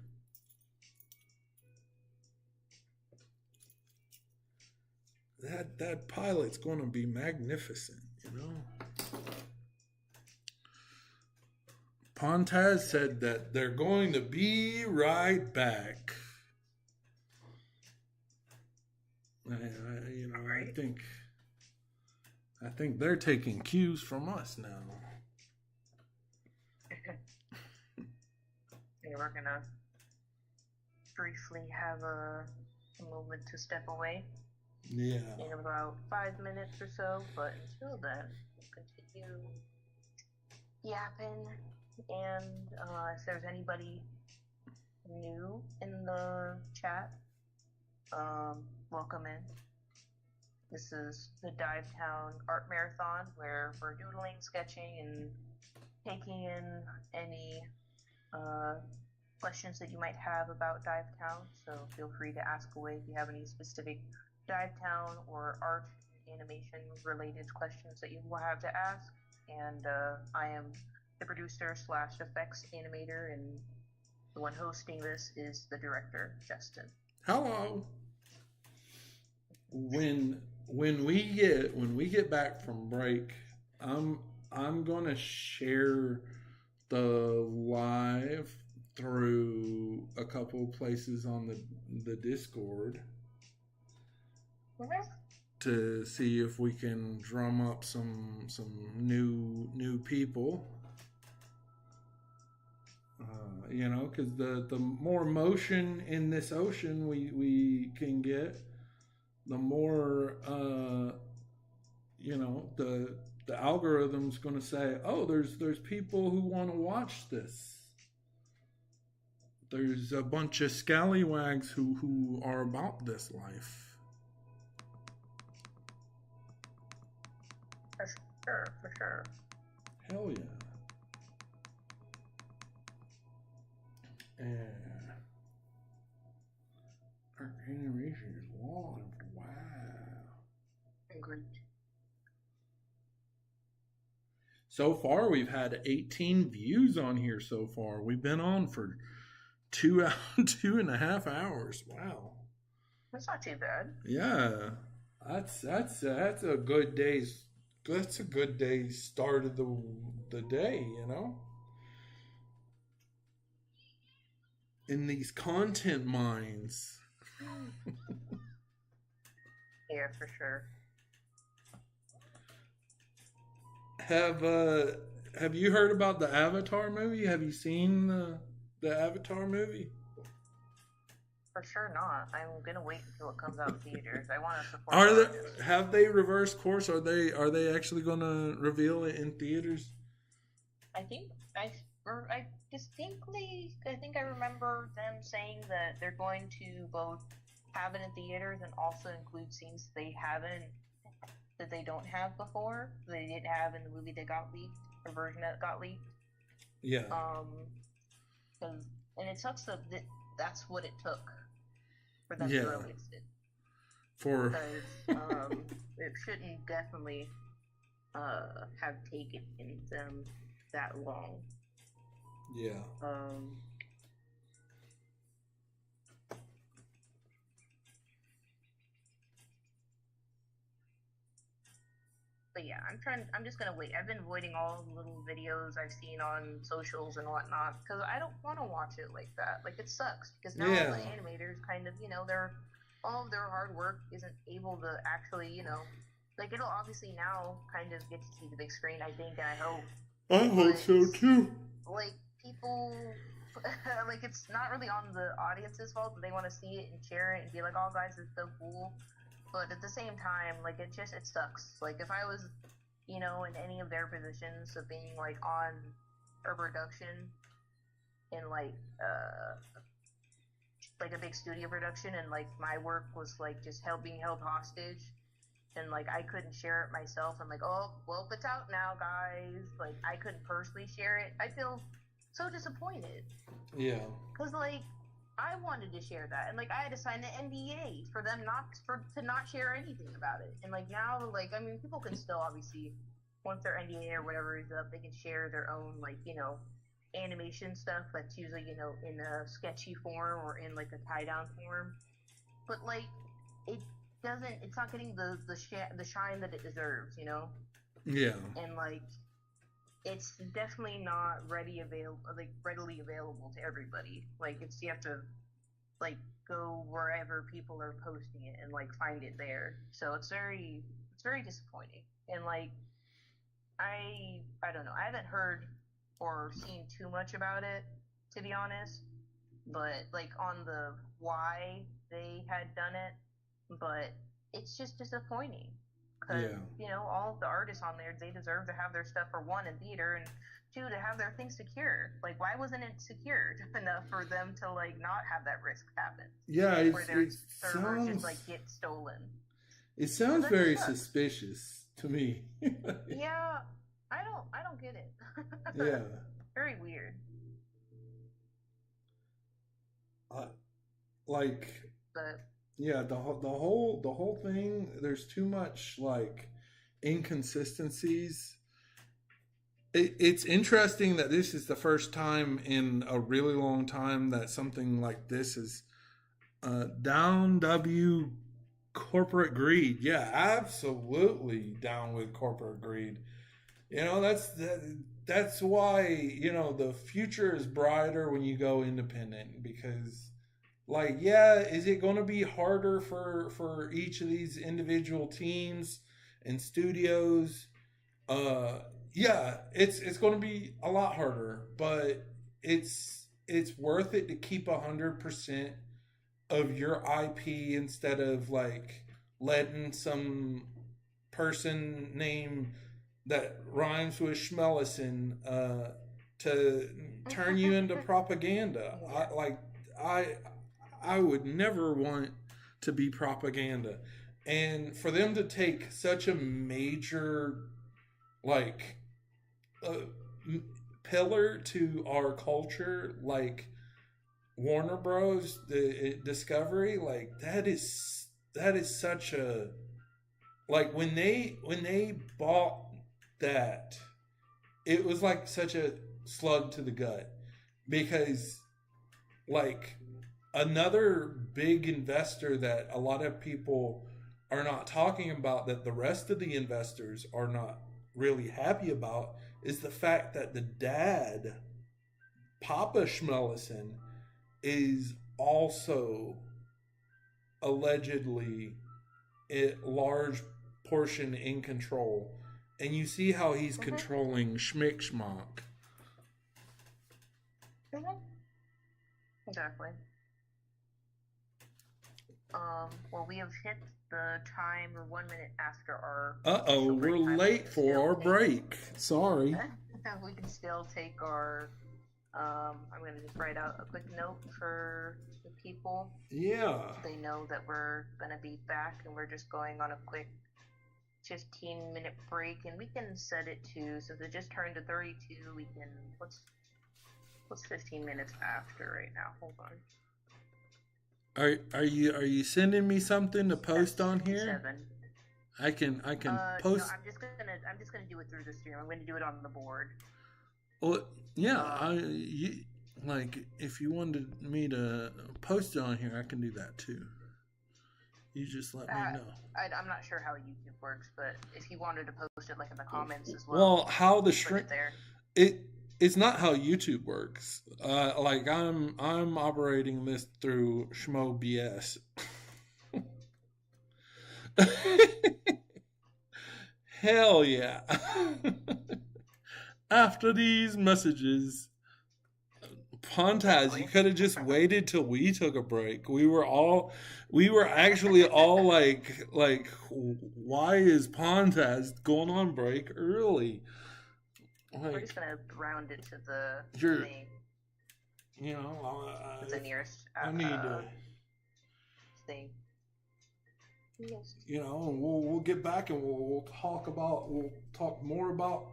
That pilot's going to be magnificent, Pontaz said that they're going to be right back. I think they're taking cues from us now. We're gonna briefly have a moment to step away. Yeah. In about 5 minutes or so, but until then, we'll continue yapping. And if there's anybody new in the chat, welcome in. This is the Dive Town Art Marathon, where we're doodling, sketching, and taking in any questions that you might have about Dive Town. So feel free to ask away if you have any specific Dive Town or art animation related questions that you will have to ask. And I am the producer / effects animator, and the one hosting this is the director, Justin. Hello. When we get back from break, I'm gonna share the live through a couple places on the Discord to see if we can drum up some new people. Because the more motion in this ocean we can get, the more the algorithm's going to say, oh, there's people who want to watch this. There's a bunch of scallywags who are about this life. For sure. Hell yeah. And our animation is long. Wow. Agreed. So far, we've had 18 views on here so far. We've been on for 2.5 hours. Wow. That's not too bad. Yeah. That's a good day's start of the day, in these content mines. Yeah, for sure. Have you heard about the Avatar movie? Have you seen the Avatar movie? For sure not. I'm gonna wait until it comes out in theaters. I want to support. Have they reversed course? Are they actually gonna reveal it in theaters? I think I think I remember them saying that they're going to both have it in theaters and also include scenes that they don't have before, they didn't have in the movie that got leaked, or version that got leaked. Yeah. And it sucks that that's what it took for them to release it. Because it shouldn't definitely have taken them that long. Yeah. But yeah, I'm just gonna wait. I've been avoiding all the little videos I've seen on socials and whatnot because I don't want to watch it like that. Like, it sucks because now all the animators kind of, all of their hard work isn't able to actually, like, it'll obviously now kind of get to see the big screen, I think, and I hope. I hope so too. Like, people, like, it's not really on the audience's fault that they want to see it and share it and be like, oh, guys, it's so cool. But at the same time, like, it sucks. Like, if I was, in any of their positions of being, like, on a production in, like a big studio production, and, like, my work was, like, just being held hostage, and, like, I couldn't share it myself. I'm like, oh, well, it's out now, guys. Like, I couldn't personally share it. I feel so disappointed. Yeah. Because, like, I wanted to share that, and, like, I had to sign an NDA for them to not share anything about it. And, like, now, like, I mean, people can still, obviously, once their NDA or whatever is up, they can share their own, like, animation stuff that's usually, in a sketchy form or in, like, a tie-down form. But, like, it's not getting the shine that it deserves, Yeah. And, like, it's definitely not readily available to everybody. Like, you have to, like, go wherever people are posting it and, like, find it there. So it's very disappointing. And, like, I don't know. I haven't heard or seen too much about it, to be honest. But, like, on the why they had done it, but it's just disappointing. Because, all of the artists on there, they deserve to have their stuff, for one, in theater, and two, to have their things secured. Like, why wasn't it secured enough for them to, like, not have that risk happen? Yeah, where their servers just, like, get stolen. It sounds very suspicious to me. Yeah, I don't get it. Yeah. Very weird. But yeah, the whole thing, there's too much, like, inconsistencies. It's interesting that this is the first time in a really long time that something like this is down W corporate greed. Yeah, absolutely down with corporate greed. That's why, the future is brighter when you go independent, because Like, yeah, is it going to be harder for each of these individual teams and studios? Uh, yeah, it's going to be a lot harder, but it's worth it to keep 100% of your IP instead of like letting some person name that rhymes with Schmellison to turn you into propaganda. Yeah. I I would never want to be propaganda, and for them to take such a major like uh, pillar to our culture like Warner Bros. The Discovery, like that is such a like when they bought that, it was like such a slug to the gut because like another big investor that a lot of people are not talking about that the rest of the investors are not really happy about is the fact that the dad Papa Schmellison is also allegedly a large portion in control. And you see how he's Mhm. controlling Schmick Schmock. Mhm. Exactly. Well, we have hit the time. We're 1 minute after our Uh-oh, official we're break time. We late can for still our take. break. Sorry. We can still take our. I'm gonna just write out a quick note for the people Yeah. so they know that we're gonna be back and we're just going on a quick 15-minute break, and we can set it to since it just turned to 32. We can what's 15 minutes after right now? Hold on. Are you sending me something to post That's on here? 57. I can No, post. I'm just gonna do it through the stream. I'm gonna do it on the board. Well, yeah. Um, Like if you wanted me to post it on here, I can do that too. You just let me know. I'm not sure how YouTube works, but if you wanted to post it like in the comments as well, Well, how the put stream it there. it it's not how YouTube works. Like I'm operating this through Schmo BS. Hell yeah. After these messages, Pontaz, you Exactly. could have just waited till we took a break. We were actually all like, why is Pontaz going on break early? We're Like, just gonna round it to the you're, thing, you know, to the nearest I need to, thing. Yes. you know, we'll get back and we'll talk more about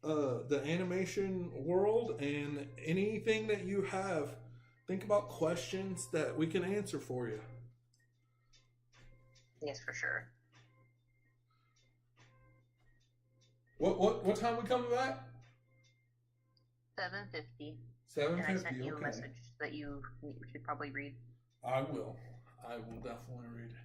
the animation world and anything that you have. Think about questions that we can answer for you. Yes, for sure. What time we coming back? 7:50. Seven And I sent fifty. you a Okay, message that you should probably read. I will. I will definitely read it.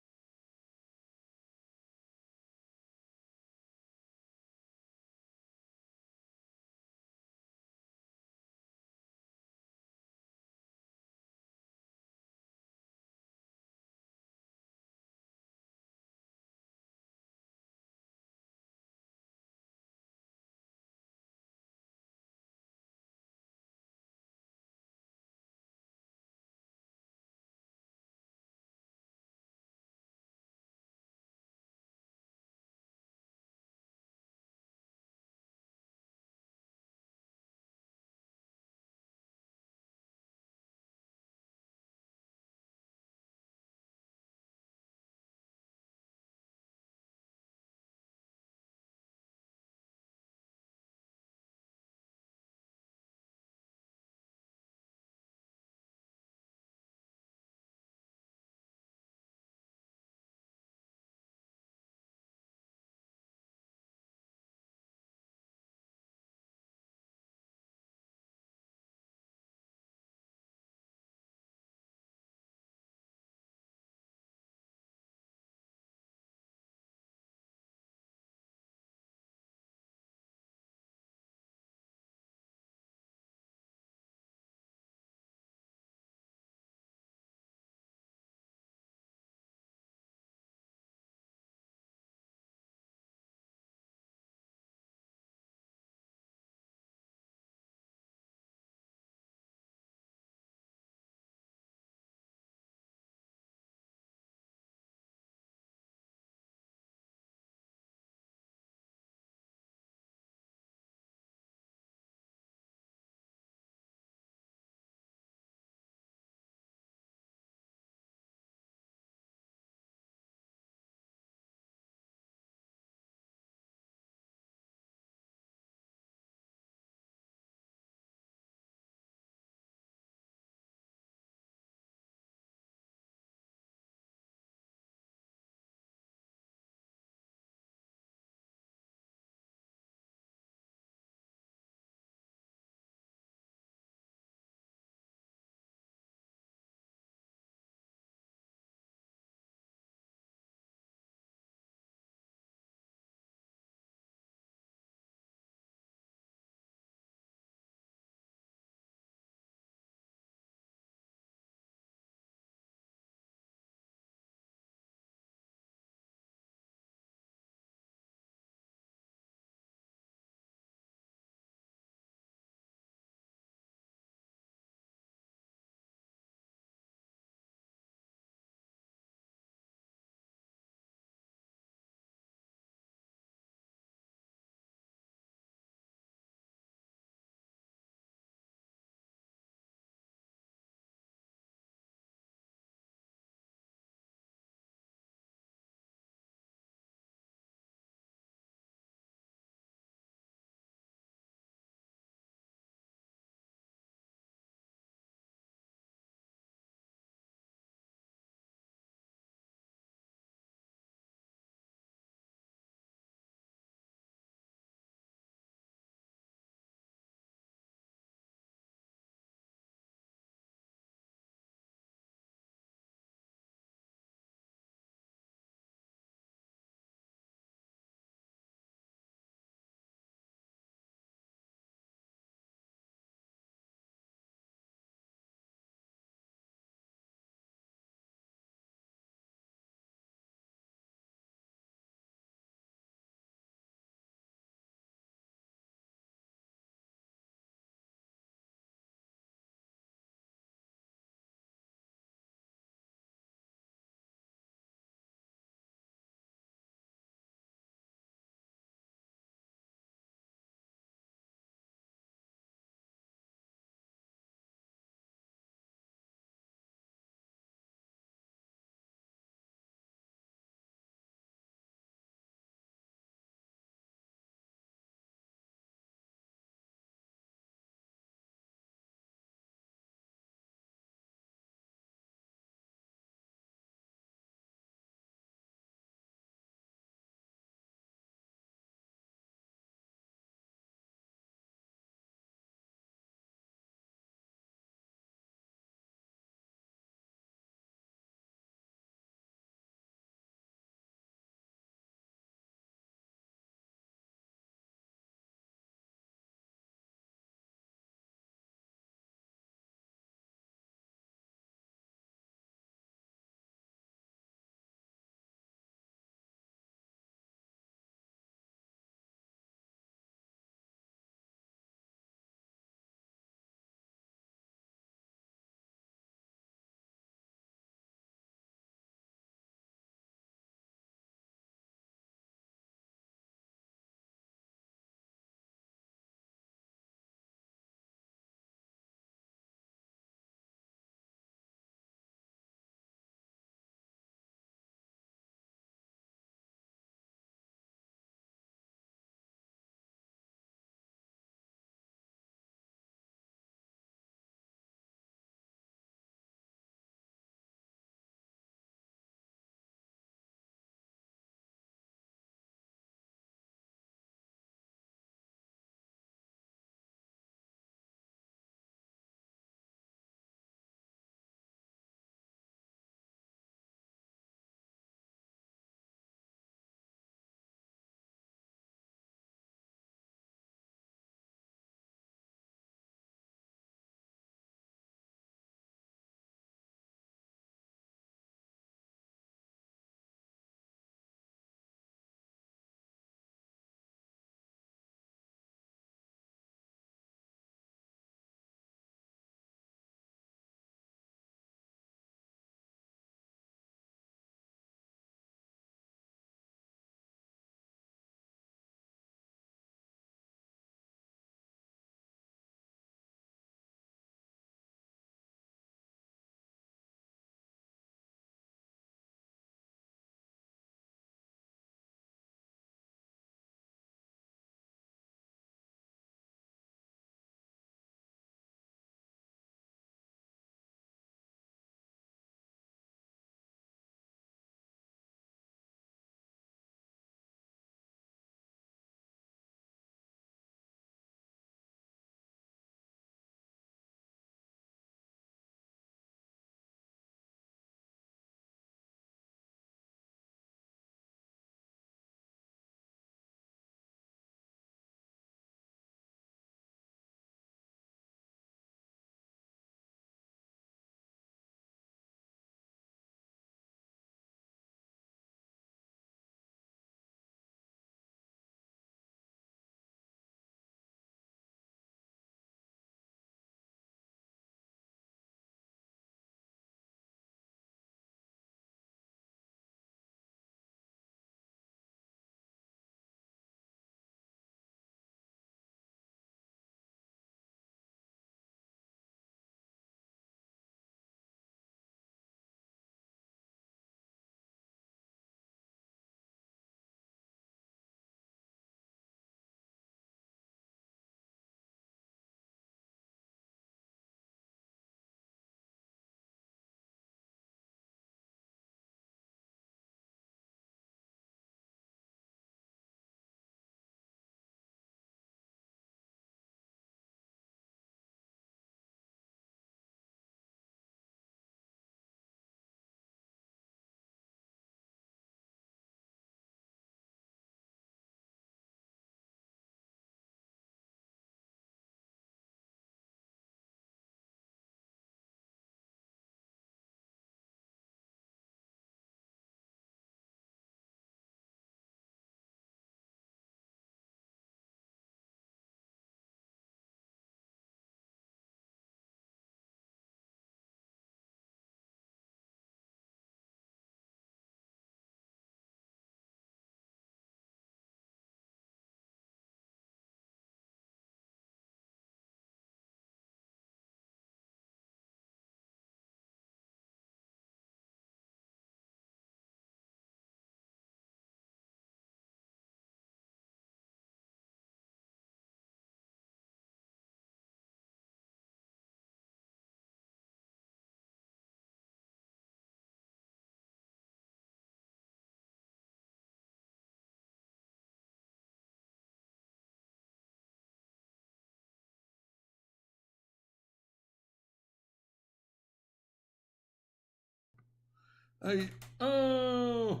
I oh,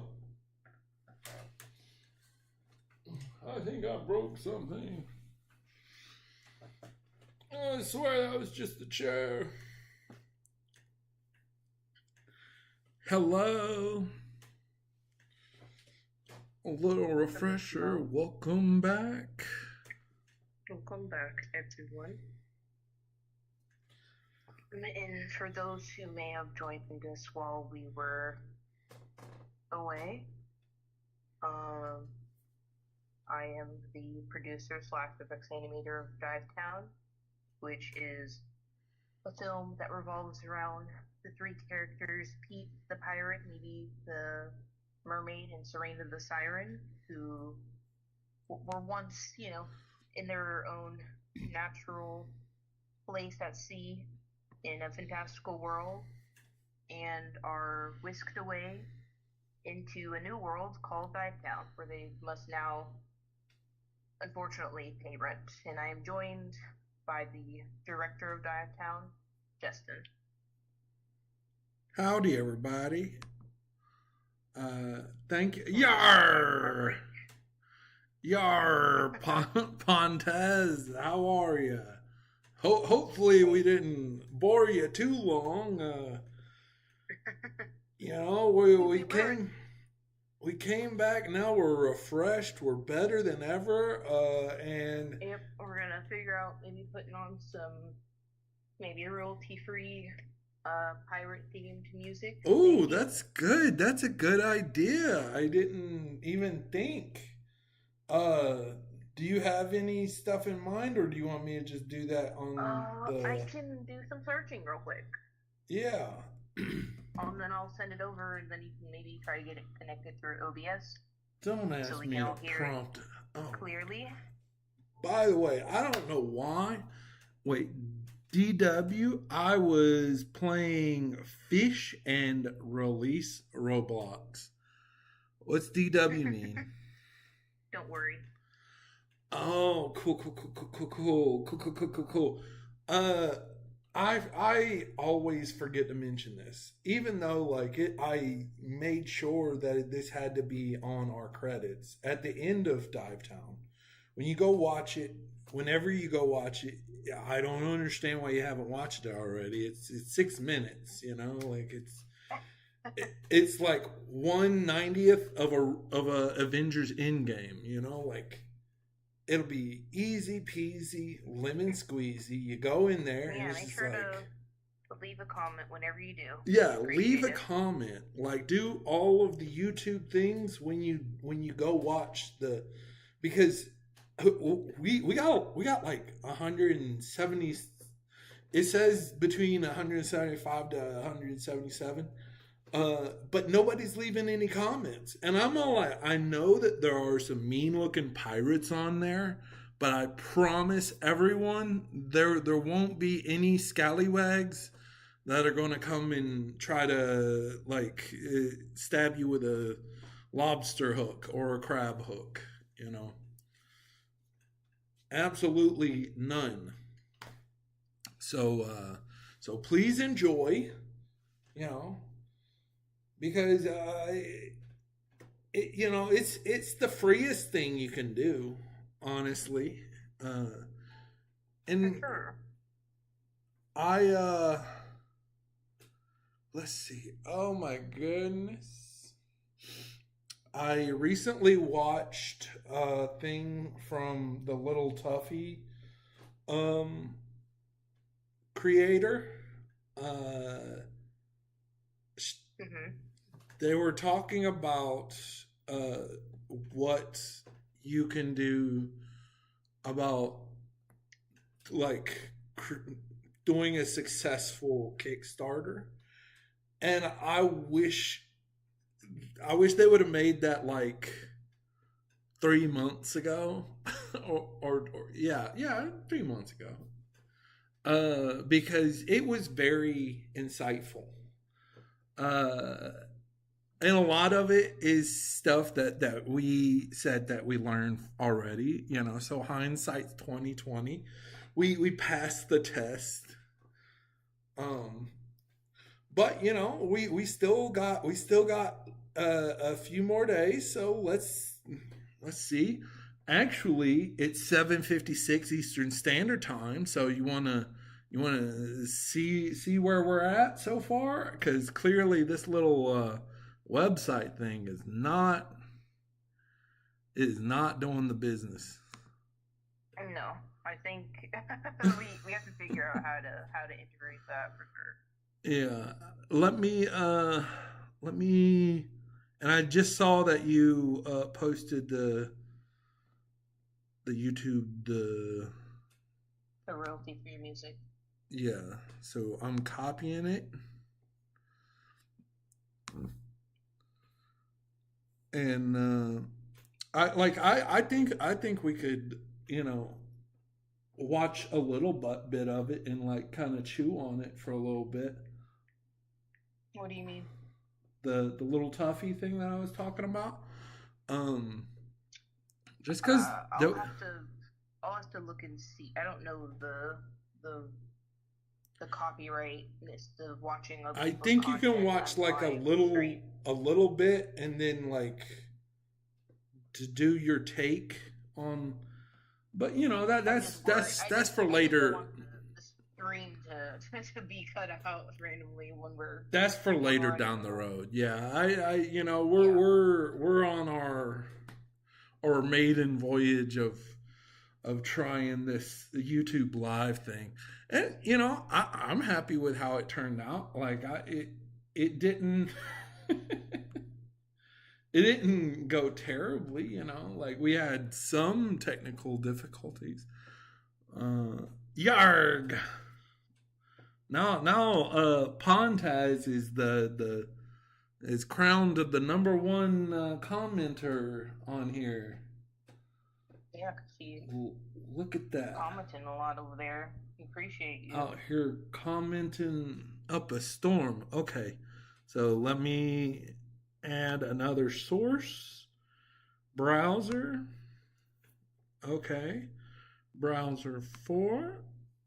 I think I broke something. I swear that was just the chair. Hello. A little refresher. Welcome back. Welcome back, everyone. And for those who may have joined us while we were away, I am the producer / effects animator of Divetown, which is a film that revolves around the three characters, Pete the pirate, maybe the mermaid, and Serena the siren, who were once, in their own natural place at sea in a fantastical world and are whisked away into a new world called Divetown, where they must now, unfortunately, pay rent. And I am joined by the director of Divetown, Justin. Howdy, everybody. Thank you. Yar! Yar, Pontez, how are you? Hopefully we didn't bore you too long. We came back. Now we're refreshed. We're better than ever. And yep, we're gonna figure out maybe putting on some maybe royalty-free pirate themed music. Oh, that's good. That's a good idea. I didn't even think. Do you have any stuff in mind, or do you want me to just do that on I can do some searching real quick. Yeah. And then I'll send it over, and then you can maybe try to get it connected through OBS. Don't ask me to prompt. Clearly. By the way, I don't know why. Wait, DW, I was playing Fish and Release Roblox. What's DW mean? Don't worry. Oh, cool. I always forget to mention this, even though I made sure that this had to be on our credits at the end of Divetown. When you go watch it, whenever you go watch it, I don't understand why you haven't watched it already. It's 6 minutes, it's like 1/90th of a Avengers Endgame, it'll be easy peasy, lemon squeezy. You go in there, yeah, and make sure to leave a comment whenever you do. Yeah, leave a comment. Do all of the YouTube things when you go watch because we got like 170. It says between 175 to 177. But nobody's leaving any comments. And I'm all like, I know that there are some mean looking pirates on there, but I promise everyone there won't be any scallywags that are going to come and try to stab you with a lobster hook or a crab hook, Absolutely none. So please enjoy, because it's the freest thing you can do, honestly. And sure. Let's see. Oh my goodness. I recently watched a thing from the Little Tuffy creator. They were talking about what you can do about doing a successful Kickstarter, and I wish they would have made that 3 months ago, or 3 months ago, because it was very insightful. And a lot of it is stuff that we said that we learned already, so hindsight's 2020. We passed the test. but we still got a few more days, so let's see. Actually, it's 7:56 Eastern Standard Time, so you want to see where we're at so far, because clearly this little website thing is not doing the business. No, I think we have to figure out how to integrate that for sure. Yeah, let me, and I just saw that you posted the YouTube, The royalty free music. yeah. So I'm copying it, and I think we could watch a little bit of it and like kind of chew on it for a little bit. What do you mean? The little toughy thing that I was talking about. Um, just because Uh, I'll have to I'll have to look and see. I don't know the the copyright list of watching other I people's think you can content watch on like a live little stream. a little bit and then like to do your take on, but that I'm just that's worried. that's that's for I just don't later. want the stream to be cut out randomly That's for when we're later already down the recording. road. Yeah, I we're Yeah. we're we're on our maiden voyage of trying this YouTube live thing, and I'm happy with how it turned out. Like it didn't it didn't go terribly. Like we had some technical difficulties. Yarg. Now, Pontaz is crowned the number one commenter on here. Yeah, I can see you Look at that. commenting a lot over there. Appreciate you. Out here commenting up a storm. Okay, so let me add another source. Browser. Okay, browser 4,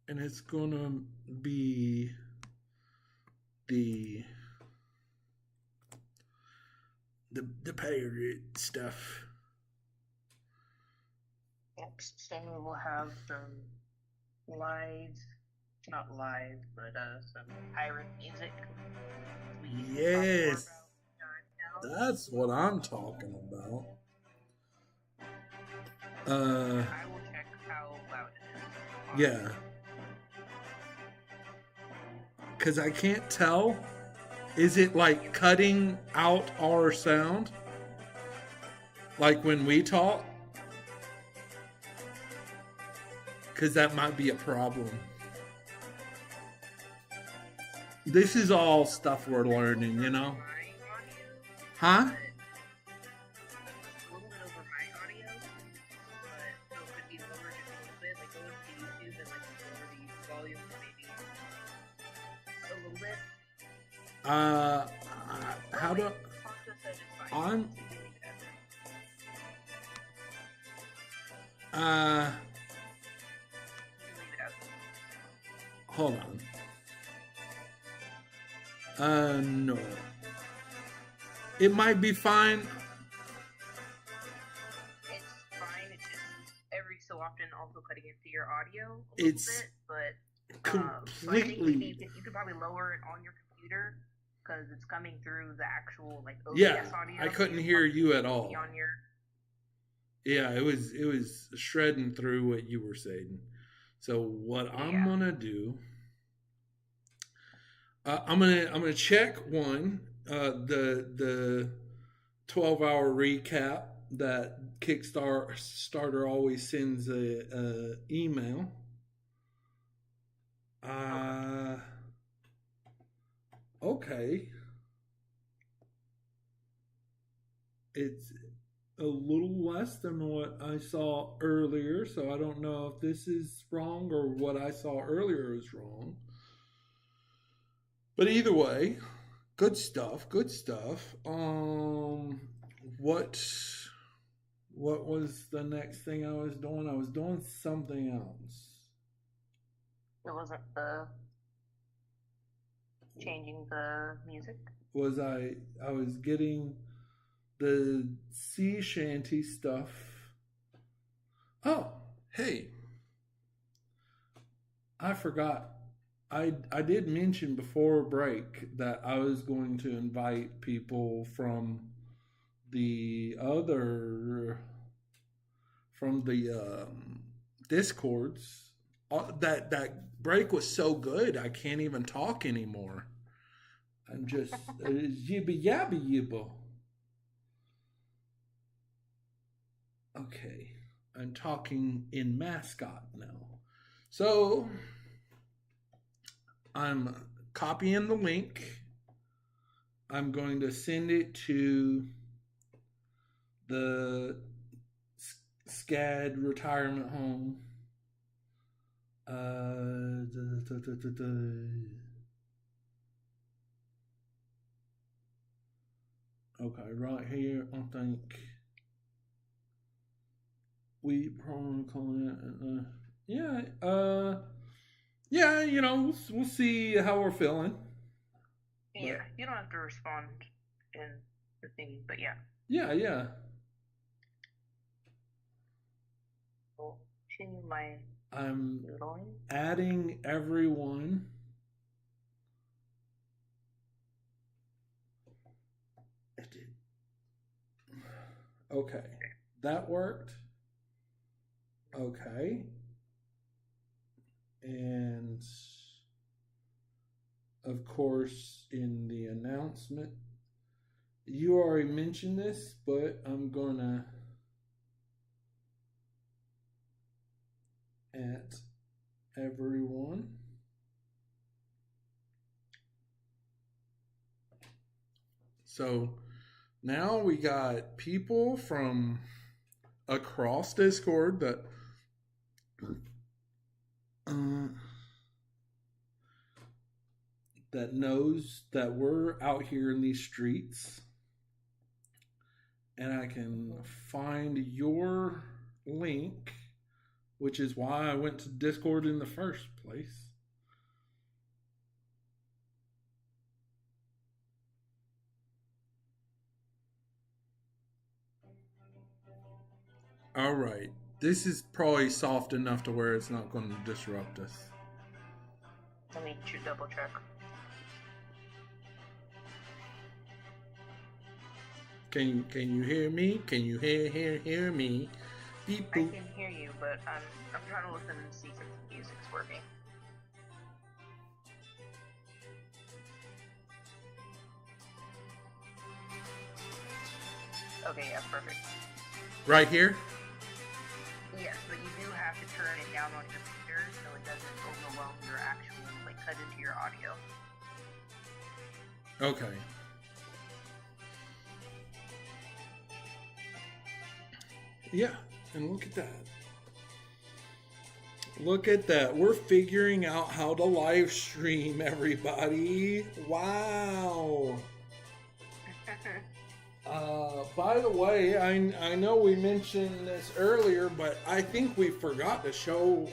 and it's gonna be the the pirate stuff. Next, so we'll have some live, not live, but some pirate music. We can talk more Yes, about now. that's what I'm talking about. And Uh, I will check how loud it is. yeah, because I can't tell. Is it like cutting out our sound? Like when we talk? Because that might be a problem. This is all stuff we're learning, My audio, Huh? but a little bit over my audio, but so it could be lower just a little bit. Like go into YouTube and like lower the volume maybe a little bit. Uh, how Wait, do Fonta said it's fine. I'm So you can leave it as is. uh You can leave it as is. hold on. No. It might be fine. It's fine. It's just every so often also cutting into your audio a little It's bit, but so I think maybe completely. you could probably lower it on your computer because it's coming through the actual like OBS Yeah, audio. I couldn't It's hear probably you at be all. on your. Yeah, it was shredding through what you were saying. So what I'm Yeah. gonna do, I'm gonna check one, the 12-hour recap that Kickstarter always sends a email. Uh, okay, it's a little less than what I saw earlier, so I don't know if this is wrong or what I saw earlier is wrong. But either way, good stuff. Good stuff. What what was the next thing I was doing? I was doing something else. It wasn't the. changing the music. I was getting the sea shanty stuff. Oh, hey, I forgot. I did mention before break that I was going to invite people the other from the discords. That break was so good I can't even talk anymore. I'm just yibba yabba yibba. Okay, I'm talking in mascot now. So I'm copying the link. I'm going to send it to the SCAD retirement home. Okay, right here, I think we probably call it. Yeah. You know, we'll see how we're feeling. Yeah, you don't have to respond in the thing, but yeah. Yeah. I'll continue my. I'm doodling. adding everyone. It did. Okay, that worked. Okay. And of course, in the announcement, you already mentioned this, but I'm gonna at everyone. So now we got people from across Discord that knows that we're out here in these streets, and I can find your link, which is why I went to Discord in the first place. All right. This is probably soft enough to where it's not going to disrupt us. Let me double check. Can you hear me? Can you hear me? Beep, boop. I can hear you, but I'm trying to listen and see if the music's working. Okay, yeah, perfect. Right here? Yes, but you do have to turn it down on your computer so it doesn't overwhelm your actual, cut into your audio. Okay. Yeah, and look at that. Look at that. We're figuring out how to live stream, everybody. Wow. By the way, I know we mentioned this earlier, but I think we forgot to show.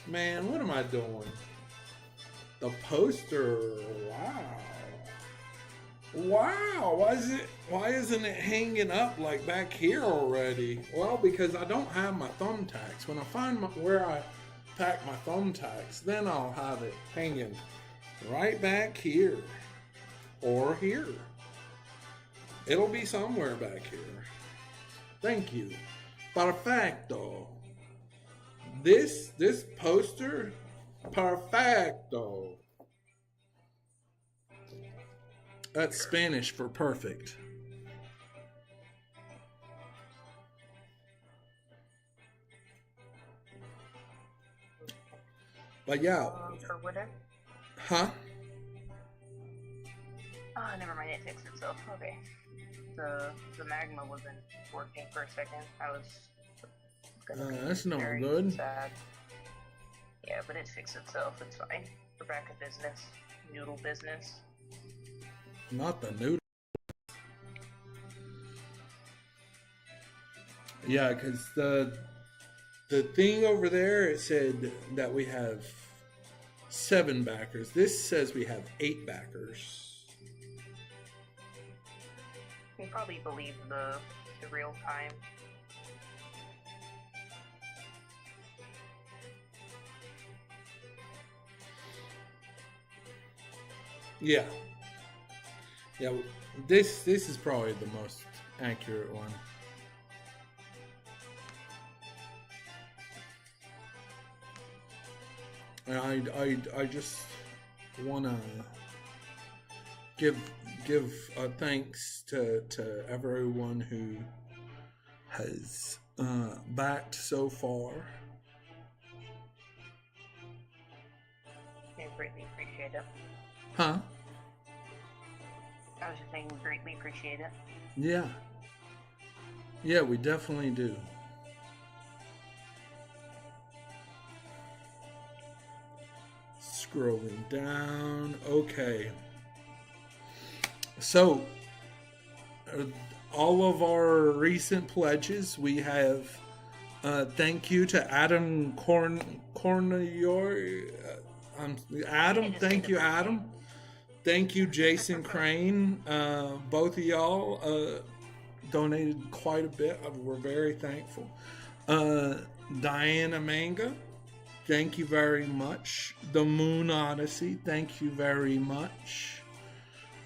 Man, what am I doing? The poster. Wow. Why isn't it hanging up like back here already? Well, because I don't have my thumbtacks. When I find where I pack my thumbtacks, then I'll have it hanging right back here or here. It'll be somewhere back here. Thank you. Perfecto. This poster, perfecto. That's Spanish for perfect. But yeah. For whatever. Huh? Oh, never mind. It fixed itself. Okay. The magma wasn't working for a second. I was. That's no good. Sad. Yeah, but it fixed itself. It's fine. We're back in business. Noodle business. Not the noodle. Yeah, because the thing over there, it said that we have 7 backers. This says we have 8 backers. He probably believes the real time. Yeah. Yeah, this is probably the most accurate one. And I just want to give thanks to everyone who has backed so far. I greatly appreciate it. Huh? I was just saying, we greatly appreciate it. Yeah. Yeah, we definitely do. Scrolling down. Okay. So, all of our recent pledges, we have thank you to Adam Cornior. Adam, thank you, Adam. Thank you, Jason Crane. Both of y'all donated quite a bit. We're very thankful. Diana Manga, thank you very much. The Moon Odyssey, thank you very much.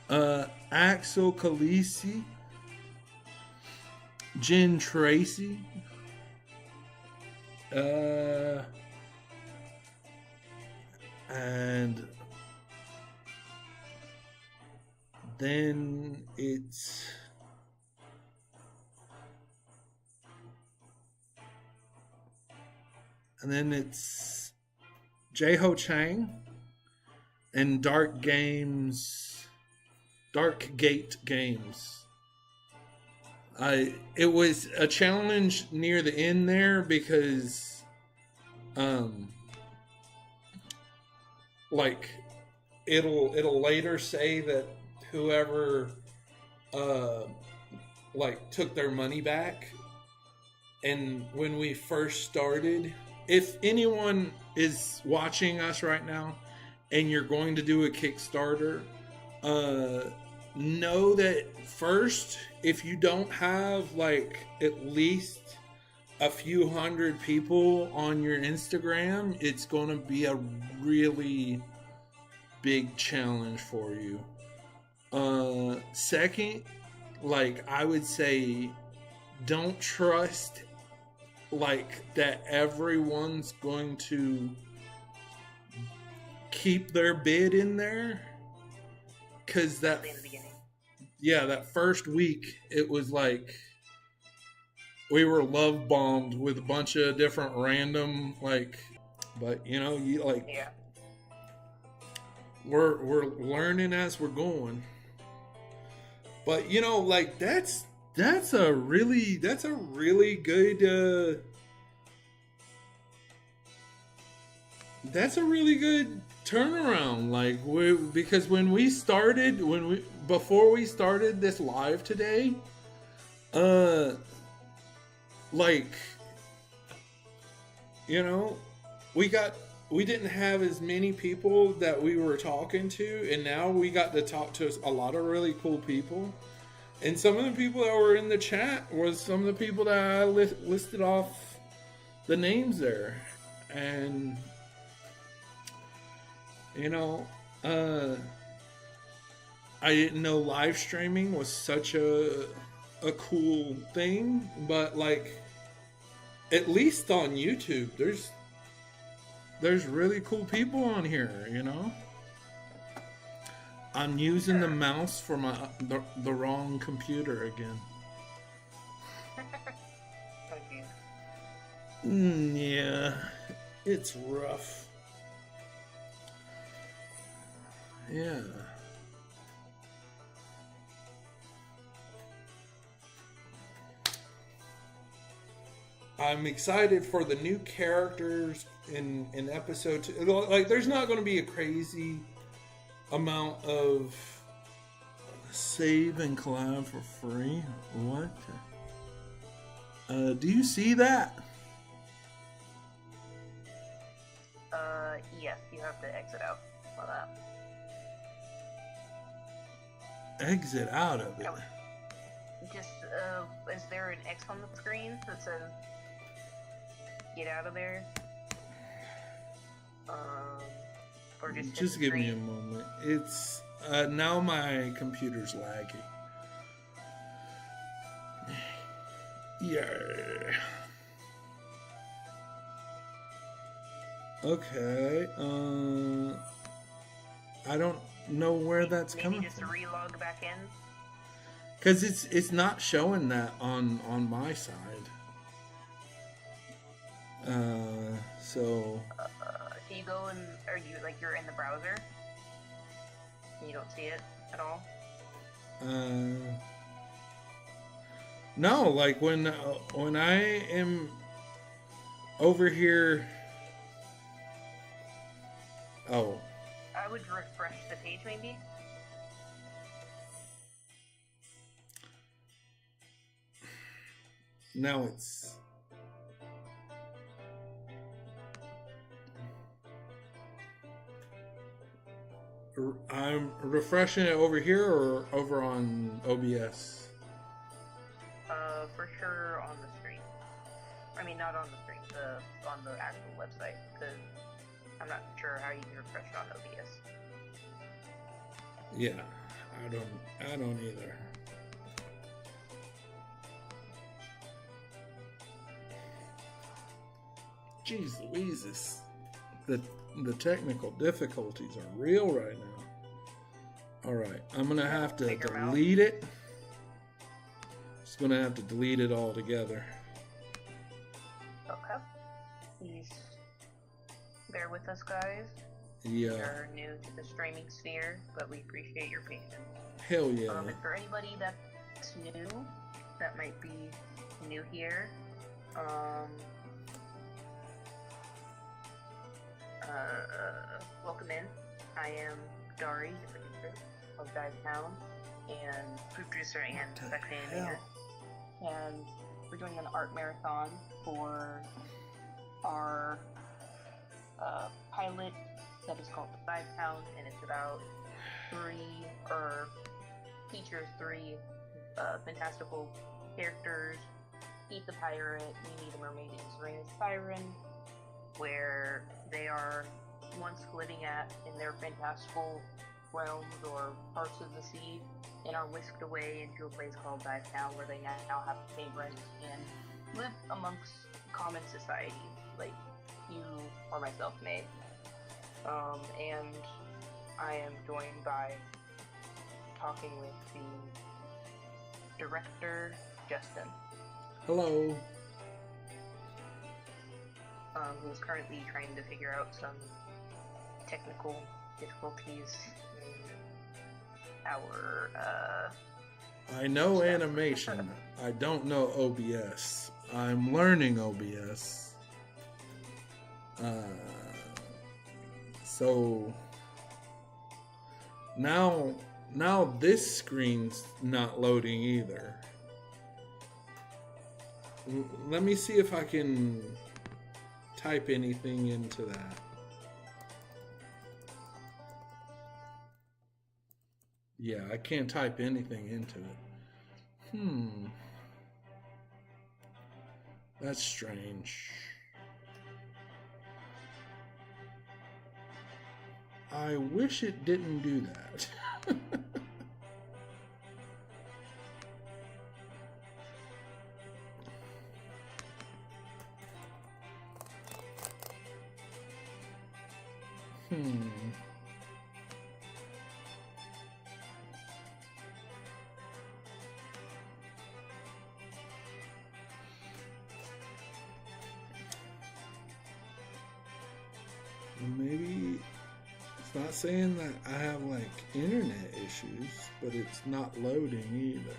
Axel Khaleesi, Jen Tracy, and then it's J-Ho Chang and Dark Gate Games. It was a challenge near the end there because like it'll later say that whoever like took their money back. And when we first started, if anyone is watching us right now and you're going to do a Kickstarter, know that first, if you don't have like at least a few hundred people on your Instagram, it's going to be a really big challenge for you. Second, like I would say, don't trust like that everyone's going to keep their bid in there, because that first week it was like we were love bombed with a bunch of different random but you know, you like we're learning as we're going. But you know, like that's a really good turnaround. Like because before we started this live today, like, you know, we didn't have as many people that we were talking to, and now we got to talk to a lot of really cool people. And some of the people that were in the chat was some of the people that I listed off the names there. And, you know, I didn't know live streaming was such a cool thing. But, like, at least on YouTube, there's really cool people on here, you know? I'm using the mouse for the wrong computer again. Yeah, it's rough. Yeah. I'm excited for the new characters in episode 2. Like, there's not going to be a crazy amount of save and collab for free. What? Do you see that? Yes. Yes, you have to exit out of that. Exit out of it. Oh. Just, is there an X on the screen that says get out of there? Or just give me a moment. It's now my computer's laggy. Yeah. Okay. I don't know where that's coming from. Maybe just relog back in. Because it's not showing that on my side. So. Can you go and are you like you're in the browser? And you don't see it at all? No, like when I am over here. Oh. I would refresh the page maybe. Now it's. I'm refreshing it over here or over on OBS? For sure on the screen. I mean, not on the screen, on the actual website, because I'm not sure how you can refresh it on OBS. Yeah, I don't either. Jeez Louises. The technical difficulties are real right now. Alright, I'm going to have to delete it. Just going to have to delete it all together. Okay. Please bear with us, guys. Yeah. We're new to the streaming sphere, but we appreciate your patience. Hell yeah. And for anybody that's new, that might be new here, welcome in. I am Dari, the producer of Divetown, and producer and section animator. And we're doing an art marathon for our pilot that is called Divetown, and it's about features three fantastical characters: Pete the Pirate, Mimi the Mermaid, and Serena the Siren, where they are once living in their fantastical realms or parts of the sea, and are whisked away into a place called Divetown, where they now have to pay rent and live amongst common society, like you or myself may. And I am joined by talking with the director, Justin. Hello. Who is currently trying to figure out some technical difficulties in our I know animation. I don't know OBS. I'm learning OBS. So now this screen's not loading either. Let me see if I can type anything into that. Yeah, I can't type anything into it. That's strange. I wish it didn't do that. Maybe it's not saying that I have like internet issues, but it's not loading either.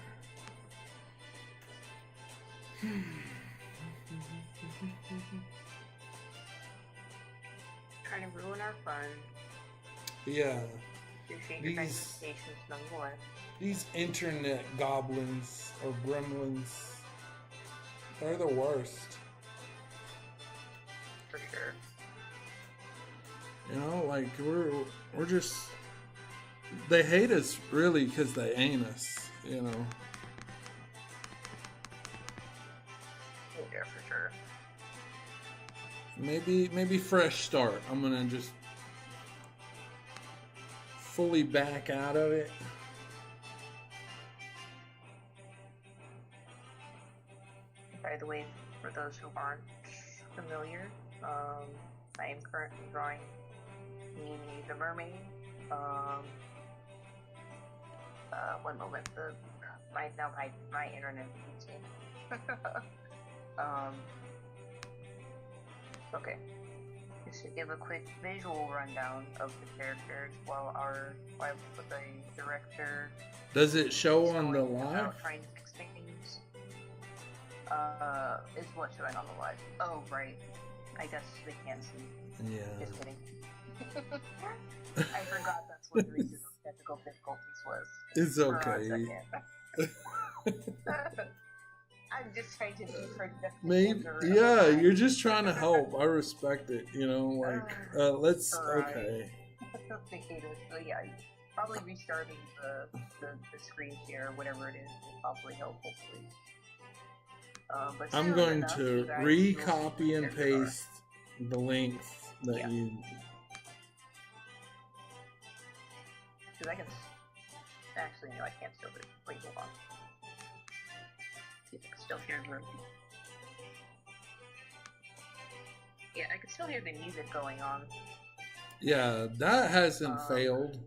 Trying to ruin our fun. Yeah. Nonetheless. These internet goblins or gremlins, they're the worst. For sure. You know, like we're just they hate us really because they ain't us. You know. Yeah, for sure. Maybe fresh start. I'm gonna just fully back out of it. By the way, for those who aren't familiar, I am currently drawing Mimi the mermaid. One moment, my internet is okay. Just to give a quick visual rundown of the characters while the director Does it show on the live? Trying to fix things. Is what showing on the live? Oh, right. I guess they can't see. Yeah. Just kidding. I forgot that's what the reason of technical difficulties was. It's okay. I'm just trying to be productive. Maybe, yeah, you're just trying to help. I respect it. You know, like, let's, okay. So yeah, probably restarting the screen share, whatever it is, will probably help, hopefully. But I'm going to re-copy and paste the links that you... Because I can... Actually, no, I can't still do it. Wait, hold on. See if I can still hear the... Yeah, I can still hear the music going on. Yeah, that hasn't failed.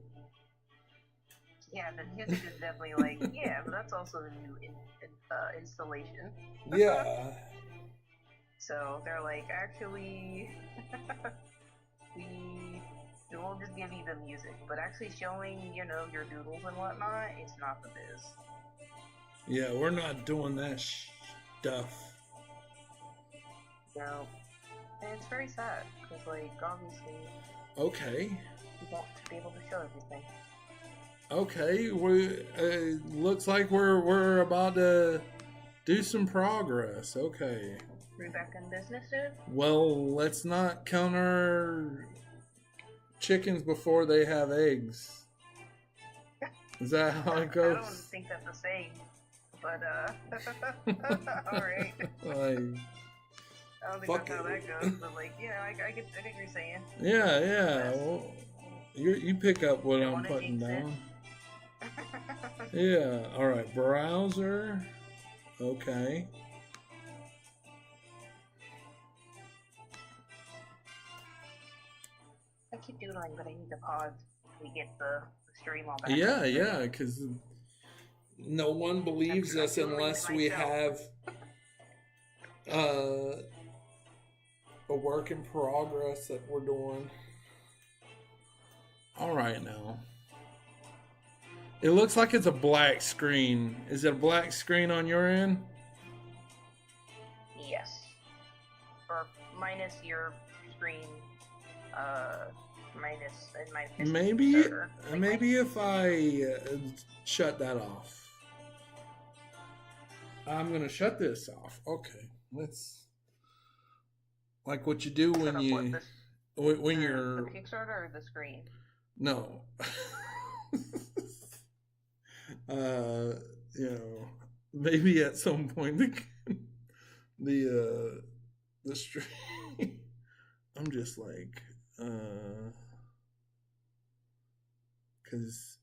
Yeah, the music is definitely like, yeah, but that's also a new installation. Yeah. So they're like, actually, we'll just give you the music, but actually showing, you know, your doodles and whatnot, it's not the biz. Yeah, we're not doing that stuff. No. And it's very sad, because, like, obviously... Okay. You want to be able to show everything. Okay, looks like we're about to do some progress. Okay. We're back in business, dude? Well, let's not count our chickens before they have eggs. Is that how it goes? I don't think that's the same, but alright. Like, I don't think that's how that goes, but like, yeah, I get what you're saying. Yeah. Well, you pick up what I'm putting down. Yeah. All right. Browser. Okay. I keep doodling, but I need to pause to get the stream all back. Yeah, because no one believes us unless we have a work in progress that we're doing. All right, now. It looks like it's a black screen. Is it a black screen on your end? Yes. Or minus your screen. Minus in my maybe if I shut that off. I'm gonna shut this off. Okay, let's like what you do when you when you're the Kickstarter or the screen. No. You know, maybe at some point the stream. I'm just like, because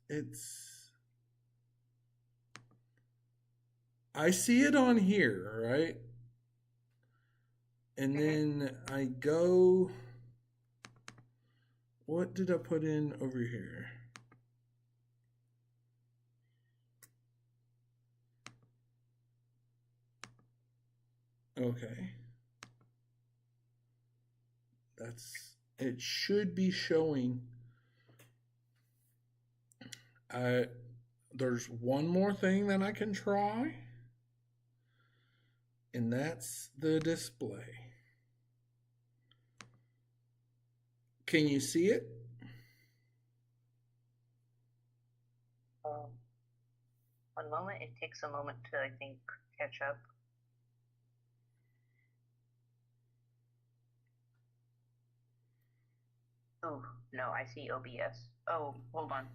I see it on here, right? And then I go, what did I put in over here? Okay. It should be showing. There's one more thing that I can try, and that's the display. Can you see it? One moment. It takes a moment to, I think, catch up. Oh, no, I see OBS. Oh, hold on.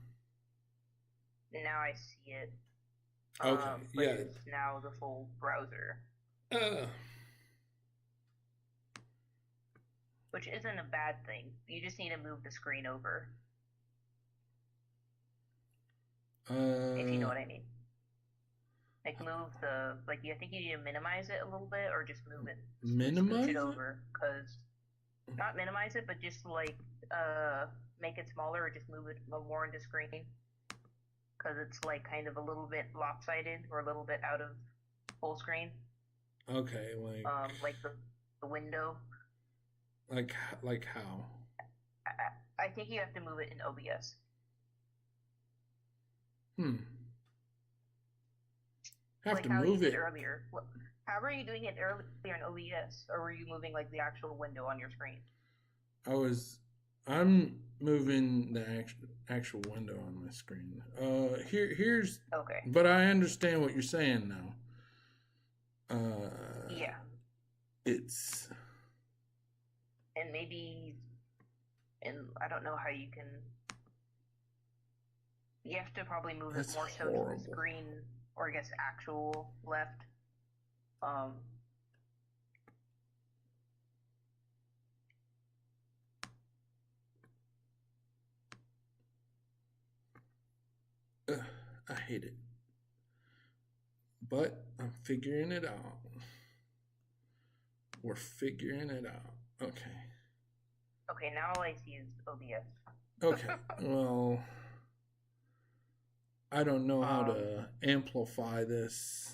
Now I see it. Okay, But yeah. it's now the full browser. Uh, Which isn't a bad thing. You just need to move the screen over. If you know what I mean. Like move the, like I think you need to minimize it a little bit or just move it, scooch it minimize it? over. Cause, not minimize it, but just like, make it smaller or just move it more into screen. Cause it's like kind of a little bit lopsided or a little bit out of full screen. Okay, Like the window. like how? I think you have to move it in OBS. Have Like to how you move did it. earlier. How were you doing it earlier in OBS, or were you moving like the actual window on your screen? I'm moving the actual window on my screen. Here's. Okay. But I understand what you're saying now. Yeah. It's. And maybe, and I don't know how you can. You have to probably move it more so to the screen, or I guess actual left. I hate it. But I'm figuring it out. We're figuring it out. Okay. Okay, now all I see is OBS. Okay. Well, I don't know how to amplify this.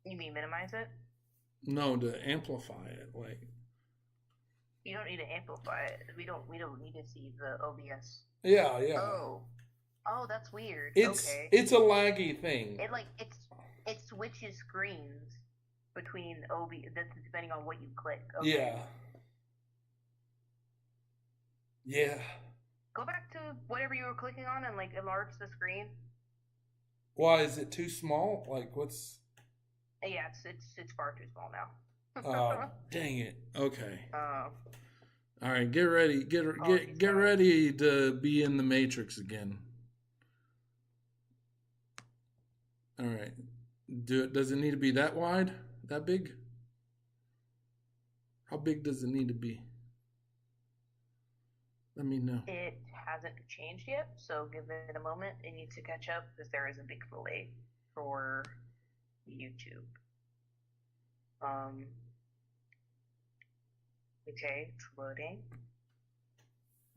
You mean minimize it? No, to amplify it, like. You don't need to amplify it. We don't need to see the OBS. Yeah. Oh, that's weird. Okay. It's a laggy thing. It switches screens between that's depending on what you click. Okay. Yeah. Go back to whatever you were clicking on and like enlarge the screen. Why is it too small? Like what's? Yeah, it's far too small now. Oh, dang it. Okay. All right, get ready. Get ready to be in the Matrix again. All right. Does it need to be that wide? That big? How big does it need to be? Let me know. It hasn't changed yet, so give it a moment. It needs to catch up because there is a big delay for YouTube. Okay, it's loading.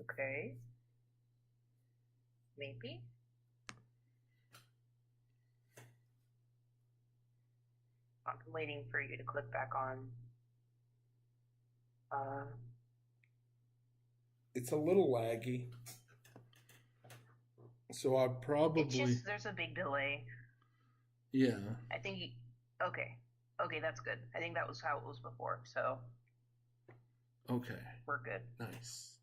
Okay. Maybe. I'm waiting for you to click back on. It's a little laggy. So I probably. It's just there's a big delay. Yeah. I think. Okay, that's good. I think that was how it was before. So. Okay. We're good. Nice.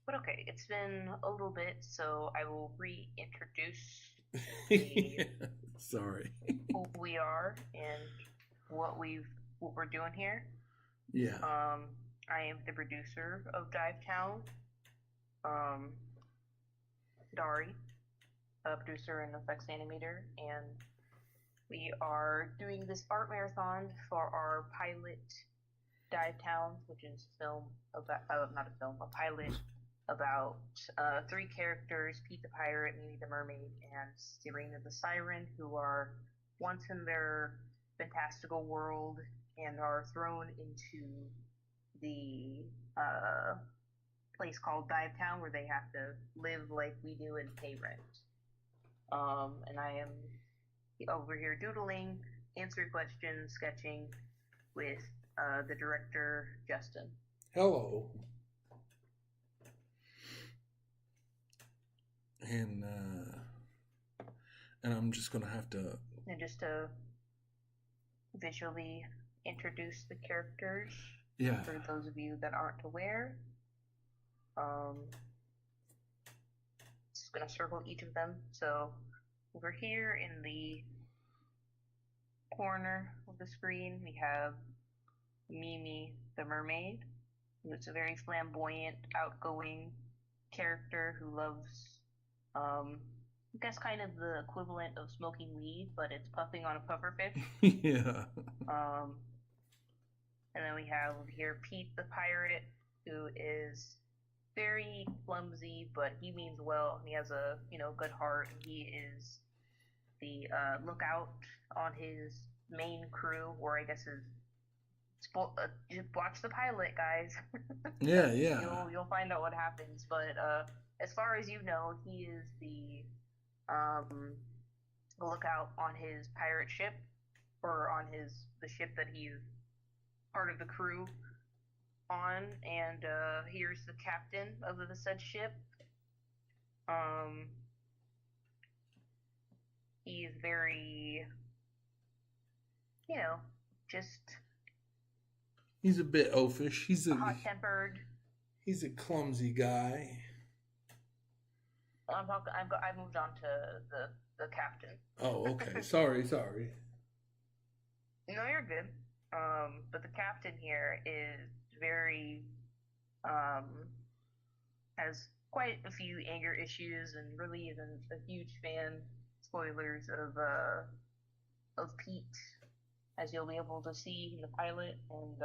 But okay, it's been a little bit, so I will reintroduce Sorry. who we are and what we're doing here. Yeah. I am the producer of Divetown. Dari, a producer and effects animator, and we are doing this art marathon for our pilot Divetown, which is a film about a pilot about 3 characters: Pete the Pirate, Mimi the Mermaid, and Serena the Siren, who are once in their fantastical world and are thrown into the place called Divetown, where they have to live like we do and pay rent. And I am over here doodling, answering questions, sketching with the director, Justin. Hello. And I'm just gonna have to. And just to visually introduce the characters. Yeah. For those of you that aren't aware. Just gonna circle each of them. So over here in the corner of the screen, we have Mimi the mermaid, who's a very flamboyant, outgoing character who loves, I guess, kind of the equivalent of smoking weed, but it's puffing on a pufferfish. Yeah. And then we have over here Pete the pirate, who is very clumsy, but he means well. He has a good heart, and he is the lookout on his main crew, or I guess is just watch the pilot, guys. Yeah, yeah. You'll find out what happens. But as far as you know, he is the lookout on his pirate ship, or on the ship that he's part of the crew on, and here's the captain of the said ship. He's very, just He's a bit oafish. hot-tempered. He's a clumsy guy. I moved on to the captain. Oh, okay. Sorry. No, you're good. But the captain here is very, has quite a few anger issues, and really isn't a huge fan, spoilers, of Pete, as you'll be able to see in the pilot. And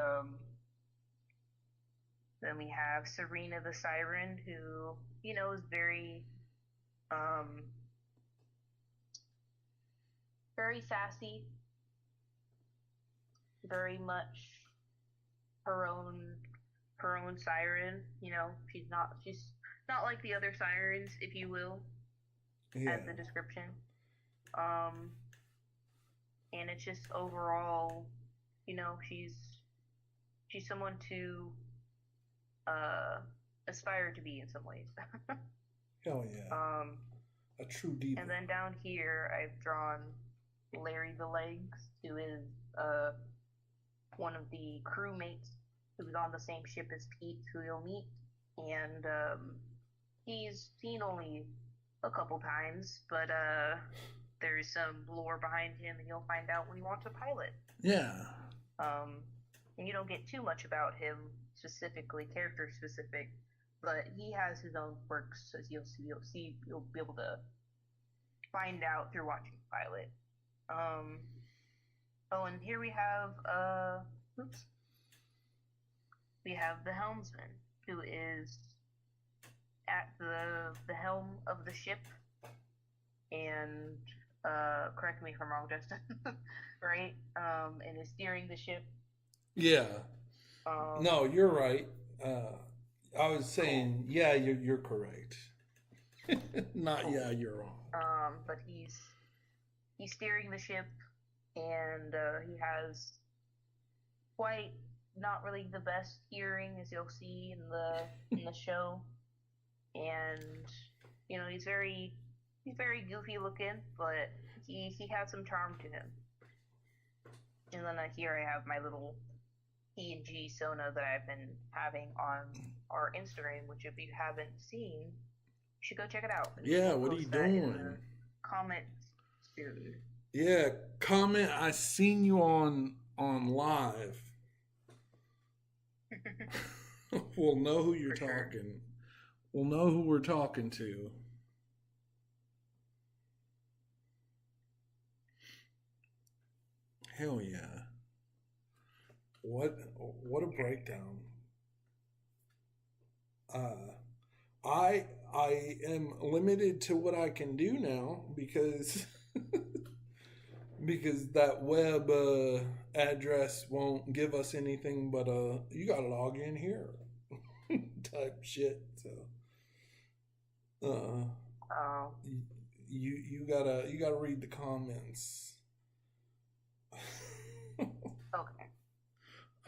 then we have Serena the Siren, who, is very, very sassy, very much her own siren. She's not like the other sirens, if you will, Yeah. as the description. And it's just overall, she's someone to aspire to be in some ways. Hell yeah. A true diva. And then down here, I've drawn Larry the Legs, who is one of the crewmates who's on the same ship as Pete, who you'll meet. And he's seen only a couple times, but there's some lore behind him, and you'll find out when you watch a pilot. Yeah. And you don't get too much about him specifically, character specific, but he has his own quirks, as you'll be able to find out through watching the pilot. Oh, and here we have we have the helmsman, who is at the helm of the ship, and correct me if I'm wrong, Justin, right? And is steering the ship. Yeah. No, you're right. I was saying, yeah, you're correct. Not cool. Yeah, you're wrong. But he's steering the ship, and he has quite not really the best hearing, as you'll see in the show. And he's very goofy looking, but he has some charm to him. And then here I have my little PNG Sona that I've been having on our Instagram, which if you haven't seen, you should go check it out. Yeah, what are you doing? Comment soon. Yeah, comment. I seen you on live. We'll know who you're talking. Sure. We'll know who we're talking to. Hell yeah. What a breakdown. I am limited to what I can do now because because that web address won't give us anything but you gotta log in here type shit. So you gotta read the comments. Okay.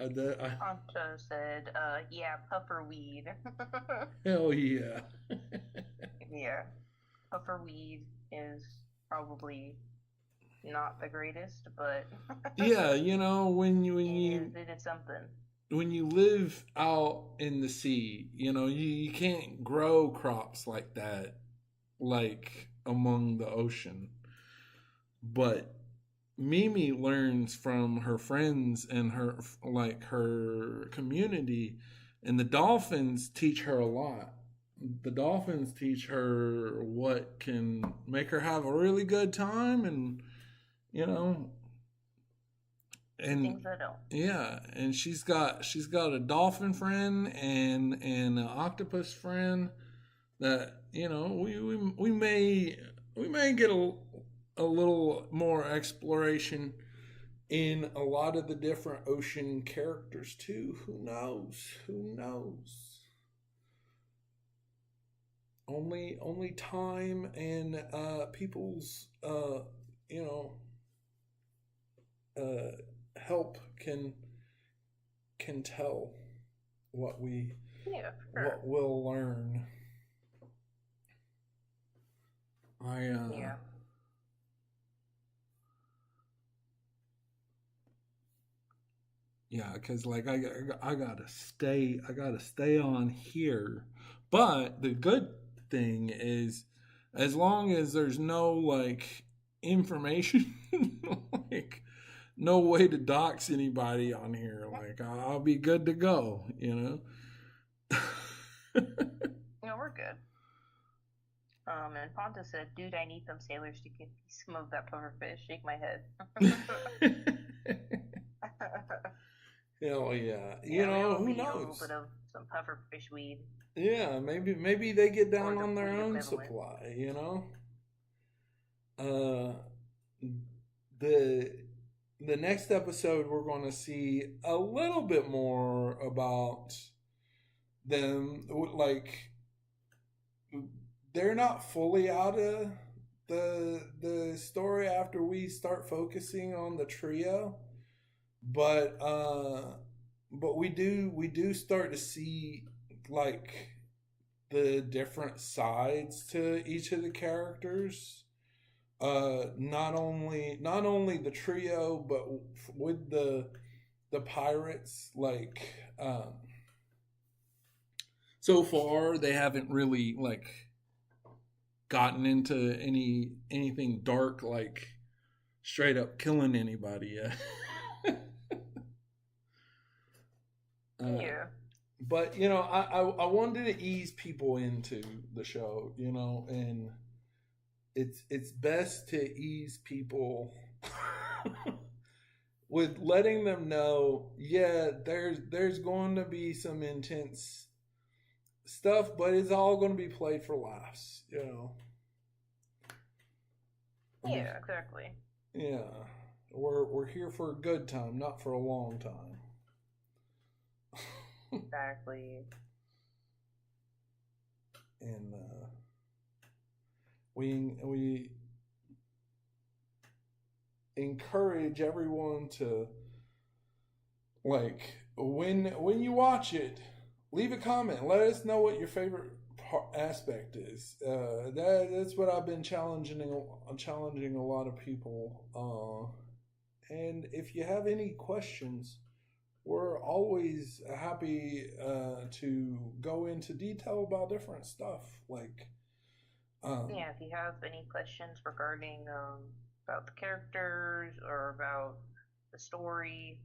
Anto said, yeah, puffer weed. Hell yeah. Yeah. Puffer weed is probably not the greatest, but yeah, when you it is something. When you live out in the sea, you can't grow crops like that, like among the ocean. But Mimi learns from her friends and her community, and the dolphins teach her a lot. The dolphins teach her what can make her have a really good time, and you know, and Things I don't. yeah, and she's got a dolphin friend and an octopus friend that we may get a little more exploration in a lot of the different ocean characters too. Who knows? Who knows? Only time and people's you know uh, help can tell what we Yeah, for what sure. we'll learn. I Yeah. Yeah, because like I gotta stay on here. But the good thing is, as long as there's no like information, like no way to dox anybody on here, like I'll be good to go. Yeah, we're good. And Ponta said, "Dude, I need some sailors to give me some of that pufferfish." Shake my head. Hell yeah, Yeah, we all who need a little knows? bit of some pufferfish weed, Yeah, maybe they get or down the on their weed own equivalent. supply. Uh, the the next episode we're going to see a little bit more about them. Like they're not fully out of the story after we start focusing on the trio, but we do start to see like the different sides to each of the characters. Not only the trio, but with the pirates. Like so far, they haven't really like gotten into anything dark, like straight up killing anybody yet. uh, Yeah. but I wanted to ease people into the show, and it's best to ease people with letting them know, yeah, there's going to be some intense stuff, but it's all going to be played for laughs. Yeah, exactly. Yeah, we're here for a good time, not for a long time. Exactly. And we encourage everyone to, like, when you watch it, leave a comment. Let us know what your favorite aspect is. That's what I've been challenging a lot of people. And if you have any questions, we're always happy to go into detail about different stuff. Like, um, Yeah, if you have any questions regarding about the characters or about the story,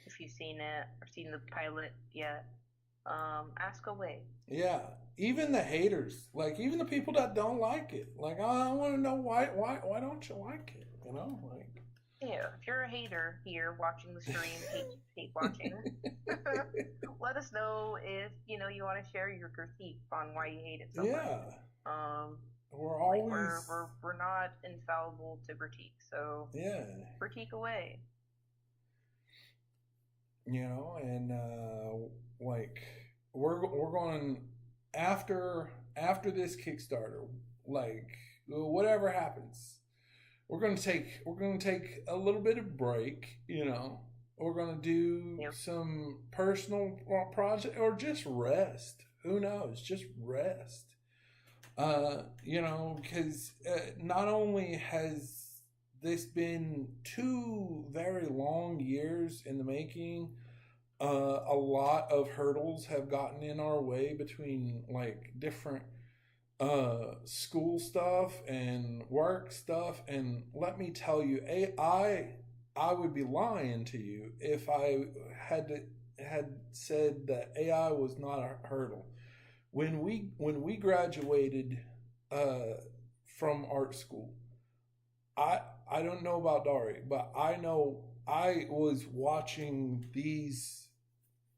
if you've seen it or seen the pilot yet, ask away. yeah, even the haters, like even the people that don't like it, like I want to know why don't you like it? Like. Yeah, if you're a hater here watching the stream, hate watching, let us know if you want to share your critique on why you hate it so much. Yeah, Um, we're like we're always. we're we're not infallible to critique, so Yeah, critique away. and like we're going after this Kickstarter, like whatever happens, we're gonna take a little bit of break. We're gonna do Yep. some personal project or just rest. Who knows? Just rest. Because not only has this been 2 very long years in the making, a lot of hurdles have gotten in our way between like different school stuff and work stuff, and let me tell you, I would be lying to you if I had said that AI was not a hurdle. When we graduated from art school, I I don't know about Dari, but I know I was watching these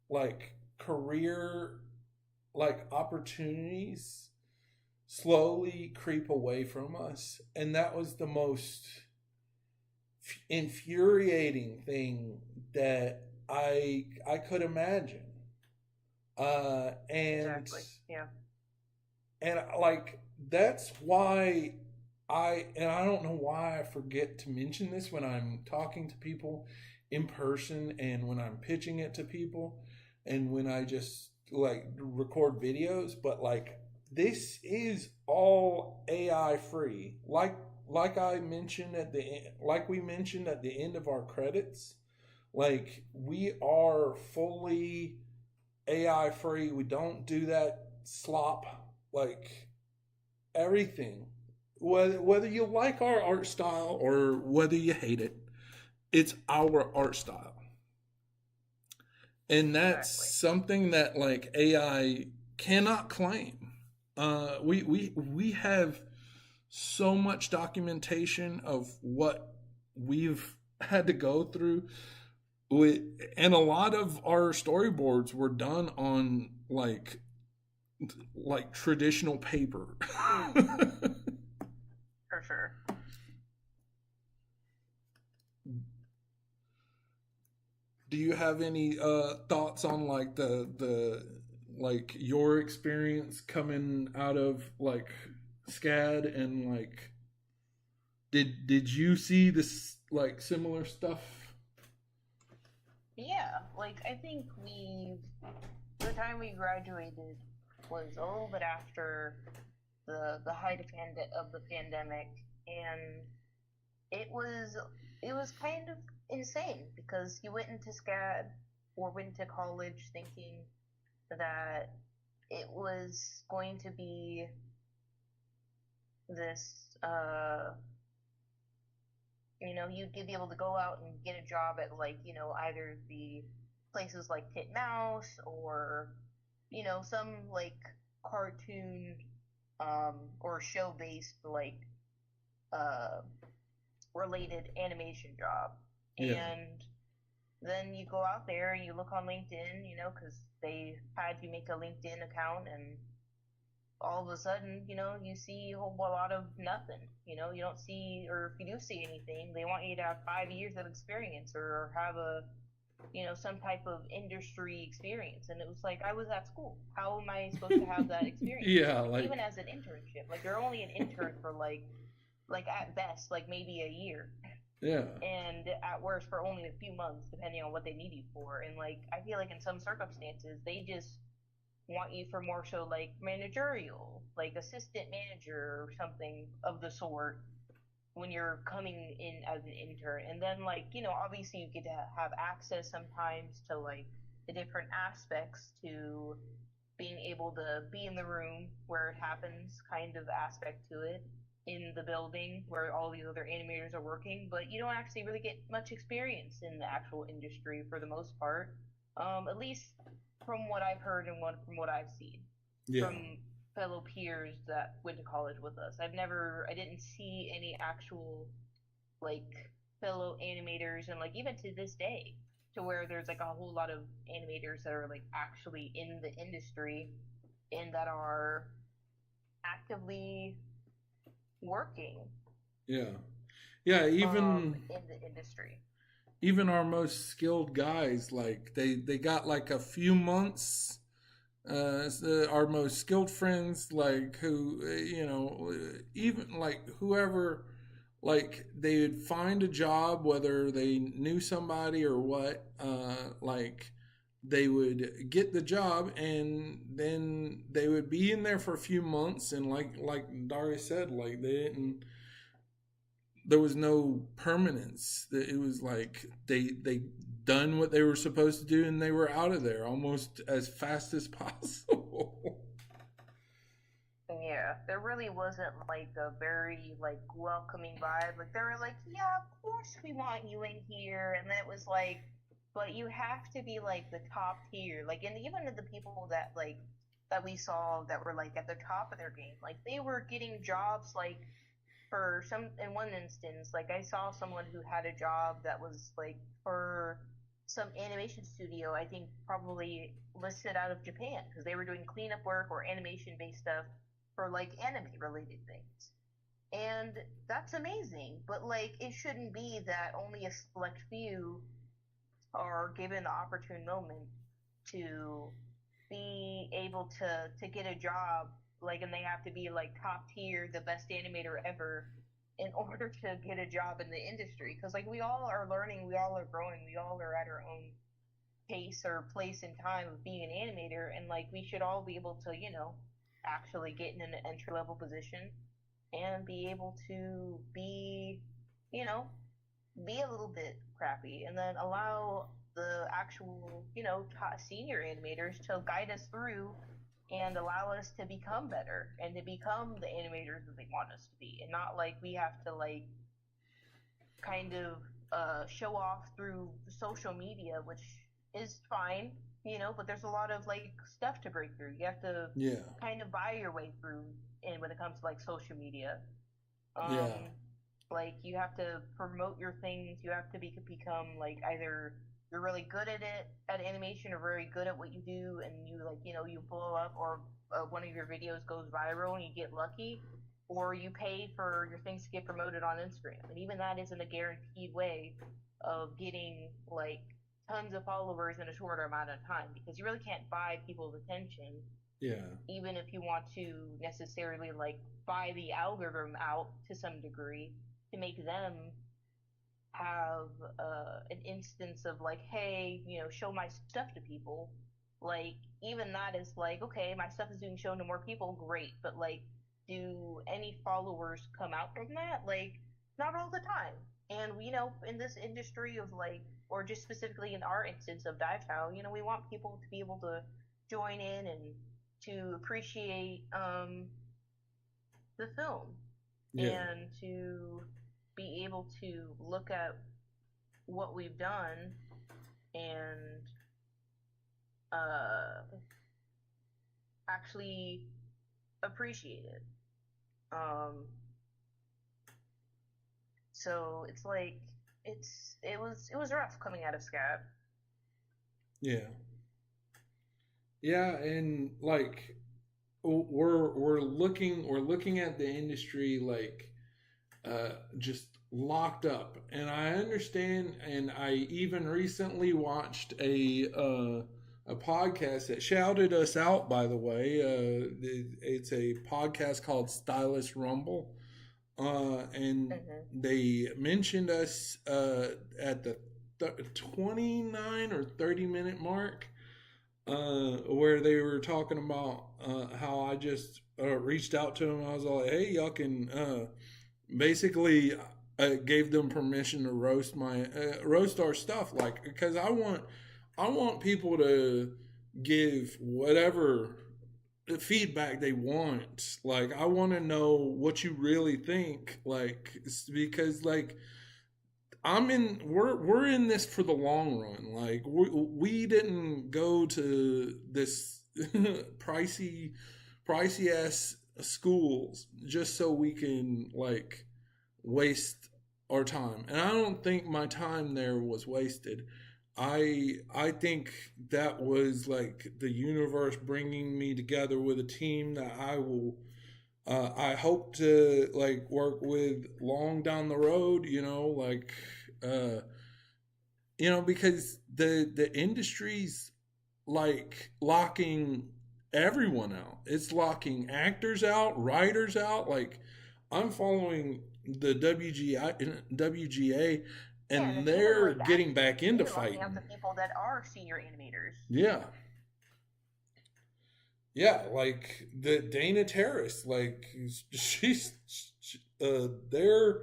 like career like opportunities slowly creep away from us, and that was the most infuriating thing that I could imagine. Uh, and Exactly. Yeah. and like that's why I don't know why I forget to mention this when I'm talking to people in person and when I'm pitching it to people and when I just like record videos, but like this is all AI free. Like we mentioned at the end of our credits, like we are fully AI free. We don't do that slop like everything. Whether you like our art style or whether you hate it, it's our art style. And that's Exactly. something that like AI cannot claim. We have so much documentation of what we've had to go through with, and a lot of our storyboards were done on like traditional paper. For sure. Do you have any thoughts on like the like your experience coming out of like SCAD, and like did you see this like similar stuff? Yeah, like I think the time we graduated was a little bit after the height of the pandemic, and it was it was kind of insane because you went into SCAD or went to college thinking that it was going to be this you'd be able to go out and get a job at like, either the places like Titmouse or, some like cartoon or show based like uh related animation job. Yeah, And then you go out there and you look on LinkedIn, because they had you make a LinkedIn account, and all of a sudden, you see a whole lot of nothing. You don't see, or if you do see anything, they want you to have 5 years of experience or have some type of industry experience. And it was like, I was at school. How am I supposed to have that experience? yeah, Like, even like as an internship, like, you're only an intern for like at best, like maybe a year. yeah, And at worst for only a few months, depending on what they need you for. And like, I feel like in some circumstances, they just want you for more so like managerial, like assistant manager or something of the sort when you're coming in as an intern. And then like, obviously you get to have access sometimes to like the different aspects to being able to be in the room where it happens kind of aspect to it in the building where all these other animators are working, but you don't actually really get much experience in the actual industry for the most part. At least from what I've heard and from what I've seen yeah, from fellow peers that went to college with us. I didn't see any actual like fellow animators, and like even to this day, to where there's like a whole lot of animators that are like actually in the industry and that are actively working yeah, yeah. in the industry. Even our most skilled guys, like they got like a few months. Our most skilled friends, like who even like whoever, like they would find a job whether they knew somebody or what. Like they would get the job and then they would be in there for a few months, and like Daria said, like they didn't, there was no permanence. It was like they done what they were supposed to do and they were out of there almost as fast as possible. Yeah, there really wasn't like a very like welcoming vibe. Like they were like, yeah, of course we want you in here, and then it was like, but you have to be like the top tier. Like, and even the people that like that we saw that were like at the top of their game, like they were getting jobs like for some in one instance, like I saw someone who had a job that was like for some animation studio, I think probably listed out of Japan because they were doing cleanup work or animation based stuff for like anime related things. And that's amazing, but like it shouldn't be that only a select few are given the opportune moment to be able to get a job, like, and they have to be like top tier, the best animator ever in order to get a job in the industry, because like we all are learning, we all are growing, we all are at our own pace or place in time of being an animator, and like we should all be able to, actually get in an entry level position and be able to be, you know be a little bit crappy, and then allow the actual, senior animators to guide us through and allow us to become better and to become the animators that they want us to be, and not like we have to like kind of show off through social media, which is fine, but there's a lot of like stuff to break through. You have to Yeah. kind of buy your way through, and when it comes to like social media, Yeah. like you have to promote your things. You have to become like either you're really good at it at animation or very good at what you do, and you like you blow up, or one of your videos goes viral and you get lucky, or you pay for your things to get promoted on Instagram, and even that isn't a guaranteed way of getting like tons of followers in a shorter amount of time, because you really can't buy people's attention. Yeah. Even if you want to necessarily like buy the algorithm out to some degree to make them have an instance of like, hey, show my stuff to people. Like, even that is like, okay, my stuff is being shown to more people, great, but like, do any followers come out from that? Like, not all the time. And in this industry of like, or just specifically in our instance of Dive Town, we want people to be able to join in and to appreciate the film, Yeah. and to be able to look at what we've done and actually appreciate it. So it's like it was rough coming out of Scab. Yeah. Yeah, and like we're looking at the industry like just locked up, and I understand, and I even recently watched a podcast that shouted us out, by the way. It's a podcast called Stylist Rumble, and they mentioned us at the 29 or 30-minute mark, where they were talking about how I just reached out to them. I was like, hey, y'all can basically gave them permission to roast our stuff, like, because I want people to give whatever feedback they want. Like, I want to know what you really think, like, because like we're in this for the long run. Like, we didn't go to this pricey ass schools just so we can like waste our time. And I don't think my time there was wasted. I think that was like the universe bringing me together with a team that I hope to like work with long down the road, like because the industry's like locking everyone out. It's locking actors out, writers out. Like, I'm following the WGA, and Yeah, they're like getting back into locking out fighting. the people that are senior animators. Yeah. Yeah, like the Dana Terrace, like she's they're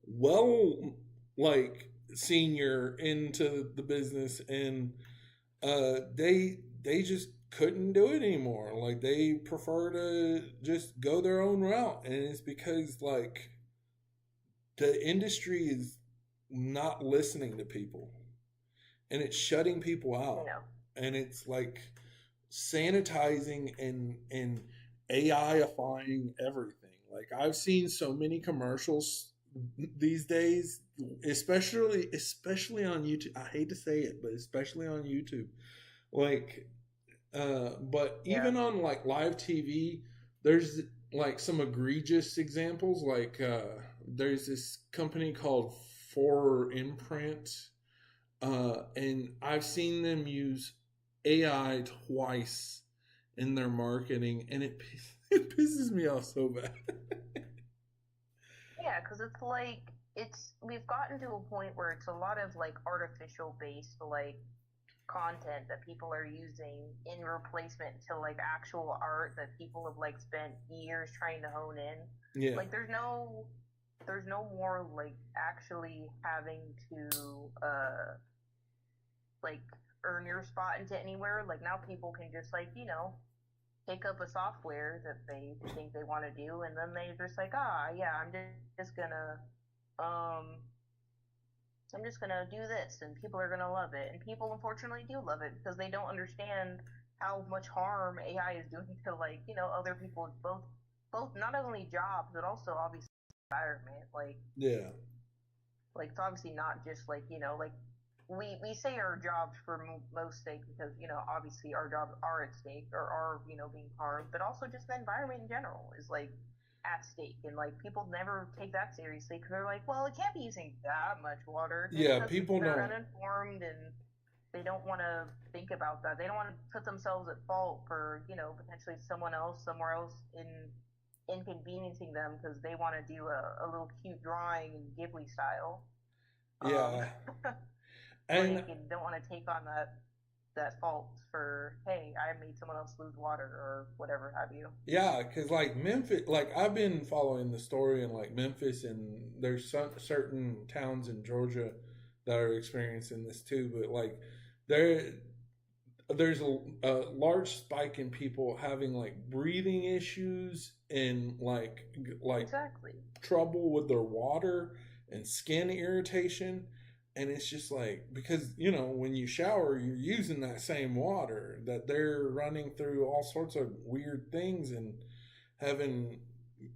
well like senior into the business, and they just couldn't do it anymore. Like they prefer to just go their own route, and it's because like the industry is not listening to people, and it's shutting people out, No. and it's like sanitizing and AIifying everything. Like I've seen so many commercials these days, especially on YouTube. I hate to say it, but especially on YouTube. Like but Yeah. even on like live TV, there's like some egregious examples. Like there's this company called For Imprint, and I've seen them use AI twice in their marketing, and it pisses me off so bad. Yeah, because it's like we've gotten to a point where it's a lot of like artificial based like content that people are using in replacement to like actual art that people have like spent years trying to hone in. Yeah, Like there's no more like actually having to like earn your spot into anywhere. Like now people can just like, pick up a software that they think they want to do and then they're just like, yeah, just gonna um I'm just gonna do this and people are gonna love it. And people unfortunately do love it because they don't understand how much harm AI is doing to like, other people's both not only jobs but also obviously environment. yeah, Like it's obviously not just like, like we say our jobs for most sake because, obviously our jobs are at stake or are, being harmed, but also just the environment in general is like at stake, and like people never take that seriously because they're like, well, it can't be using that much water, just yeah. because People they're don't. uninformed and they don't want to think about that. They don't want to put themselves at fault for, potentially someone else somewhere else in inconveniencing them because they want to do a little cute drawing in Ghibli style. Um, Yeah, and like, and don't want to take on that fault for, hey, I made someone else lose water or whatever have you. yeah, because like Memphis, like I've been following the story in like Memphis, and there's some certain towns in Georgia that are experiencing this too. But like there, there's a large spike in people having like breathing issues and like Exactly. trouble with their water and skin irritation. And it's just like because when you shower you're using that same water that they're running through all sorts of weird things and having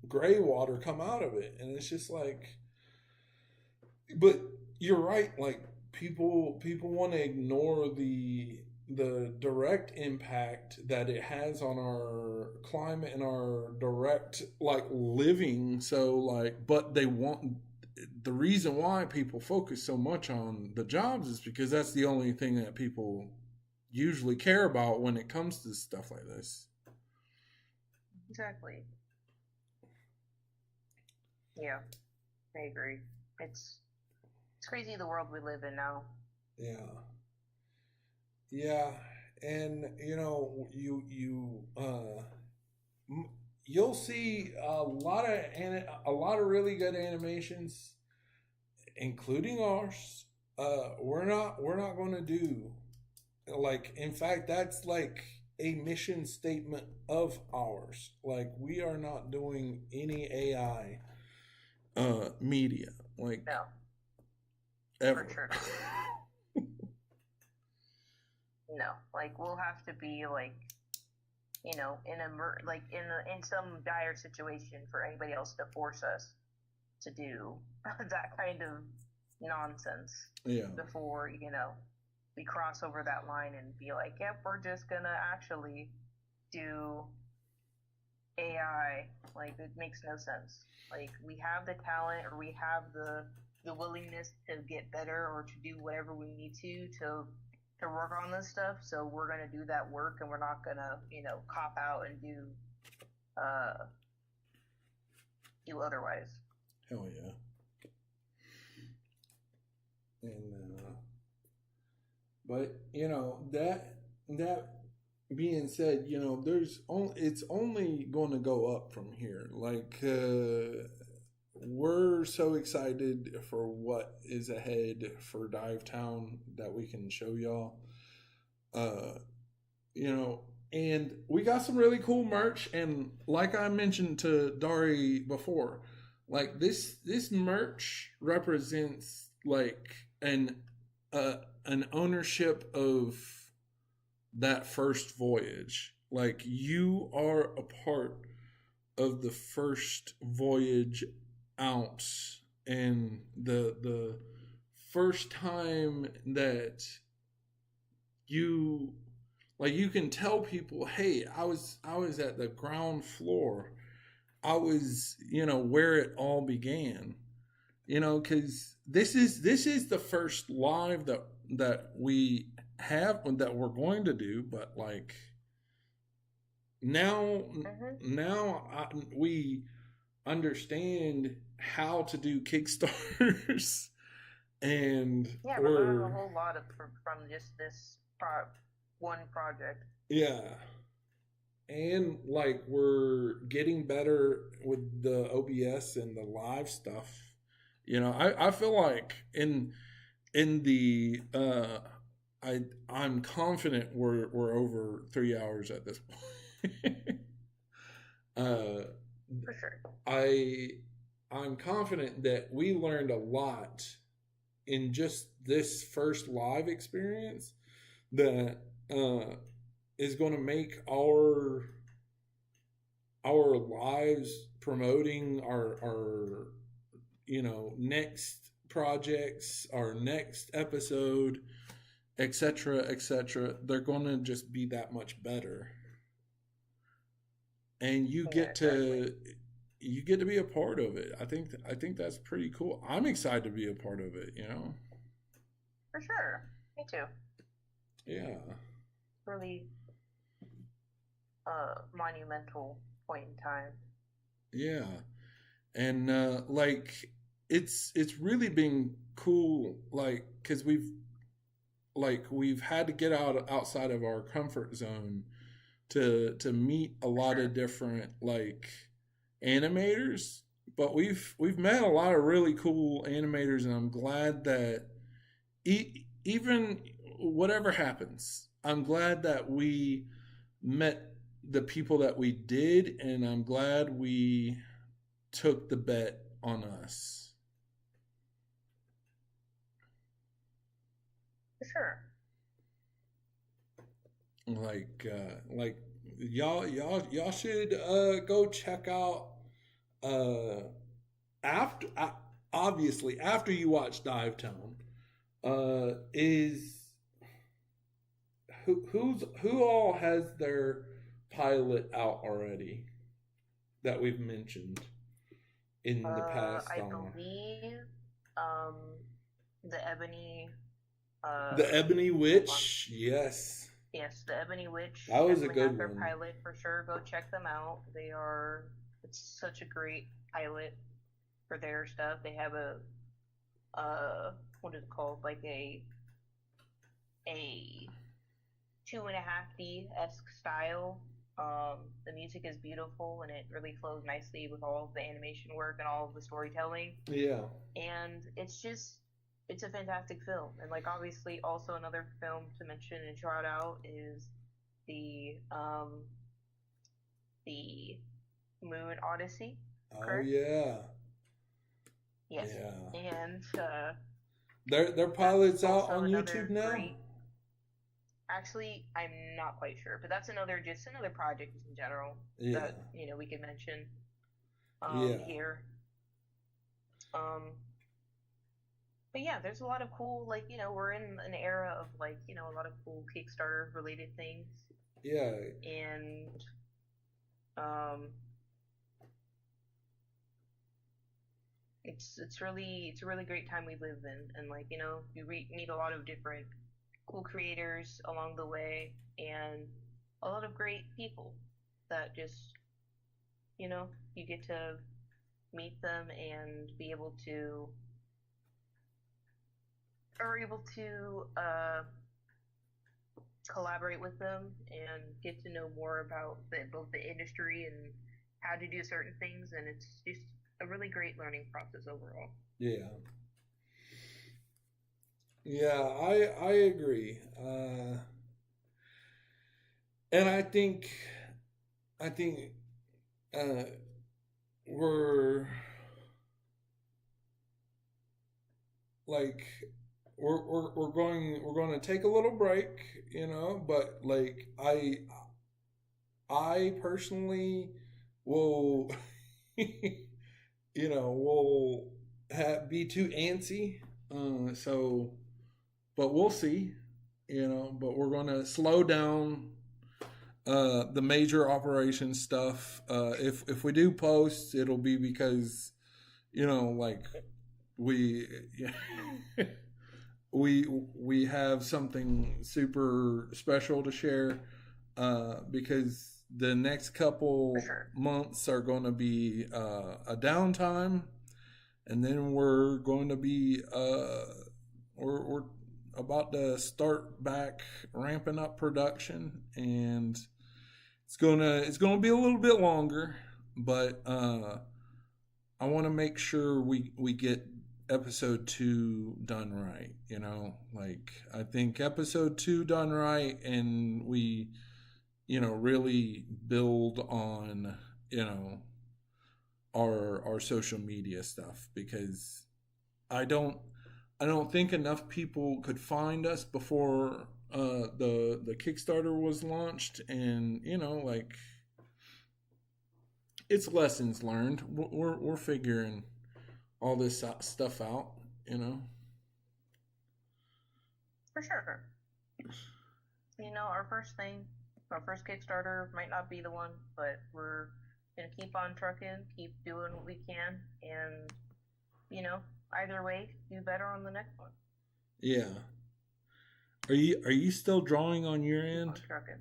gray water come out of it, and it's just like, but you're right, like people want to ignore the direct impact that it has on our climate and our direct like living. So like, but they want, the reason why people focus so much on the jobs is because that's the only thing that people usually care about when it comes to stuff like this. Exactly. Yeah, I agree. It's crazy the world we live in now. Yeah. Yeah, and you'll see a lot of really good animations, including ours. We're not going to do, like, in fact that's like a mission statement of ours. Like we are not doing any AI media, like, No, for ever. sure. No, like we'll have to be like, in some dire situation for anybody else to force us to do that kind of nonsense Yeah. before, we cross over that line and be like, yep, we're just gonna actually do AI. Like it makes no sense. Like we have the talent or we have the willingness to get better or to do whatever we need to work on this stuff. So we're gonna do that work and we're not gonna, cop out and uh do otherwise. Hell yeah. And but that being said, it's only going to go up from here. Like we're so excited for what is ahead for Dive Town that we can show y'all. Uh, you know, and we got some really cool merch. And like I mentioned to Dari before, like this merch represents like an ownership of that first voyage. Like you are a part of the first voyage out, and the first time that you like you can tell people, hey, I was at the ground floor. I was, where it all began. Because this is the first live that we have, that we're going to do. But like now Mm-hmm. we understand how to do Kickstarters, and Yeah, we're learning a we're whole lot from just this one project. yeah, and like we're getting better with the OBS and the live stuff. I feel like in the I'm confident we're over 3 hours at this point. uh For sure. I I'm confident that we learned a lot in just this first live experience that is going to make our lives promoting our next projects, our next episode, etc., etc. They're going to just be that much better, and you Yeah, get exactly. to be a part of it. I think that's pretty cool. I'm excited to be a part of it. For sure. Me too. Yeah. Really monumental point in time. Yeah. And like it's really been cool, like cuz we've had to get outside of our comfort zone to meet a For lot of sure. different like animators, but we've met a lot of really cool animators, and I'm glad that even whatever happens, I'm glad that we met the people that we did, and I'm glad we took the bet on us. For sure. Like y'all should go check out uh after obviously after you watch Dive Town. Is who all has their pilot out already that we've mentioned in the past I on believe um the Ebony the Ebony hold on. Witch? Yes, Yes, the Ebony Witch that was a definitely has good their one. pilot for sure. Go check them out. It's such a great pilot for their stuff. They have what is it called? Like a 2.5D esque style. The music is beautiful and it really flows nicely with all of the animation work and all of the storytelling. Yeah. And it's a fantastic film. And like obviously also another film to mention and shout out is the um the Moon Odyssey, Oh correct? yeah. Yes. Yeah. And Their that's pilot's out also on YouTube another now. great. Actually, I'm not quite sure, but that's another project in general Yeah. that we could mention Yeah. here. Um, but yeah, there's a lot of cool, like, we're in an era of, like, a lot of cool Kickstarter related things. Yeah. And, um, it's a really great time we live in. And, like, you meet a lot of different cool creators along the way and a lot of great people that just, you get to meet them and be able to, are able to, collaborate with them and get to know more about both the industry and how to do certain things, and it's just a really great learning process overall. Yeah. Yeah. I agree. And I think uh, we're like we're going to take a little break, but like I personally will will be too antsy. So, but we'll see. But we're going to slow down the major operation stuff. If we do post, it'll be because like we we have something super special to share. Because the next couple sure. months are going to be a downtime, and then we're going to be we're about to start back ramping up production, and it's gonna be a little bit longer, but I want to make sure we get episode 2 done right. Like I think episode 2 done right, and we really build on our social media stuff, because I don't I don't think enough people could find us before the Kickstarter was launched, and like it's lessons learned. We're figuring all this stuff out. For sure. Our first Kickstarter might not be the one, but we're gonna keep on trucking, keep doing what we can, and either way, do better on the next one. Yeah. Are you still drawing on your Keep on end? trucking.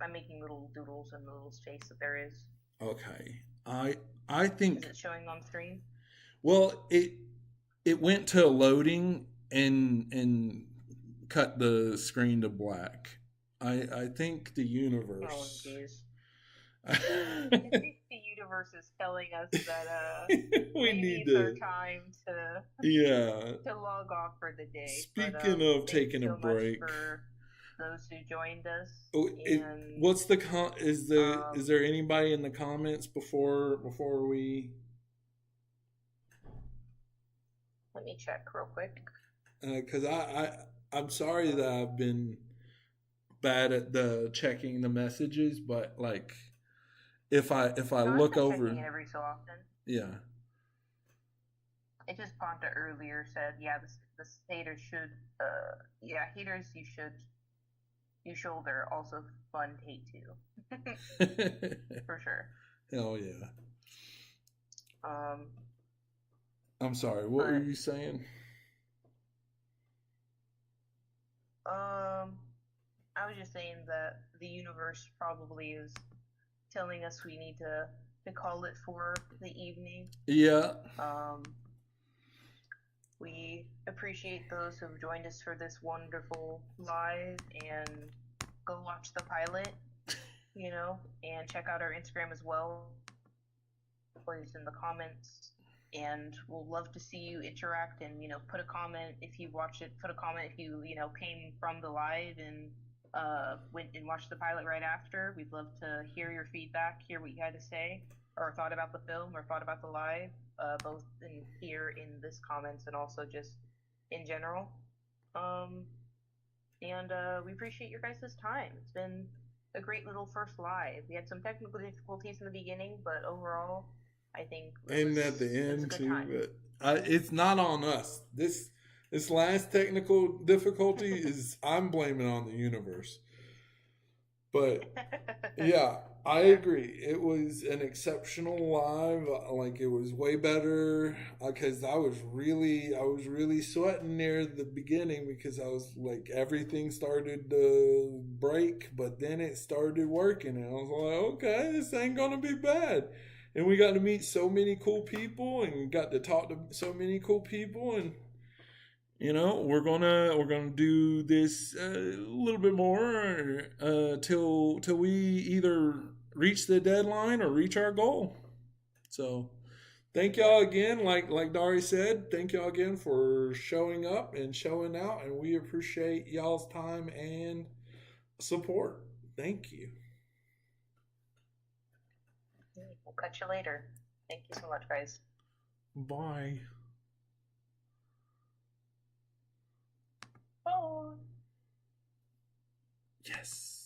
I'm making little doodles in the little space that there is. Okay. I Is think, it showing on screen? well, it went to loading and cut the screen to black. I think the Oh, universe. jeez. I think the universe is telling us that We maybe need it's our to. time to Yeah. to log off for the day. But Speaking of thanks taking a so much break, for those who joined us. oh, And what's the is there anybody in the comments before we? let me check real quick. Because I'm sorry that I've been bad at the checking the messages, but like if I No, I've look been checking it over, every so often. yeah. It just Ponta earlier said, yeah, the haters should, haters you shoulder also fund hate too, for sure. Hell yeah. Um, I'm sorry. What were but you saying? I was just saying that the universe probably is telling us we need to call it for the evening. Yeah. We appreciate those who have joined us for this wonderful live, and go watch the pilot, and check out our Instagram as well. Please in the comments, and we'll love to see you interact and put a comment if you watch it. Put a comment if you came from the live and went and watched the pilot right after. We'd love to hear your feedback, hear what you had to say, or thought about the film, or thought about the live, both here in this comments and also just in general. And we appreciate your guys' time. It's been a great little first live. We had some technical difficulties in the beginning, but overall, I think And at the it was a end good too, time. but it's not on us. This last technical difficulty is I'm blaming on the universe. But yeah, I agree. It was an exceptional live. Like it was way better because I was really sweating near the beginning because I was like everything started to break, but then it started working, and I was like, okay, this ain't gonna be bad. And we got to meet so many cool people and got to talk to so many cool people, and we're gonna do this a little bit more till we either reach the deadline or reach our goal. So thank y'all again. Like Dari said, thank y'all again for showing up and showing out, and we appreciate y'all's time and support. Thank you. We'll catch you later. Thank you so much, guys. Bye. Bye. Yes.